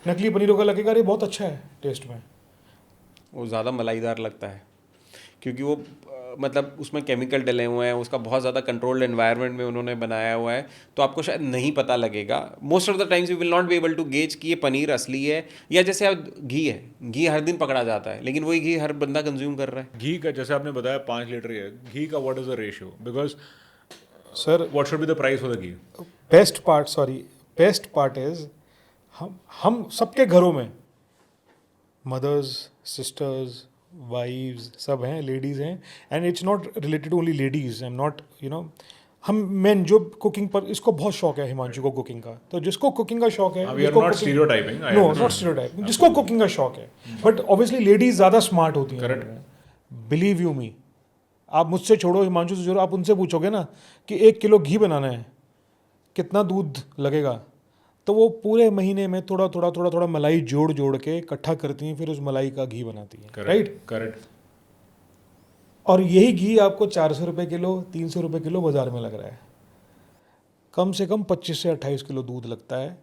नकली पनीरों का लगेगा अरे बहुत अच्छा है टेस्ट में। वो ज़्यादा मलाईदार लगता है क्योंकि वो मतलब उसमें केमिकल डले हुए हैं, उसका बहुत ज़्यादा कंट्रोल्ड एनवायरनमेंट में उन्होंने बनाया हुआ है, तो आपको शायद नहीं पता लगेगा। Most of the times you will not be able to gauge कि ये पनीर असली है, या जैसे आप घी है, घी हर दिन पकड़ा जाता है लेकिन वही घी हर बंदा कंज्यूम कर रहा है। घी का जैसे आपने बताया 5 लीटर है घी का, what is the ratio? Because sir what should be the price for the ghee? Best part is हम सबके घरों में मदर्स, सिस्टर्स, वाइव्स सब हैं, लेडीज़ हैं, and it's not related only ladies. I am not हम मेन जो cooking पर, इसको बहुत शौक है हिमांशु को कुकिंग का, तो जिसको कुकिंग का शौक है, we are not stereotyping, no not stereotype, जिसको कुकिंग का शौक है, बट ऑब्वियसली लेडीज ज़्यादा स्मार्ट होती हैं। बिलीव यू मी, आप मुझसे छोड़ो, हिमांशु से छोड़ो, आप उनसे पूछोगे ना कि 1 किलो घी बनाना है कितना दूध लगेगा, तो वो पूरे महीने में थोड़ा थोड़ा थोड़ा थोड़ा मलाई जोड़ जोड़ के इकट्ठा करती हैं, फिर उस मलाई का घी बनाती हैं, राइट? करेक्ट। और यही घी आपको 400 रुपये किलो, 300 रुपये किलो बाजार में लग रहा है। कम से कम 25 से 28 किलो दूध लगता है,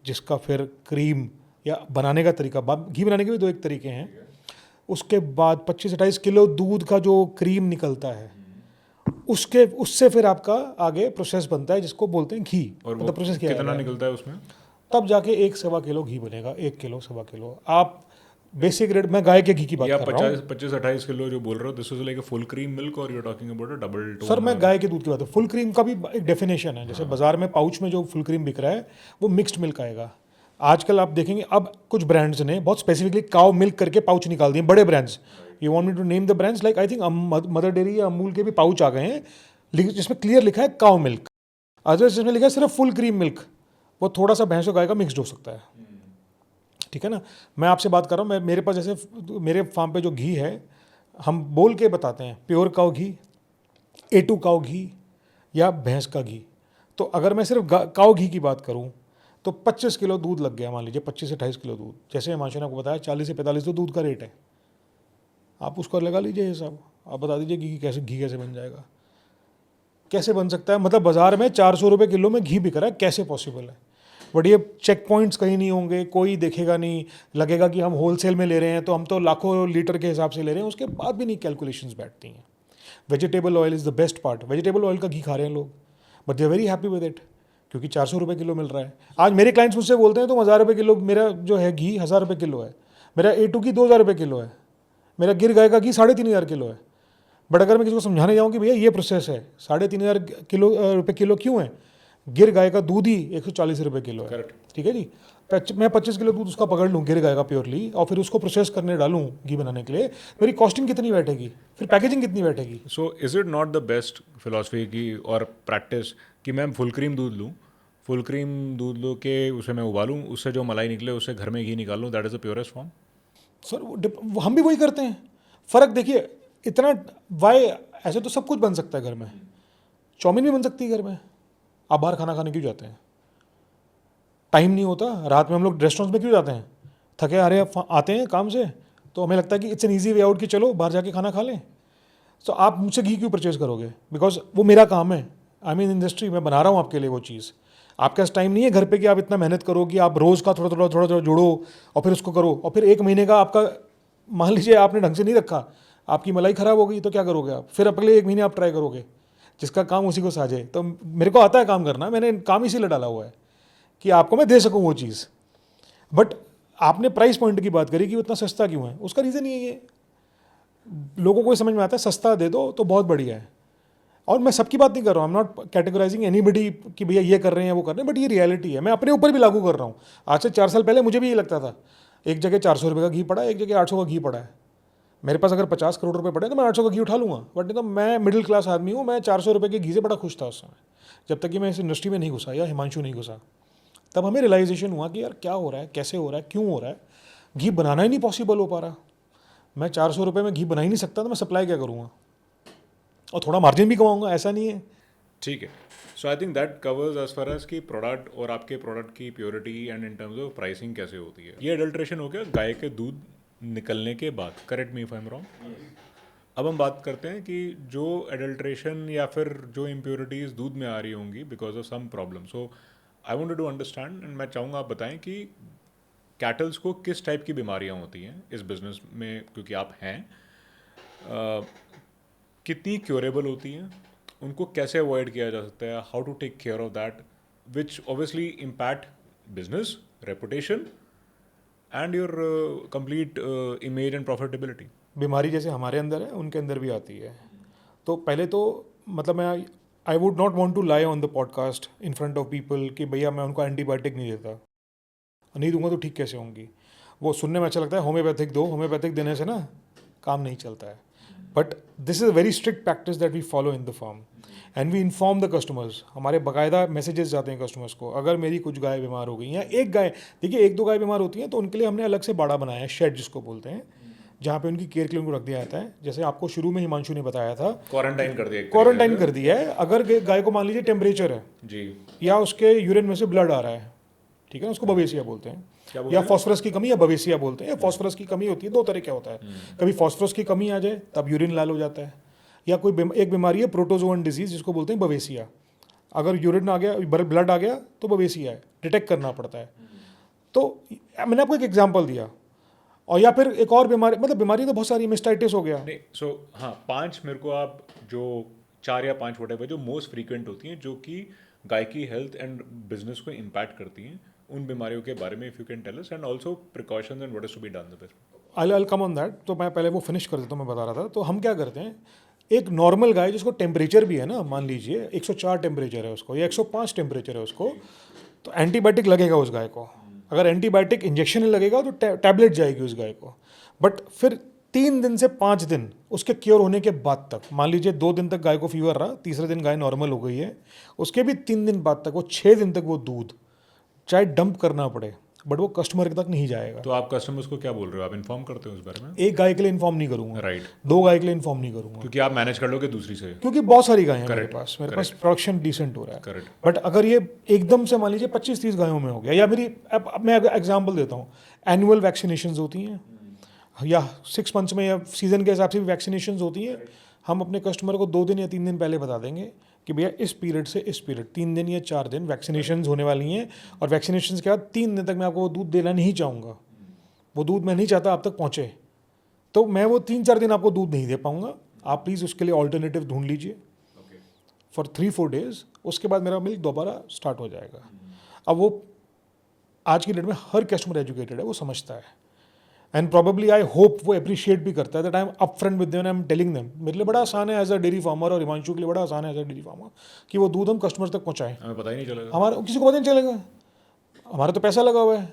जिसका फिर क्रीम या बनाने का तरीका, घी बनाने के भी 2 एक तरीके हैं, उसके बाद 25-28 किलो दूध का जो क्रीम निकलता है, उससे फिर आपका आगे प्रोसेस बनता है जिसको बोलते हैं घी। और मतलब प्रोसेस क्या कितना है, निकलता है उसमें? तब जाके 1-1.25 किलो घी बनेगा, 1 किलो 1.25 किलो। आप बेसिक रेट, मैं गाय के घी की बात या कर रहा हूँ 25-28 किलो जो बोल रहे हो, this is like a full cream milk और you are talking about a double tone? Sir मैं गाय के दूध की बात है, फुल क्रीम का भी एक डेफिनेशन है। जैसे बाजार में पाउच में जो फुल क्रीम बिक रहा है वो मिक्स्ड मिल्क आएगा। आजकल आप देखेंगे अब कुछ ब्रांड्स ने बहुत स्पेसिफिकली काउ मिल्क करके पाउच निकाल दिए, बड़े brands. You want me to name the brands, like I think Mother Dairy या अमूल के भी पाउच आ गए हैं जिसमें क्लियर लिखा है काउ मिल्क। अदरवाइज जिसमें लिखा है सिर्फ फुल क्रीम मिल्क, वो थोड़ा सा भैंस और गाय का मिक्सड हो सकता है, ठीक है ना? मैं आपसे बात कर रहा हूँ, मेरे पास जैसे मेरे फार्म पे जो घी है, हम बोल के बताते हैं प्योर काउ घी, A2 काउ घी या भैंस का घी। तो अगर मैं सिर्फ काउ घी की बात करूं तो 25 किलो दूध लग गया, मान लीजिए 25 से 28 किलो दूध। जैसे हिमांशु ने आपको बताया 40 से 45 तो दूध का रेट है, आप उसको लगा लीजिए हिसाब, आप बता दीजिए घी कैसे बन जाएगा, कैसे बन सकता है। मतलब बाजार में 400 रुपये किलो में घी बिक रहा है, कैसे पॉसिबल है? बट ये चेक पॉइंट्स कहीं नहीं होंगे, कोई देखेगा नहीं, लगेगा कि हम होलसेल में ले रहे हैं तो हम तो लाखों लीटर के हिसाब से ले रहे हैं, उसके बाद भी नहीं कैलकुलेशंस बैठती हैं। Vegetable oil is the best part. Vegetable oil का घी खा रहे हैं लोग, but they are very happy with it, क्योंकि 400 रुपये किलो मिल रहा है। आज मेरे क्लाइंट्स मुझसे बोलते हैं तो 1000 रुपये किलो मेरा जो है घी 1000 रुपये किलो है, मेरा A2 की 2000 रुपये किलो है, मेरा गिर गाय का घी 3500 किलो है। बट अगर मैं किसी को समझाने जाऊँ कि भैया ये प्रोसेस है, 3500 रुपये किलो क्यों है, गिर गाय का दूध ही 140 रुपये किलो है, ठीक है जी। मैं 25 किलो दूध उसका पकड़ लूँ गिर गाय का प्योरली, और फिर उसको प्रोसेस करने डालूँ घी बनाने के लिए, मेरी कॉस्टिंग कितनी बैठेगी, फिर पैकेजिंग कितनी बैठेगी। So is it not the best philosophy की और प्रैक्टिस कि मैं फुल क्रीम दूध लूँ, फुल क्रीम दूध लो के उसे मैं उबालूँ, उससे जो मलाई निकले उससे घर में घी निकाल लूँ, that is the purest form? Sir हम भी वही करते हैं। फ़र्क देखिए इतना, वाई ऐसे तो सब कुछ बन सकता है घर में, चाउमीन भी बन सकती है घर में, आप बाहर खाना खाने क्यों जाते हैं? टाइम नहीं होता, रात में हम लोग रेस्टोरेंट्स में क्यों जाते हैं? थके आ रहे आते हैं काम से, तो हमें लगता है कि it's an easy way out कि चलो बाहर जाके खाना खा लें। तो आप मुझसे घी क्यों परचेज करोगे? बिकॉज वो मेरा काम है, आई मीन इंडस्ट्री, मैं बना रहा हूँ आपके लिए वो चीज़। आपके पास टाइम नहीं है घर पे कि आप इतना मेहनत करो कि आप रोज़ का थोड़ा थोड़ा जोड़ो और फिर उसको करो, और फिर 1 महीने का आपका, मान लीजिए आपने ढंग से नहीं रखा, आपकी मलाई ख़राब हो गई तो क्या करोगे आप? फिर अगले 1 महीने आप ट्राई करोगे, जिसका काम उसी को साझे। तो मेरे को आता है काम करना, मैंने काम इसीलिए डाला हुआ है कि आपको मैं दे सकूँ वो चीज़। बट आपने प्राइस पॉइंट की बात करी कि वो इतना सस्ता क्यों है, उसका रीज़न ये है, लोगों को समझ में आता है सस्ता दे दो तो बहुत बढ़िया है, और मैं सबकी बात नहीं कर रहा हूँ, I am not categorising anybody कि भैया ये कर रहे हैं वो कर रहे हैं, बट ये रियलिटी है, मैं अपने ऊपर भी लागू कर रहा हूँ। आज से 4 साल पहले मुझे भी ये लगता था, एक जगह 400 रुपये का घी पड़ा है, एक जगह 800 का घी पड़ा है। मेरे पास अगर 50 करोड़ रुपए पड़े तो मैं 800 का घी उठा लूँगा, बट नहीं तो मैं मिडिल क्लास आदमी हूँ, मैं 400 रुपये के घी से बड़ा खुश था उस समय, जब तक कि मैं इस इंडस्ट्री में नहीं घुसा या हिमांशु नहीं घुसा। तब हमें रियलाइजेशन हुआ कि यार क्या हो रहा है, कैसे हो रहा है, क्यों हो रहा है, घी बनाना ही नहीं पॉसिबल हो पा रहा। मैं 400 रुपये में घी बना ही नहीं सकता, तो मैं सप्लाई क्या करूँगा, और थोड़ा मार्जिन भी कमाऊँगा, ऐसा नहीं है। ठीक है, so I think that covers as far as की प्रोडक्ट और आपके प्रोडक्ट की purity and in terms of pricing कैसे होती है। ये अडल्ट्रेशन हो गया गाय के दूध निकलने के बाद, correct me if I am wrong. अब हम बात करते हैं कि जो एडल्ट्रेशन या फिर जो इम्प्योरिटीज़ दूध में आ रही होंगी because of some problem, so I wanted to understand and मैं चाहूँगा आप बताएं कि कैटल्स को किस टाइप की बीमारियाँ होती हैं इस बिज़नेस में, क्योंकि आप हैं, कितनी क्योरेबल होती हैं, उनको कैसे अवॉइड किया जा सकता है, how to take care of that, which obviously impact business reputation and your complete image and profitability. बीमारी जैसे हमारे अंदर है उनके अंदर भी आती है। तो पहले तो मतलब मैं I would not want to lie on the podcast in front of people कि भैया मैं उनको एंटीबायोटिक नहीं देता, नहीं दूंगा तो ठीक कैसे होंगी। वो सुनने में अच्छा लगता है, होम्योपैथिक दो, होम्योपैथिक देने से ना काम नहीं चलता है। But this is a very strict practice that we follow in the farm and we inform the customers. हमारे बाकायदा मैसेजेस जाते हैं कस्टमर्स को, अगर मेरी कुछ गाय बीमार हो गई या एक गाय, देखिए 1-2 गाय बीमार होती हैं तो उनके लिए हमने अलग से बाड़ा बनाया है, शेड जिसको बोलते हैं, जहाँ पे उनकी केयर के लिए उनको रख दिया जाता है। जैसे आपको शुरू में हिमांशु ने बताया था, क्वारंटाइन कर दिया, क्वारंटाइन कर दिया है। अगर गाय को मान लीजिए टेम्परेचर है जी, या उसके यूरिन में से ब्लड आ रहा है, ठीक है ना, उसको बवेसिया बोलते हैं, या फॉस्फोरस की कमी या बवेसिया बोलते हैं। फॉस्फोरस की कमी होती है, 2 तरह क्या होता है, कभी फॉस्फोरस की कमी आ जाए तब यूरिन लाल हो जाता है, या कोई एक बीमारी है प्रोटोजोअन डिजीज जिसको बोलते हैं बवेसिया, अगर यूरिन आ गया, ब्लड आ गया तो बवेसिया है, डिटेक्ट करना पड़ता है। तो मैंने आपको एक एग्जाम्पल दिया। और या फिर एक और बीमारी, मतलब बीमारी तो बहुत सारी, मिस्टाइटिस हो गया। नहीं, सो हाँ, 5 मेरे को आप जो 4 या 5 वोटेवर जो मोस्ट फ्रीक्वेंट होती हैं जो कि गाय की हेल्थ एंड बिजनेस को इम्पैक्ट करती हैं, उन बीमारियों के बारे में if you can tell us, and also precautions and what is to be done the best. I come on that. तो मैं पहले वो फिनिश कर देता हूँ, मैं बता रहा था। तो हम क्या करते हैं, एक नॉर्मल गाय जिसको टेम्परेचर भी है ना, मान लीजिए 104 टेम्परेचर है उसको या 105 टेम्परेचर है उसको, तो एंटीबायोटिक लगेगा उस गाय को। अगर एंटीबायोटिक इंजेक्शन लगेगा तो टैबलेट जाएगी उस गाय को। बट फिर 3 दिन से 5 दिन उसके क्योर होने के बाद तक, मान लीजिए 2 दिन तक गाय को फीवर रहा, तीसरे दिन गाय नॉर्मल हो गई है, उसके भी 3 दिन बाद तक, वो 6 दिन तक वो दूध चाहे डंप करना पड़े बट वो कस्टमर तक नहीं जाएगा। तो आप कस्टमर्स को क्या बोल रहे हो, आप इन्फॉर्म करते हो उस बारे में? एक गाय के लिए इन्फॉर्म नहीं करूंगा, राइट, 2 गाय के लिए इन्फॉर्म नहीं करूंगा, क्योंकि आप मैनेज कर लोगे दूसरी से, क्योंकि बहुत सारी गायें हैं मेरे Correct, पास, मेरे correct. पास प्रोडक्शन डिसेंट हो रहा है। करेक्ट। बट अगर ये एकदम से मान लीजिए 25-30 गायों में हो गया, या मेरी अब मैं एग्जांपल देता हूँ, एनुअल वैक्सीनेशंस होती हैं या 6 मंथ्स में या सीजन के हिसाब से भी वैक्सीनेशंस होती हैं। हम अपने कस्टमर को 2 दिन या 3 दिन पहले बता देंगे कि भैया इस पीरियड से इस पीरियड 3 दिन या 4 दिन वैक्सीनेशंस होने वाली हैं, और वैक्सीनेशंस के बाद 3 दिन तक मैं आपको वो दूध देना नहीं चाहूँगा, वो दूध मैं नहीं चाहता आप तक पहुँचे, तो मैं वो 3-4 दिन आपको दूध नहीं दे पाऊँगा। आप प्लीज़ उसके लिए ऑल्टरनेटिव ढूंढ लीजिए फॉर 3-4 डेज, उसके बाद मेरा मिल्क दोबारा स्टार्ट हो जाएगा। अब वो आज की डेट में हर कस्टमर एजुकेटेड है, वो समझता है, एंड प्रोबेबली आई होप वो अप्रिशिएट भी करता है that I M up front with them, I am telling them. मेरे लिए बड़ा आसान है एज अ डेयरी फार्मर, और हिमांशु के लिए बड़ा आसान है एज अ डेयरी फार्मर कि वो दूध हम कस्टमर तक पहुँचाएं। हमें पता ही नहीं चलेगा, हमारा किसी को पता नहीं चलेगा, हमारा तो पैसा लगा हुआ है।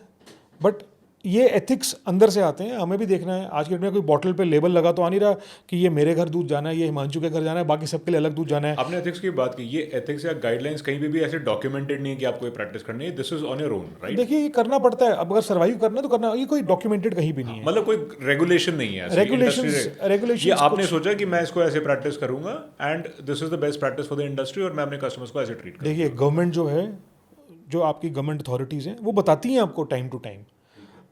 बट ये एथिक्स अंदर से आते हैं, हमें भी देखना है। आज के डेट में कोई बॉटल पे लेबल लगा तो आ नहीं रहा कि ये मेरे घर दूध जाना है, ये हिमांशु के घर जाना है, बाकी सबके लिए अलग दूध जाना है। आपने एथिक्स की बात की, ये एथिक्स या गाइडलाइंस कहीं भी ऐसे डॉक्यूमेंटेड नहीं है कि आपको ये प्रैक्टिस करनी है, this is on your own, right? देखिए ये करना पड़ता है, अब अगर सर्वाइव करना है तो करना, ये कोई डॉक्यूमेंटेड कहीं भी नहीं है, मतलब कोई रेगुलेशन नहीं है, रेगुलेशंस ये आपने सोचा कि मैं इसको ऐसे प्रैक्टिस करूंगा and this is the best practice for the industry, और मैं अपने कस्टमर्स को ऐसे ट्रीट करूंगा। देखिए गवर्नमेंट जो है, जो आपकी गवर्नमेंट अथॉरिटीज़ हैं, वो बताती हैं आपको टाइम टू टाइम,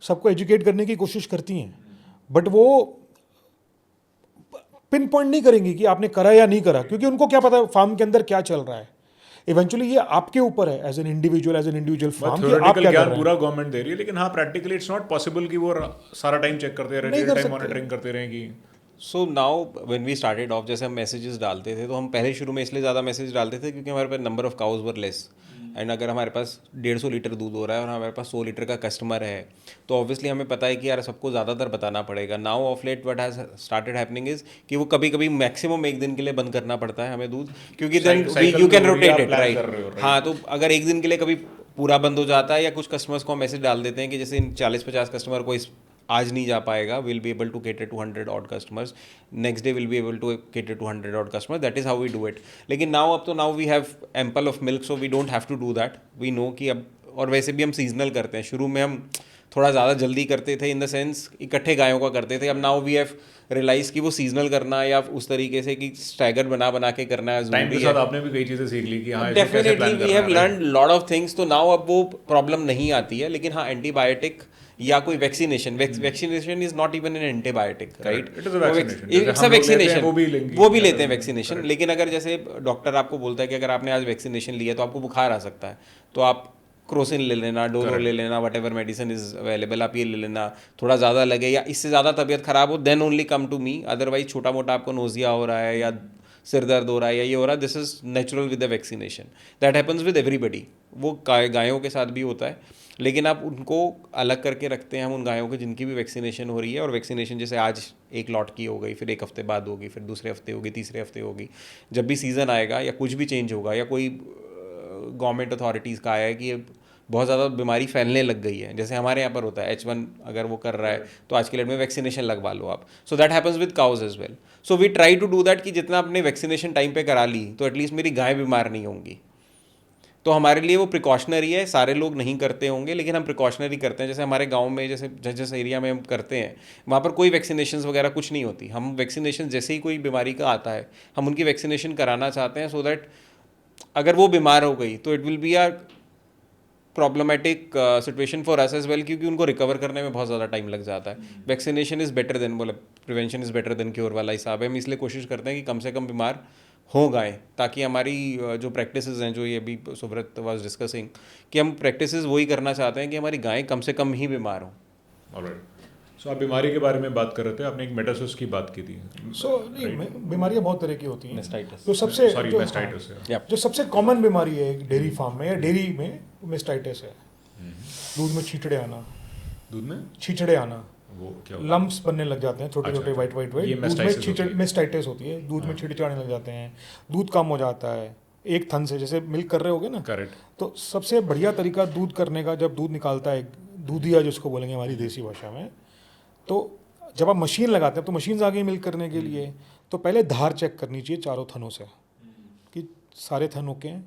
सबको एजुकेट करने की कोशिश करती हैं, बट वो पिन पॉइंट नहीं करेंगी कि आपने करा या नहीं करा, क्योंकि उनको क्या पता फार्म के अंदर क्या चल रहा है। इवेंचुअली ये आपके ऊपर है एज एन इंडिविजुअल फार्म, कि आप क्या कर रहे हैं। पूरा गवर्नमेंट दे रही है, लेकिन हाँ प्रैक्टिकली इट्स नॉट पॉसिबल कि वो सारा टाइम चेक करते रहे, रियल टाइम मॉनिटरिंग करते रहे कि so now when we started off, जैसे हम मैसेजेस डालते थे तो हम पहले शुरू में इसलिए ज़्यादा मैसेज डालते थे क्योंकि हमारे पास number of cows were less, and अगर हमारे पास 150 लीटर दूध हो रहा है और हमारे पास 100 लीटर का कस्टमर है तो ऑब्वियसली हमें पता है कि यार सबको ज़्यादातर बताना पड़ेगा. Now of late what has started happening is कि वो कभी कभी मैक्सिमम एक दिन के लिए बंद करना पड़ता है हमें दूध, क्योंकि देन Cycle यू कैन जो भी आप रोटेट इट, plan कर रहे हो, राइट. right? हाँ, तो अगर एक दिन के लिए कभी पूरा बंद हो जाता है या कुछ कस्टमर्स को हम मैसेज डाल देते हैं कि जैसे इन 40-50 कस्टमर को इस आज नहीं जा पाएगा, will be able to cater to 100 odd customers, next day will be able to cater to 100 odd customer, that is how we do it. लेकिन नाउ अब तो now we have ample of milk, so we don't have to do that. We know कि अब, और वैसे भी हम seasonal करते हैं. शुरू में हम थोड़ा ज़्यादा जल्दी करते थे, इन द सेंस इकट्ठे गायों का करते थे. अब नाउ वी हैव रियलाइज कि वो सीजनल करना या उस तरीके से कि स्टैगर बना बना के करना टाइम के ज़रूरी साथ है. आपने भी कई चीज़ें सीख ली कि हाँ इसको कैसे डेफिनेटली प्लान वी करना हैव है, लर्न लॉट ऑफ थिंग्स. तो नाउ अब वो प्रॉब्लम नहीं आती है. लेकिन हाँ, एंटीबायोटिक या कोई vaccination, vaccination is not even an antibiotic, right. It is a vaccination. जैसे इट्स अ हम लोग लेते हैं, वैक्सीनेशन, वो भी लेंगे. वो भी लेते हैं वैक्सीनेशन. लेकिन अगर जैसे डॉक्टर आपको बोलता है कि अगर आपने आज वैक्सीनेशन लिया तो आपको बुखार आ सकता है, तो आप क्रोसिन ले लेना, डोलो ले लेना, what ever medicine is available, आप ये ले लेना. थोड़ा ज़्यादा लगे या इससे ज़्यादा तबीयत खराब हो, then only come to me. Otherwise छोटा मोटा आपको नोजिया हो रहा है या सिर दर्द हो रहा है या ये हो रहा है, this is natural with the vaccination. That happens with everybody. वो गायों के साथ भी होता है, लेकिन आप उनको अलग करके रखते हैं हम उन गायों के जिनकी भी वैक्सीनेशन हो रही है. और वैक्सीनेशन जैसे आज एक लॉट की हो गई, फिर एक हफ्ते बाद होगी, फिर दूसरे हफ्ते होगी, तीसरे हफ्ते होगी. जब भी सीज़न आएगा या कुछ भी चेंज होगा या कोई गवर्नमेंट अथॉरिटीज़ का आया है कि ये बहुत ज़्यादा बीमारी फैलने लग गई है, जैसे हमारे यहाँ पर होता है H1 अगर वो कर रहा है तो आज के डेट में वैक्सीनेशन लगवा लो आप. So that happens with cows as well. So we try to do that कि जितना आपने वैक्सीनेशन टाइम पे करा ली तो एटलीस्ट मेरी गाय बीमार नहीं होंगी. तो हमारे लिए वो प्रिकॉशनरी है. सारे लोग नहीं करते होंगे लेकिन हम प्रिकॉशनरी करते हैं. जैसे हमारे गांव में जैसे जिस एरिया में हम करते हैं वहाँ पर कोई वैक्सीनेशन वगैरह कुछ नहीं होती. हम वैक्सीनेशन जैसे ही कोई बीमारी का आता है हम उनकी वैक्सीनेशन कराना चाहते हैं, सो दैट अगर वो बीमार हो गई तो it will be our problematic situation for us as well, क्योंकि उनको रिकवर करने में बहुत ज़्यादा टाइम लग जाता है. वैक्सीनेशन इज़ बेटर देन, बोले prevention is better than cure वाला हिसाब है. हम इसलिए कोशिश करते हैं कि कम से कम बीमार हो गाएँ, ताकि हमारी जो प्रैक्टिसेस हैं, जो ये अभी सुब्रत वाज डिस्कसिंग, कि हम प्रैक्टिसेस वही करना चाहते हैं कि हमारी गायें कम से कम ही बीमार हों. ऑलराइट. सो आप बीमारी के बारे में बात कर रहे थे, आपने एक मेटासिस की बात की थी. सो बीमारियाँ बहुत तरह की होती हैं. Mastitis. तो सबसे सॉरी, जो- मेस्टाइटिस है. Yep. जो सबसे कॉमन बीमारी है डेयरी फार्म में या डेयरी में, मेस्टाइटिस है. दूध में छींचड़े आना, दूध में छींचड़े आना, वो क्या होता है? लम्प्स बनने लग जाते हैं, छोटे अच्छा, छोटे अच्छा. वाइट वाइट ये वाइट. दूध में mastitis होती है. मेस्टाइटिस होती है. दूध में छींटे आने लग जाते हैं, दूध कम हो जाता है एक थन से. जैसे मिल्क कर रहे होगे ना, करेक्ट. तो सबसे बढ़िया तरीका दूध करने का, जब दूध निकालता है दूधिया जिसको बोलेंगे हमारी देसी भाषा में, तो जब आप मशीन लगाते हैं तो मशीन आ गई मिल्क करने के लिए, तो पहले धार चेक करनी चाहिए चारों थनों से कि सारे थन ओके हैं.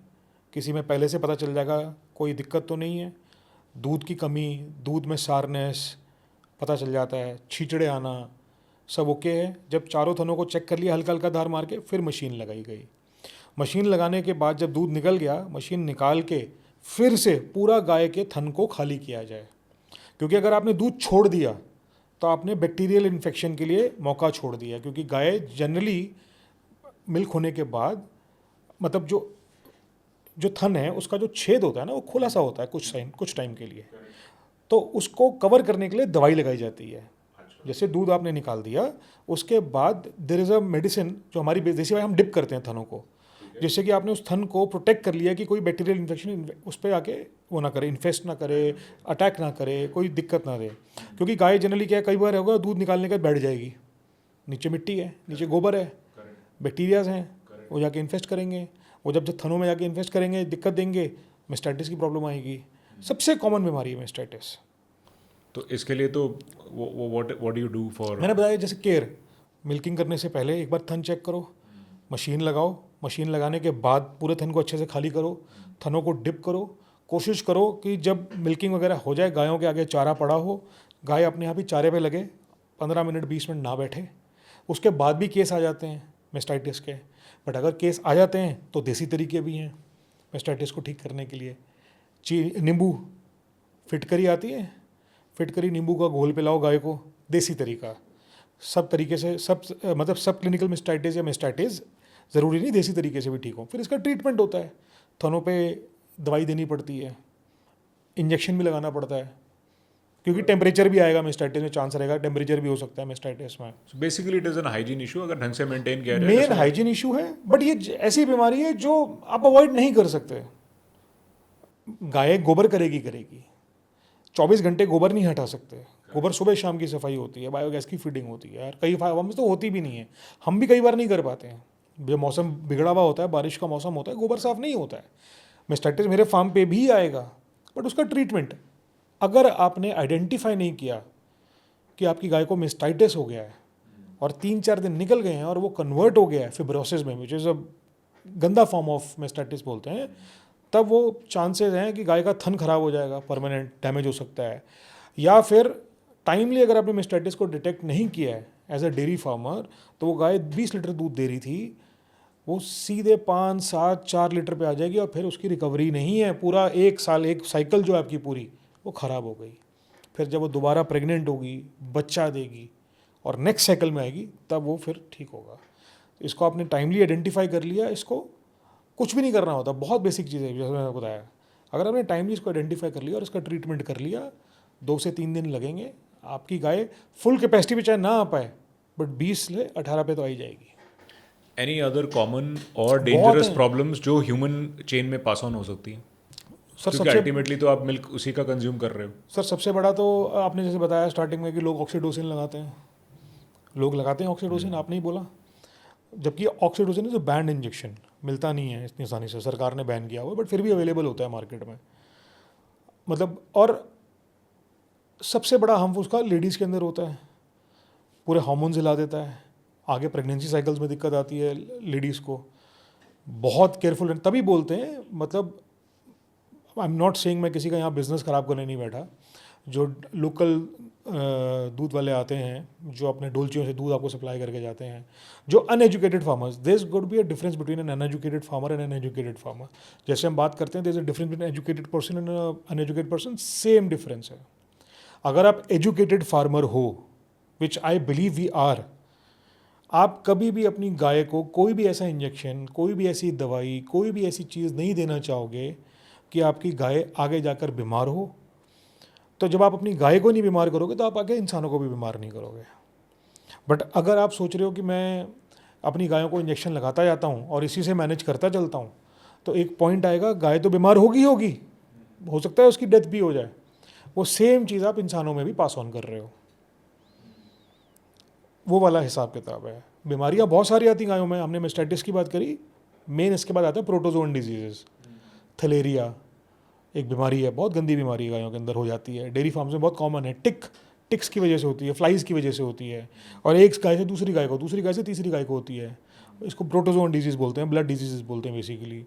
किसी में पहले से पता चल जाएगा कोई दिक्कत तो नहीं है. दूध की कमी, दूध में सारनेस पता चल जाता है, छींचड़े आना, सब ओके है. जब चारों थनों को चेक कर लिया हल्का हल्का धार मार के, फिर मशीन लगाई गई. मशीन लगाने के बाद जब दूध निकल गया, मशीन निकाल के फिर से पूरा गाय के थन को खाली किया जाए. क्योंकि अगर आपने दूध छोड़ दिया तो आपने बैक्टीरियल इन्फेक्शन के लिए मौका छोड़ दिया. क्योंकि गाय जनरली मिल्क होने के बाद, मतलब जो थन है उसका जो छेद होता है ना, वो खुला सा होता है कुछ टाइम के लिए. तो उसको कवर करने के लिए दवाई लगाई जाती है. जैसे दूध आपने निकाल दिया, उसके बाद देयर इज़ अ मेडिसिन जो हमारी देसी भाई हम डिप करते हैं थनों को, जिससे कि आपने उस थन को प्रोटेक्ट कर लिया कि कोई बैक्टीरियल इन्फेक्शन उस पर आके वो ना करे, इन्फेस्ट ना करे, अटैक ना करे, कोई दिक्कत ना दे. क्योंकि गाय जनरली क्या, कई बार होगा दूध निकालने के बाद बैठ जाएगी, नीचे मिट्टी है, नीचे गोबर है, बैक्टीरियाज हैं, वो जाके इन्फेस्ट करेंगे. वो जब थनों में जाके इन्फेस्ट करेंगे, दिक्कत देंगे, मेस्टाइटिस की प्रॉब्लम आएगी. सबसे कॉमन बीमारी है मेस्टाइटिस. तो इसके लिए तो what do you do for? मैंने बताया जैसे केयर, मिल्किंग करने से पहले एक बार थन चेक करो, मशीन लगाओ, मशीन लगाने के बाद पूरे थन को अच्छे से खाली करो, थनों को डिप करो. कोशिश करो कि जब मिल्किंग वगैरह हो जाए, गायों के आगे चारा पड़ा हो, गाय अपने आप ही चारे पे लगे, 15 मिनट 20 मिनट ना बैठे. उसके बाद भी केस आ जाते हैं मेस्टाइटिस के, बट अगर केस आ जाते हैं तो देसी तरीके भी हैं मेस्टाइटिस को ठीक करने के लिए. नींबू, फिटकरी आती है, फिटकरी नींबू का घोल पिलाओ गाय को, देसी तरीका. सब तरीके से मतलब सब क्लिनिकल मेस्टाइटिस या मेस्टाइटिस ज़रूरी नहीं देसी तरीके से भी ठीक हो. फिर इसका ट्रीटमेंट होता है, थनों पे दवाई देनी पड़ती है, इंजेक्शन भी लगाना पड़ता है, क्योंकि टेम्परेचर भी आएगा मेस्टाइटिस में, चांस रहेगा टेम्परेचर भी हो सकता है मेस्टाइटिस में। So basically it is an hygiene issue अगर ढंग से मेंटेन किया जाए। मेन जैसे हाइजीन इशू है, बट ये ऐसी बीमारी है जो आप अवॉइड नहीं कर सकते। गाय गोबर करेगी करेगी, 24 घंटे गोबर नहीं हटा सकते। गोबर सुबह शाम की सफाई होती है, बायोगैस की फीडिंग होती है यार, कई फार्म में तो होती भी नहीं है, हम भी कई बार नहीं कर पाते हैं। जब मौसम बिगड़ा हुआ होता है, बारिश का मौसम होता है, गोबर साफ नहीं होता है। मेस्टाइटिस मेरे फार्म पे भी आएगा, बट उसका ट्रीटमेंट अगर आपने आइडेंटिफाई नहीं किया कि आपकी गाय को मेस्टाइटिस हो गया है और 3-4 दिन निकल गए हैं और वो कन्वर्ट हो गया है फिब्रोसिस में, विच इज़ अ गंदा फॉर्म ऑफ मेस्टाइटिस बोलते हैं, तब वो चांसेस हैं कि गाय का थन खराब हो जाएगा, परमानेंट डैमेज हो सकता है। या फिर टाइमली अगर आपने मेस्टाइटिस को डिटेक्ट नहीं किया है एज अ डेयरी फार्मर, तो वो गाय 20 लीटर दूध दे रही थी, वो सीधे 5, 7, 4 लीटर पे आ जाएगी और फिर उसकी रिकवरी नहीं है। पूरा 1 साल, एक साइकिल जो है आपकी पूरी, वो ख़राब हो गई। फिर जब वो दोबारा प्रेग्नेंट होगी, बच्चा देगी और नेक्स्ट साइकिल में आएगी, तब वो फिर ठीक होगा। इसको आपने टाइमली आइडेंटिफाई कर लिया, इसको कुछ भी नहीं करना होता, बहुत बेसिक चीज़ है जैसे मैंने बताया। अगर आपने टाइमली इसको आइडेंटिफाई कर लिया और इसका ट्रीटमेंट कर लिया, 2 से 3 दिन लगेंगे, आपकी गाय फुल कैपेसिटी पे चाहे ना आ पाए, बट 20 से 18 पे तो आई जाएगी। एनी अदर कॉमन और बहुत डेंजरस हैं। प्रॉब्लम्स जो ह्यूमन चेन में पास ऑन हो सकती हैं? सर क्योंकि सबसे अल्टीमेटली तो आप मिल्क उसी का कंज्यूम कर रहे हो। सर सबसे बड़ा तो आपने जैसे बताया स्टार्टिंग में कि लोग ऑक्सीटोसिन लगाते हैं, लोग लगाते हैं ऑक्सीटोसिन, आपने ही बोला। जबकि oxytocin is a band injection, मिलता नहीं है इतनी आसानी से, सरकार ने बैन किया हुआ, बट फिर भी अवेलेबल होता है मार्केट में। मतलब और सबसे बड़ा हम उसका लेडीज़ के अंदर होता है, पूरे हार्मोन्स हिला देता है, आगे प्रेगनेंसी साइकिल्स में दिक्कत आती है लेडीज़ को। बहुत केयरफुल तभी बोलते हैं, मतलब आई एम नॉट सेइंग मैं किसी का यहाँ बिजनेस ख़राब करने नहीं बैठा। जो लोकल दूध वाले आते हैं, जो अपने डोलचियों से दूध आपको सप्लाई करके जाते हैं, जो uneducated farmers, there could be a difference between an uneducated farmer and an educated farmer. जैसे हम बात करते हैं there is a difference between educated person and uneducated person, same difference है। अगर आप एजुकेटेड फार्मर हो, which I believe we are, आप कभी भी अपनी गाय को कोई भी ऐसा इंजेक्शन, कोई भी ऐसी दवाई, कोई भी ऐसी चीज़ नहीं देना चाहोगे कि आपकी गाय आगे जाकर बीमार हो। तो जब आप अपनी गाय को नहीं बीमार करोगे, तो आप आगे इंसानों को भी बीमार नहीं करोगे। बट अगर आप सोच रहे हो कि मैं अपनी गायों को इंजेक्शन लगाता जाता हूँ और इसी से मैनेज करता चलता हूँ, तो एक पॉइंट आएगा गाय तो बीमार होगी होगी, हो सकता है उसकी डेथ भी हो जाए। वो सेम चीज़ आप इंसानों में भी पास ऑन कर रहे हो, वो वाला हिसाब किताब है। बीमारियाँ बहुत सारी आती गायों में, हमने मेस्टाइटिस की बात करी, मेन इसके बाद आता है प्रोटोजोन डिजीजेस। थलेरिया एक बीमारी है, बहुत गंदी बीमारी है, गायों के अंदर हो जाती है, डेयरी फार्म्स में बहुत कॉमन है। टिक्स की वजह से होती है, फ्लाइज की वजह से होती है, और एक गाय से दूसरी गाय को, दूसरी गाय से तीसरी गाय को होती है। इसको प्रोटोजोन डिजीज़ बोलते हैं, ब्लड डिजीज़ बोलते हैं बेसिकली।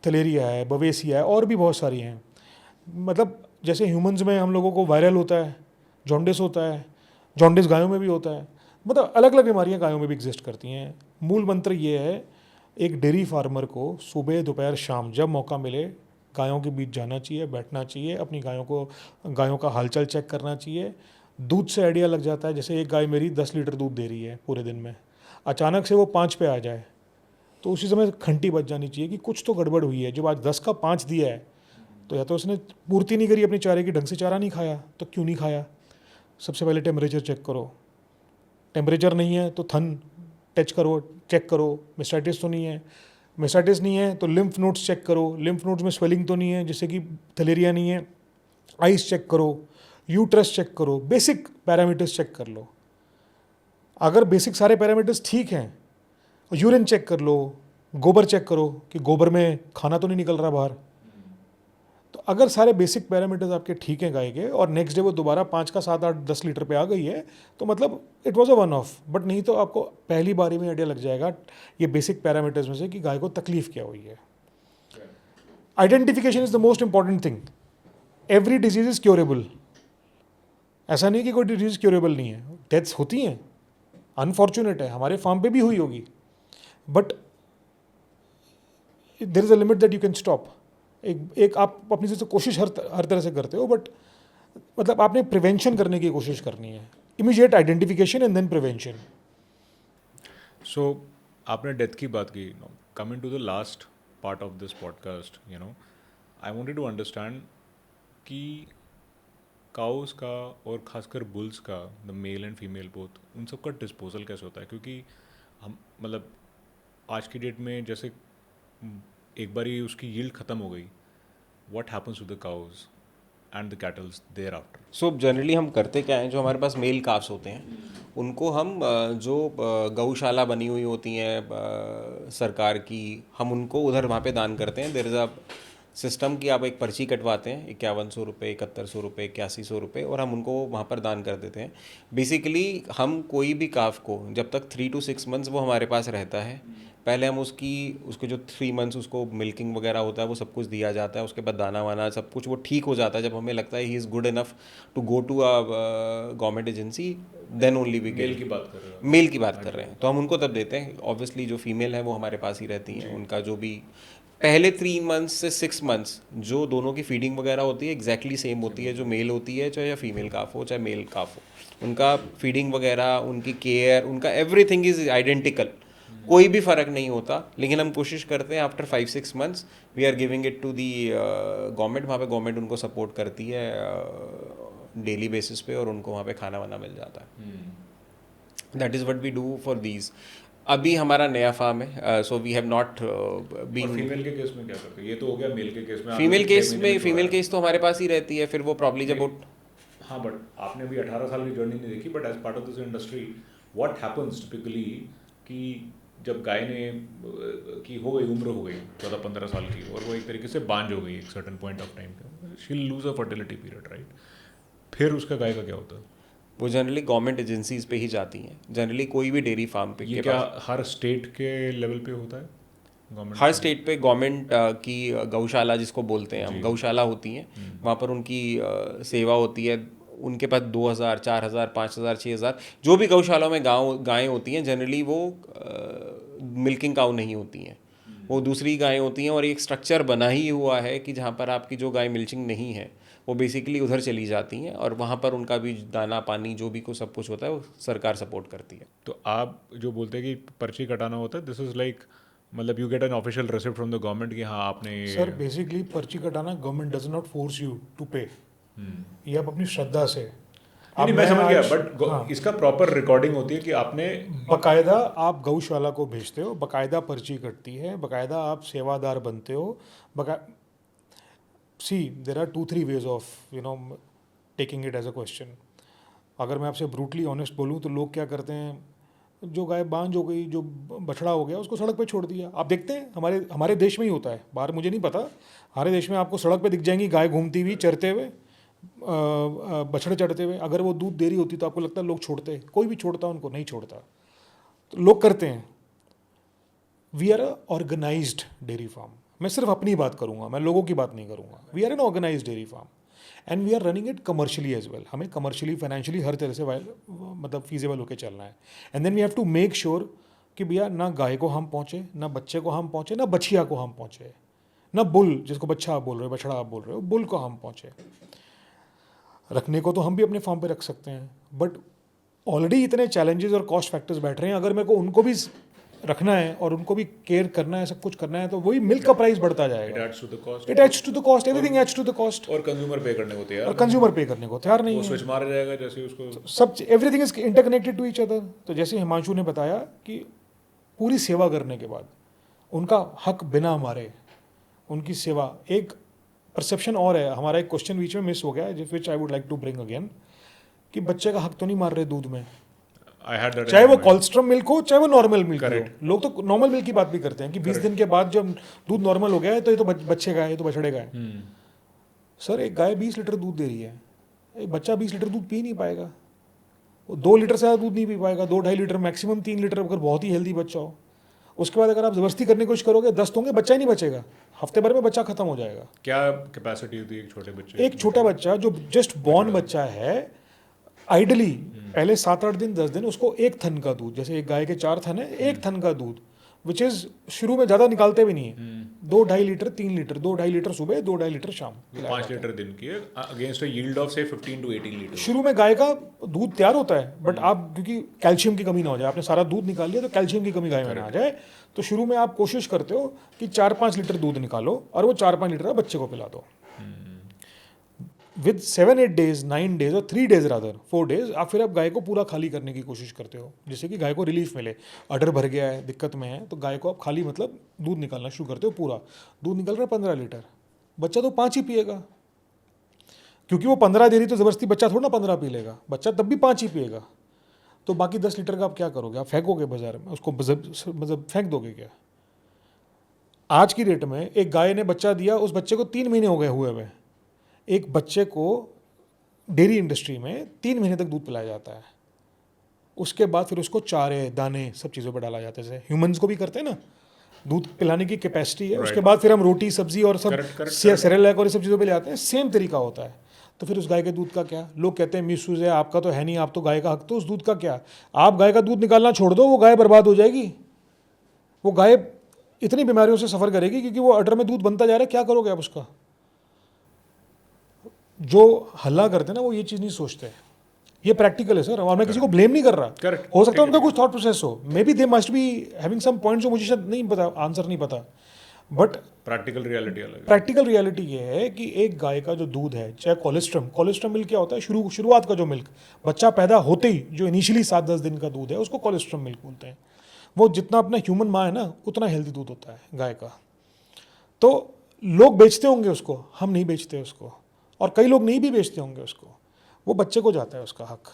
थलेरिया है, बवेसिया है, और भी बहुत सारी हैं। मतलब जैसे ह्यूमंस में हम लोगों को वायरल होता है, जॉन्डिस होता है, जॉन्डिस गायों में भी होता है। मतलब अलग अलग बीमारियाँ गायों में भी एग्जिस्ट करती हैं। मूल मंत्र ये है, एक डेयरी फार्मर को सुबह दोपहर शाम जब मौका मिले गायों के बीच जाना चाहिए, बैठना चाहिए, अपनी गायों का हालचाल चेक करना चाहिए। दूध से आइडिया लग जाता है, जैसे एक गाय मेरी 10 लीटर दूध दे रही है पूरे दिन में, अचानक से वो 5 पे आ जाए, तो उसी समय घंटी बज जानी चाहिए कि कुछ तो गड़बड़ हुई है। जब आज 10 का 5 दिया है, तो या तो उसने पूर्ति नहीं करी अपनी चारे की, ढंग से चारा नहीं खाया, तो क्यों नहीं खाया। सबसे पहले टेम्परेचर चेक करो, टेम्परेचर नहीं है तो थन टच करो, चेक करो मेस्टाइटिस तो नहीं है। मेस्टाइटिस नहीं है तो लिम्फ नोड्स चेक करो, लिम्फ नोड्स में स्वेलिंग तो नहीं है जिससे कि थलेरिया नहीं है। आइस चेक करो, यूट्रस चेक करो, बेसिक पैरामीटर्स चेक कर लो। अगर बेसिक सारे पैरामीटर्स ठीक हैं, यूरिन चेक कर लो, गोबर चेक करो कि गोबर में खाना तो नहीं निकल रहा बाहर। तो अगर सारे बेसिक पैरामीटर्स आपके ठीक हैं गाय के, और नेक्स्ट डे वो दोबारा 5 का 7, 8, 10 लीटर पे आ गई है, तो मतलब it was a one of. But नहीं तो आपको पहली बारी में आइडिया लग जाएगा ये बेसिक पैरामीटर्स में से कि गाय को तकलीफ क्या हुई है। Identification is the most important thing. Every disease is curable, ऐसा नहीं कि कोई डिजीज क्योरेबल नहीं है। डेथ्स होती हैं, अनफॉर्चुनेट है, हमारे फार्म पे भी हुई होगी, but there is a limit that you can stop. एक आप अपनी से कोशिश हर तरह से करते हो, बट मतलब आपने प्रिवेंशन करने की कोशिश करनी है। Immediate identification and then prevention. So आपने डेथ की बात की, coming to the last part of this podcast, I wanted to understand कि काउस का और खासकर बुल्स का, the male and female both, उन सब का डिस्पोजल कैसे होता है? क्योंकि हम मतलब आज की डेट में जैसे एक बार ही उसकी यील्ड ख़त्म हो गई, what happens to the cows and the cattles thereafter? So generally हम करते क्या हैं, जो हमारे पास मेल काफ्स होते हैं उनको हम जो गौशाला बनी हुई होती हैं सरकार की, हम उनको उधर वहाँ पे दान करते हैं। देयर इज़ अ सिस्टम कि आप एक पर्ची कटवाते हैं 5100 रुपये, 7100 रुपये, 8100 रुपये, और हम उनको वहाँ पर दान कर देते हैं। बेसिकली हम कोई भी काफ को जब तक 3 to 6 मंथ्स वो हमारे पास रहता है, पहले हम उसको जो 3 मंथ्स उसको मिल्किंग वगैरह होता है वो सब कुछ दिया जाता है। उसके बाद दाना वाना सब कुछ वो ठीक हो जाता है। जब हमें लगता है he is good enough to go to a government agency, then only we male की बात कर रहे हो? मेल की बात कर रहे हैं तो हम उनको तब देते हैं। ऑब्वियसली जो फीमेल है वो हमारे पास ही रहती हैं। उनका जो भी पहले 3 मंथ्स से 6 मंथ्स जो दोनों की फीडिंग वगैरह होती है एग्जैक्टली सेम होती है, जो मेल होती है, चाहे या फीमेल काफ हो चाहे मेल काफ हो। उनका फीडिंग वगैरह, उनकी केयर, उनका एवरीथिंग इज़ आइडेंटिकल, कोई भी फ़र्क नहीं होता। लेकिन हम कोशिश करते हैं after 5-6 months we are giving it to the government. वहाँ पे गवर्नमेंट उनको सपोर्ट करती है डेली बेसिस पे, और उनको वहाँ पे खाना वाना मिल जाता है। That is what we do for these. अभी हमारा नया फार्म है, so we have not been. Female के केस में क्या करते हैं? ये तो हो गया मेल के केस में। फीमेल आपने केस 6 में महीने फीमेल छोड़ा। केस तो हमारे पास ही रहती है, फिर वो प्रॉब्ली जब वो हाँ, बट आपने अभी 18 साल की जर्नी नहीं देखी, but as part of this industry what happens typically कि जब गाय ने की हो गई, उम्र हो गई 14-15 साल की, और वो एक तरीके से बांझ हो गई एक सर्टेन पॉइंट ऑफ टाइम पे, she will lose a fertility period, right? फिर उसका गाय का क्या होता है? वो जनरली गवर्नमेंट एजेंसीज पे ही जाती हैं। जनरली कोई भी डेयरी फार्म पे ये के क्या पास हर स्टेट के लेवल पे होता है? गवर्नमेंट हर स्टेट पे गवर्नमेंट की गौशाला जिसको बोलते हैं हम, गौशाला होती हैं। वहाँ पर उनकी सेवा होती है। उनके पास 2000, 4000, 5000, 6000 जो भी गौशालाओं में गायें होती हैं, जनरली वो मिल्किंग काउ नहीं होती हैं, वो दूसरी गायें होती हैं। और एक स्ट्रक्चर बना ही हुआ है कि जहाँ पर आपकी जो गाय मिल्किंग नहीं है वो बेसिकली उधर चली जाती हैं, और वहाँ पर उनका भी दाना पानी जो भी को सब कुछ होता है वो सरकार सपोर्ट करती है। तो आप जो बोलते हैं कि पर्ची कटाना होता है, दिस इज लाइक मतलब you get an official receipt from the government कि हाँ आपने सर बेसिकली पर्ची कटाना government does not force you to pay, ये आप अपनी श्रद्धा से। नहीं, मैं समझ गया, आज- बट हाँ, इसका प्रॉपर रिकॉर्डिंग होती है कि आपने बकायदा आप गौशाला को भेजते हो, बकायदा पर्ची कटती है, बकायदा आप सेवादार बनते हो। See there are 2-3 ways of taking it as a question. अगर मैं आपसे ब्रूटली ऑनेस्ट बोलूँ तो लोग क्या करते हैं, जो गाय बांझ हो गई, जो बछड़ा हो गया, उसको सड़क पे छोड़ दिया। आप देखते हैं हमारे देश में ही होता है, बाहर मुझे नहीं पता। हमारे देश में आपको सड़क पे दिख जाएंगी गाय घूमती हुई, चरते हुए, बछड़े चढ़ते हुए। अगर वो दूध दे रही होती तो आपको लगता है लोग छोड़ते, कोई भी छोड़ता, उनको नहीं छोड़ता, तो लोग करते हैं। We are a organized dairy farm. मैं सिर्फ अपनी बात करूंगा, मैं लोगों की बात नहीं करूंगा। We are an organized dairy farm and we are running it commercially as well. हमें कमर्शियली, फाइनेंशियली हर तरह से मतलब फीजेबल होकर चलना है। And then we have to make sure कि भैया ना गाय को हम पहुँचे, ना बच्चे को हम पहुँचे, ना बछिया को हम पहुँचे, ना बुल जिसको बच्चा आप बोल रहे हो, बछड़ा आप बोल रहे हो, बुल को हम पहुँचे। रखने को तो हम भी अपने फार्म पे रख सकते हैं, बट ऑलरेडी इतने चैलेंजेस और कॉस्ट फैक्टर्स बैठ रहे हैं। अगर मेरे को उनको भी रखना है और उनको भी केयर करना है, सब कुछ करना है, तो वही मिल्क का प्राइस बढ़ता इट जाएगा। Adds to the cost, it adds to the cost, everything adds to the cost. और कंज्यूमर पे करने को तैयार, और कंज्यूमर पे करने को तैयार नहीं वो है। स्विच मारा जाएगा जैसे उसको। सब everything is interconnected to each other. तो जैसे हिमांशु ने बताया कि पूरी सेवा करने के बाद उनका हक बिना मारे उनकी सेवा, एक परसेप्शन और है हमारा, एक क्वेश्चन बीच में मिस हो गया है, which I would like to bring again, कि बच्चे का हक तो नहीं मार रहे दूध में, आई हैड दैट, चाहे वो कोलेस्ट्रॉम मिल्क हो चाहे वो नॉर्मल मिल्क हो। Correct. लोग तो नॉर्मल मिल्क की बात भी करते हैं कि 20 दिन के बाद जब दूध नॉर्मल हो गया है तो ये तो बच्चे का है, ये तो बछड़े का है। सर एक गाय 20 लीटर दूध दे रही है, एक बच्चा 20 लीटर दूध पी नहीं पाएगा, वो 2 लीटर से ज़्यादा दूध नहीं पी पाएगा, 2-2.5 लीटर, मैक्सिमम 3 लीटर अगर बहुत ही हेल्दी बच्चा हो। उसके बाद अगर आप ज़बरदस्ती करने की कोशिश करोगे 10 होंगे, बच्चा ही नहीं बचेगा, हफ्ते भर में बच्चा खत्म हो जाएगा। क्या कैपेसिटी होती है एक छोटे बच्चे? एक छोटा बच्चा जो जस्ट बॉर्न बच्चा है, आइडली पहले 7-8 दिन 10 दिन उसको 1 थन का दूध, जैसे एक गाय के 4 थन है, 1 थन का दूध, विच इज शुरू में ज़्यादा निकालते भी नहीं है, 2-2.5 लीटर 3 लीटर, 2-2.5 लीटर सुबह, 2-2.5 लीटर शाम, 5 लीटर दिन की है, अगेंस्ट अ यील्ड ऑफ से 15 to 18 लीटर। शुरू में गाय का दूध तैयार होता है, बट आप क्योंकि कैल्शियम की कमी ना हो जाए, आपने सारा दूध निकाल लिया तो कैल्शियम की कमी गाय में ना आ जाए, तो शुरू में आप कोशिश करते हो कि 4-5 लीटर दूध निकालो और वो 4-5 लीटर बच्चे को पिला दो। विद 7-8 डेज, 9 डेज और 3 डेज रादर 4 डेज आप गाय को पूरा खाली करने की कोशिश करते हो, जिससे कि गाय को रिलीफ मिले। अडर भर गया है, दिक्कत में है, तो गाय को आप खाली मतलब दूध निकालना शुरू करते हो। पूरा दूध निकल रहा है 15 लीटर, बच्चा तो 5 ही पिएगा, क्योंकि वो 15 दे रही तो ज़बरदस्ती बच्चा थोड़ा ना 15 पी लेगा, बच्चा तब भी 5 ही पिएगा। तो बाकी 10 लीटर का आप क्या करोगे? आप फेंकोगे बाजार में उसको, मतलब फेंक दोगे क्या? आज की डेट में एक गाय ने बच्चा दिया, उस बच्चे को 3 महीने हो गए हुए। एक बच्चे को डेयरी इंडस्ट्री में 3 महीने तक दूध पिलाया जाता है, उसके बाद फिर उसको चारे दाने सब चीज़ों पर डाला जाता है, जैसे ह्यूमंस को भी करते हैं ना, दूध पिलाने की कैपेसिटी है। उसके बाद फिर हम रोटी सब्जी और सब सेरेलैक और ये सब चीज़ों पे ले आते हैं, सेम तरीका होता है। तो फिर उस गाय के दूध का क्या? लोग कहते हैं मिसयूज है, आपका तो है नहीं, आप तो गाय का हक, तो उस दूध का क्या? आप गाय का दूध निकालना छोड़ दो, वो गाय बर्बाद हो जाएगी। वो गाय इतनी बीमारियों से सफ़र करेगी, क्योंकि वो अडर में दूध बनता जा रहा है। क्या करोगे आप उसका? जो हल्ला करते हैं ना, वो ये चीज़ नहीं सोचते। ये प्रैक्टिकल है सर, और मैं किसी को ब्लेम नहीं कर रहा। Correct. हो सकता है उनका कुछ थॉट प्रोसेस हो, may be they must be having some points जो मुझे शायद नहीं पता, आंसर नहीं पता, बट प्रैक्टिकल रियलिटी अलग है। प्रैक्टिकल रियलिटी ये है कि एक गाय का जो दूध है, चाहे कोलेस्ट्रम मिल्क क्या होता है, शुरुआत का जो मिल्क, बच्चा पैदा होते ही जो इनिशियली 7-10 दिन का दूध है, उसको कोलेस्ट्रम मिल्क बोलते हैं। वो जितना अपना ह्यूमन माँ है ना, उतना हेल्दी दूध होता है गाय का। तो लोग बेचते होंगे उसको, हम नहीं बेचते उसको, और कई लोग नहीं भी बेचते होंगे उसको। वो बच्चे को जाता है उसका हक।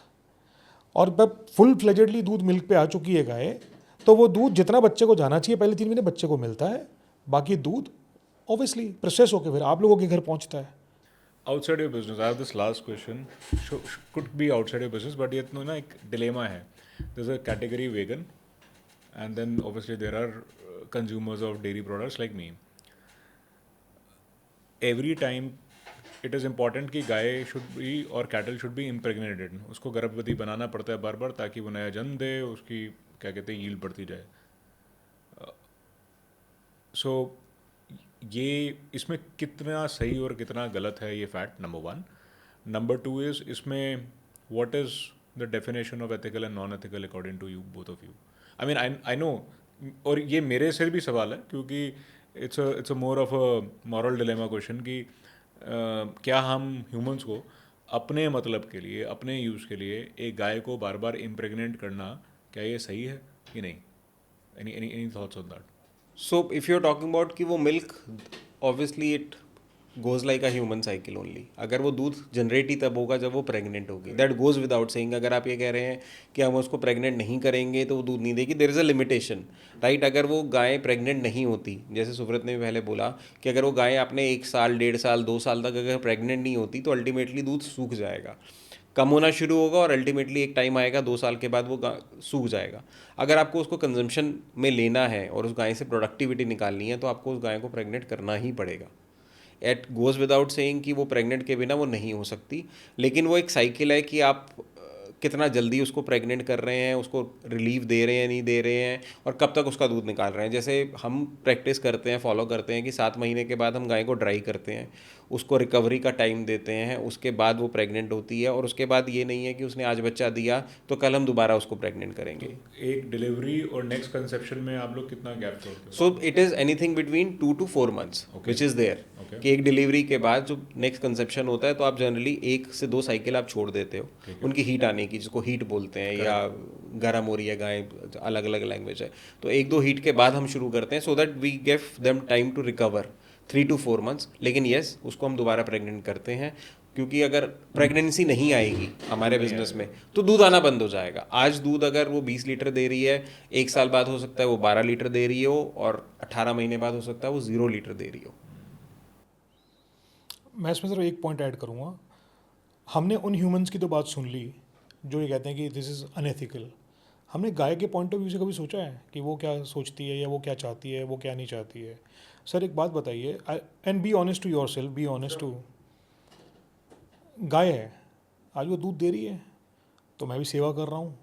और जब फुल फ्लेजेडली दूध मिल्क पे आ चुकी है गाय, तो वो दूध जितना बच्चे को जाना चाहिए पहले 3 महीने बच्चे को मिलता है, बाकी दूध ऑब्वियसली प्रोसेस होकर फिर आप लोगों के घर पहुंचता है। Outside your business, I have this last question. Could be outside your business, but ये तो ना एक dilemma है. There's a category vegan, and then obviously there are consumers of dairy products like me. Every time it is important कि गाय should be और cattle should be impregnated. उसको गर्भवती बनाना पड़ता है बार-बार, ताकि वो नया जन्म दे, उसकी क्या कहते हैं yield बढ़ती जाए. So ये इसमें कितना सही और कितना गलत है ये फैक्ट, नंबर 1. नंबर 2 इज इसमें what is the definition of ethical and non ethical according to you, both of you. I mean I know, और ये मेरे से भी सवाल है, क्योंकि it's a more of a moral dilemma question कि क्या हम ह्यूमंस को अपने मतलब के लिए, अपने यूज़ के लिए एक गाय को बार बार इम्प्रेग्नेंट करना, क्या ये सही है कि नहीं? Any thoughts on that? So if you're talking about कि वो milk, obviously it goes like a human cycle only. अगर वो दूध जनरेट ही तब होगा जब वो प्रेग्नेंट होगी. That goes without saying. अगर आप ये कह रहे हैं कि हम उसको प्रेग्नेंट नहीं करेंगे तो वो दूध नहीं देगी, there is a limitation, right? अगर वो गाय प्रेग्नेंट नहीं होती, जैसे सुब्रत ने भी पहले बोला कि अगर वो गाय आपने 1 साल, 1.5 साल, 2 साल तक अगर प्रेग्नेंट नहीं होती, तो अल्टीमेटली दूध सूख जाएगा, कम होना शुरू होगा, और अल्टीमेटली एक टाइम आएगा 2 साल के बाद वो सूख जाएगा. अगर आपको उसको कंजम्पशन में लेना है और उस गाय से प्रोडक्टिविटी निकालनी है, तो आपको उस गाय को प्रेग्नेंट करना ही पड़ेगा. एट गोज़ विदाउट सेइंग कि वो प्रेग्नेंट के बिना वो नहीं हो सकती, लेकिन वो एक साइकिल है कि आप कितना जल्दी उसको प्रेग्नेंट कर रहे हैं, उसको रिलीफ दे रहे हैं, नहीं दे रहे हैं, और कब तक उसका दूध निकाल रहे हैं. जैसे हम प्रैक्टिस करते हैं, फॉलो करते हैं कि 7 महीने के बाद हम गाय को ड्राई करते हैं, उसको रिकवरी का टाइम देते हैं, उसके बाद वो प्रेग्नेंट होती है, और उसके बाद ये नहीं है कि उसने आज बच्चा दिया तो कल हम दोबारा उसको प्रेग्नेंट करेंगे. एक डिलीवरी और नेक्स्ट कंसेप्शन में आप लोग कितना गैप छोड़ते हो? So it is anything between 2 to 4 months, which is there. कि एक डिलीवरी के बाद जो नेक्स्ट कंसेप्शन होता है, तो आप जनरली 1 से 2 साइकिल आप छोड़ देते हो उनकी हीट आने की, जिसको हीट बोलते हैं, या गर्म हो रही है गाय, अलग अलग लैंग्वेज है, तो 1-2 हीट के बाद हम शुरू करते हैं, so that we give them time to recover 3 to 4 months. लेकिन येस, उसको हम दोबारा प्रेग्नेंट करते हैं, क्योंकि अगर प्रेगनेंसी नहीं आएगी हमारे बिजनेस में तो दूध आना बंद हो जाएगा. आज दूध अगर वो 20 लीटर दे रही है, 1 साल बाद हो सकता है वो 12 लीटर दे रही हो, और 18 महीने बाद हो सकता है वो 0 लीटर दे रही हो. मैं इसमें सिर्फ एक पॉइंट ऐड करूँगा. हमने उन ह्यूमंस की तो बात सुन ली जो ये कहते हैं कि दिस इज़ अनएथिकल. हमने गाय के पॉइंट ऑफ व्यू से कभी सोचा है कि वो क्या सोचती है, या वो क्या चाहती है, वो क्या नहीं चाहती है? सर एक बात बताइए, and be honest to yourself, be honest to. गाय है, आज वो दूध दे रही है, तो मैं भी सेवा कर रहा हूँ.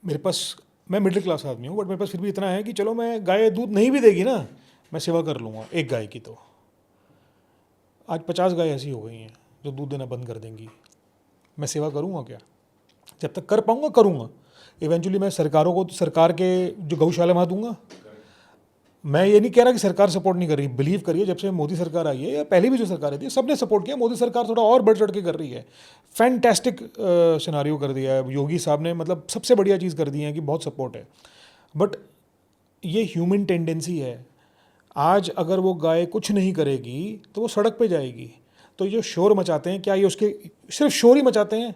मेरे पास, मैं मिडिल क्लास आदमी हूँ, बट मेरे पास फिर भी इतना है कि चलो, मैं गाय दूध नहीं भी देगी ना, मैं सेवा कर लूँगा एक गाय की. तो आज 50 गाय ऐसी हो गई हैं जो दूध देना बंद कर देंगी. मैं सेवा करूँगा क्या? जब तक कर पाऊँगा करूँगा. इवेंचुअली मैं सरकारों को, सरकार के जो गौशाला वहाँ दूंगा, मैं ये नहीं कह रहा कि सरकार सपोर्ट नहीं कर रही, बिलीव करिए जब से मोदी सरकार आई है या पहले भी जो सरकार आई थी सबने सपोर्ट किया, मोदी सरकार थोड़ा और बढ़ चढ़ के कर रही है, फैंटेस्टिक सिनारियो कर दिया है योगी साहब ने, मतलब सबसे बढ़िया चीज़ कर दी है कि बहुत सपोर्ट है। बट ये ह्यूमन टेंडेंसी है, आज अगर वो गाय कुछ नहीं करेगी तो वो सड़क पे जाएगी। तो ये जो शोर मचाते हैं, क्या ये उसके सिर्फ शोर ही मचाते हैं?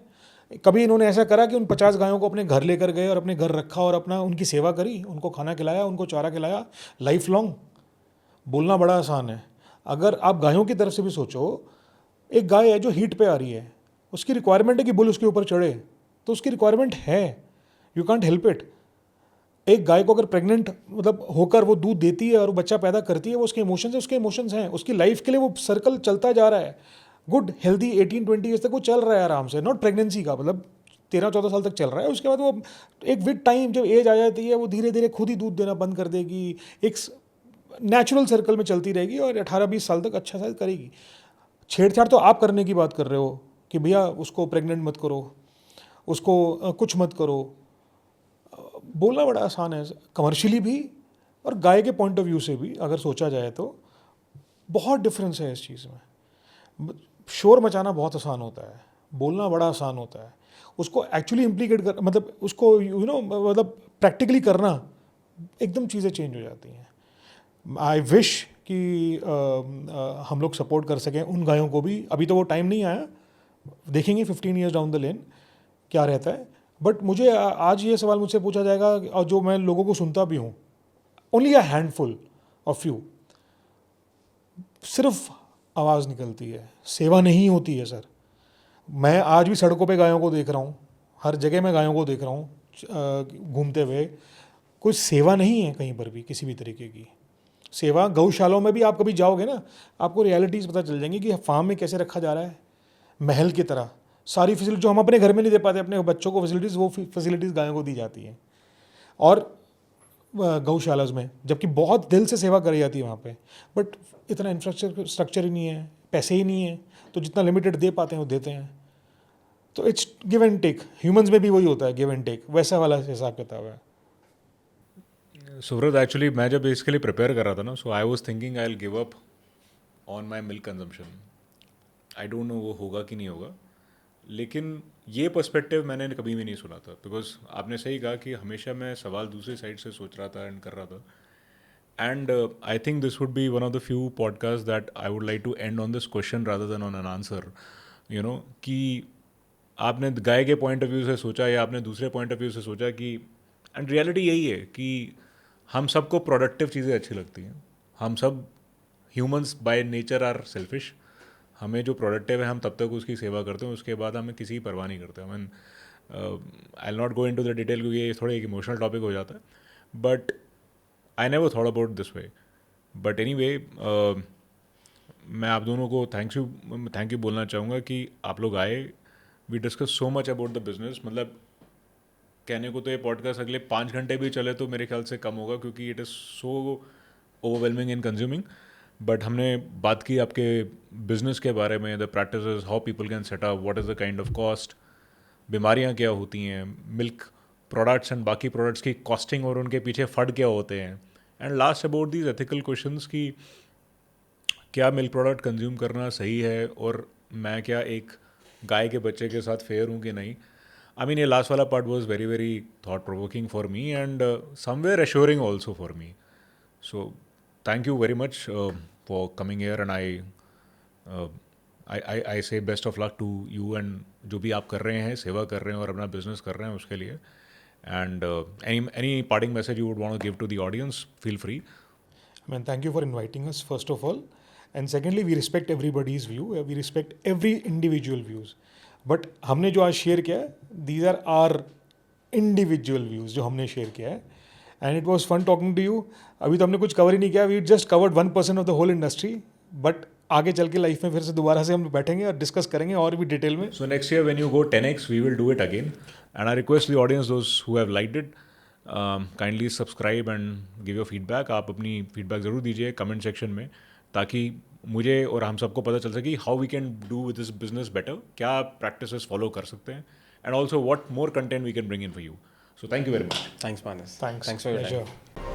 कभी इन्होंने ऐसा करा कि उन 50 गायों को अपने घर लेकर गए और अपने घर रखा और अपना उनकी सेवा करी, उनको खाना खिलाया, उनको चारा खिलाया? लाइफ लॉन्ग बोलना बड़ा आसान है। अगर आप गायों की तरफ से भी सोचो, एक गाय है जो हीट पे आ रही है, उसकी रिक्वायरमेंट है कि बुल उसके ऊपर चढ़े, तो उसकी रिक्वायरमेंट है, यू कांट हेल्प इट। एक गाय को अगर प्रेग्नेंट मतलब होकर वो दूध देती है और वो बच्चा पैदा करती है, वो उसके इमोशंस है, उसके इमोशंस हैं, उसकी लाइफ के लिए वो सर्कल चलता जा रहा है। गुड हेल्दी 18-20 ईयर्स तक वो चल रहा है आराम से, नॉट प्रेगनेंसी का, मतलब 13-14 साल तक चल रहा है। उसके बाद वो एक विद टाइम जब एज आ जाती है वो धीरे धीरे खुद ही दूध देना बंद कर देगी, एक नेचुरल सर्कल में चलती रहेगी और 18-20 साल तक अच्छा सा करेगी। छेड़छाड़ तो आप करने की बात कर रहे हो कि भैया उसको प्रेग्नेंट मत करो, उसको कुछ मत करो। बोलना बड़ा आसान है कमर्शियली भी, और गाय के पॉइंट ऑफ व्यू से भी अगर सोचा जाए तो बहुत डिफरेंस है इस चीज़ में। शोर मचाना बहुत आसान होता है, बोलना बड़ा आसान होता है, उसको एक्चुअली इम्प्लीकेट कर मतलब उसको मतलब प्रैक्टिकली करना एकदम चीज़ें चेंज हो जाती हैं। आई विश कि हम लोग सपोर्ट कर सकें उन गायों को भी। अभी तो वो टाइम नहीं आया, देखेंगे 15 ईयर्स डाउन द लेन क्या रहता है। बट मुझे आज ये सवाल मुझसे पूछा जाएगा, और जो मैं लोगों को सुनता भी हूँ, only a handful of you सिर्फ आवाज़ निकलती है, सेवा नहीं होती है सर। मैं आज भी सड़कों पे गायों को देख रहा हूँ, हर जगह मैं गायों को देख रहा हूँ घूमते हुए, कोई सेवा नहीं है कहीं पर भी किसी भी तरीके की। सेवा गौशालाओं में भी आप कभी जाओगे ना, आपको रियलिटीज़ पता चल जाएंगी कि फार्म में कैसे रखा जा रहा है, महल की तरह। सारी फैसिलिटी जो हम अपने घर में नहीं दे पाते अपने बच्चों को फैसिलिटीज़, वो फैसिलिटीज़ गायों को दी जाती हैं और गौशालाज में, जबकि बहुत दिल से सेवा करी जाती है वहाँ पे। बट इतना इंफ्रास्ट्रक्चर ही नहीं है, पैसे ही नहीं है, तो जितना लिमिटेड दे पाते हैं वो देते हैं। तो it's give and take, humans में भी वही होता है, गिव एंड टेक, वैसा वाला हिसाब किताब है। सुब्रत, एक्चुअली मैं जब इसके लिए प्रिपेयर कर रहा था ना, so I was thinking I will give up on my milk consumption. I don't know वो होगा कि नहीं होगा, लेकिन ये पर्सपेक्टिव मैंने कभी भी नहीं सुना था। बिकॉज आपने सही कहा कि हमेशा मैं सवाल दूसरी साइड से सोच रहा था एंड कर रहा था। And I think this would be one of the few podcast that I would like to end on this question rather than on an answer. You know कि आपने गाय के पॉइंट ऑफ व्यू से सोचा या आपने दूसरे पॉइंट ऑफ व्यू से सोचा कि, एंड रियलिटी यही है कि हम सबको प्रोडक्टिव चीज़ें अच्छी लगती हैं। हम सब humans by nature are selfish. हमें जो प्रोडक्टिव है हम तब तक उसकी सेवा करते हैं, उसके बाद हमें किसी की परवाह नहीं करते। आई mean I will not go into the detail क्योंकि ये थोड़ा एक इमोशनल टॉपिक हो जाता है, but I never thought about this way. But any way, मैं आप दोनों को थैंक यू बोलना चाहूँगा कि आप लोग आए। We discuss so much about the business. मतलब कहने को तो ये पॉडकास्ट अगले 5 घंटे भी चले तो मेरे ख्याल से कम होगा, क्योंकि it is so overwhelming in consuming. But हमने बात की आपके बिजनेस के बारे में, the practices, how people can set up, what is the kind of cost, बीमारियां क्या होती हैं, मिल्क प्रोडक्ट्स एंड बाकी प्रोडक्ट्स की कॉस्टिंग और उनके पीछे फंड क्या होते हैं, and last about these ethical questions कि क्या मिल्क प्रोडक्ट कंज्यूम करना सही है और मैं क्या एक गाय के बच्चे के साथ फेयर हूँ कि नहीं। आई मीन ये लास्ट वाला part was very very thought provoking for me and somewhere assuring also for me. So thank you very much for coming here, and I say best of luck to you and जो भी आप कर रहे हैं, सेवा कर रहे हैं और अपना बिजनेस कर रहे हैं उसके लिए। And any parting message you would want to give to the audience, feel free. I mean, thank you for inviting us, first of all. And secondly, we respect everybody's view. We respect every individual views. But हमने जो आज share किया है, these are our individual views जो हमने share किया है. And it was fun talking to you. अभी तो हमने कुछ कवर ही नहीं किया. We just covered 1% of the whole industry. But आगे चल के लाइफ में फिर से दोबारा से हम बैठेंगे और डिस्कस करेंगे और भी डिटेल में. So next year when you go 10x, we will do it again. And I request the audience, those who have liked it, kindly subscribe and give your feedback. आप अपनी feedback ज़रूर दीजिए comment section में, ताकि मुझे और हम सबको पता चल सके how we can do with this business better, क्या प्रैक्टिसेस फॉलो कर सकते हैं, and also what more content we can bring in for you. So thank you very much. Thanks, Manas. Thanks. Thanks for your time. Pleasure.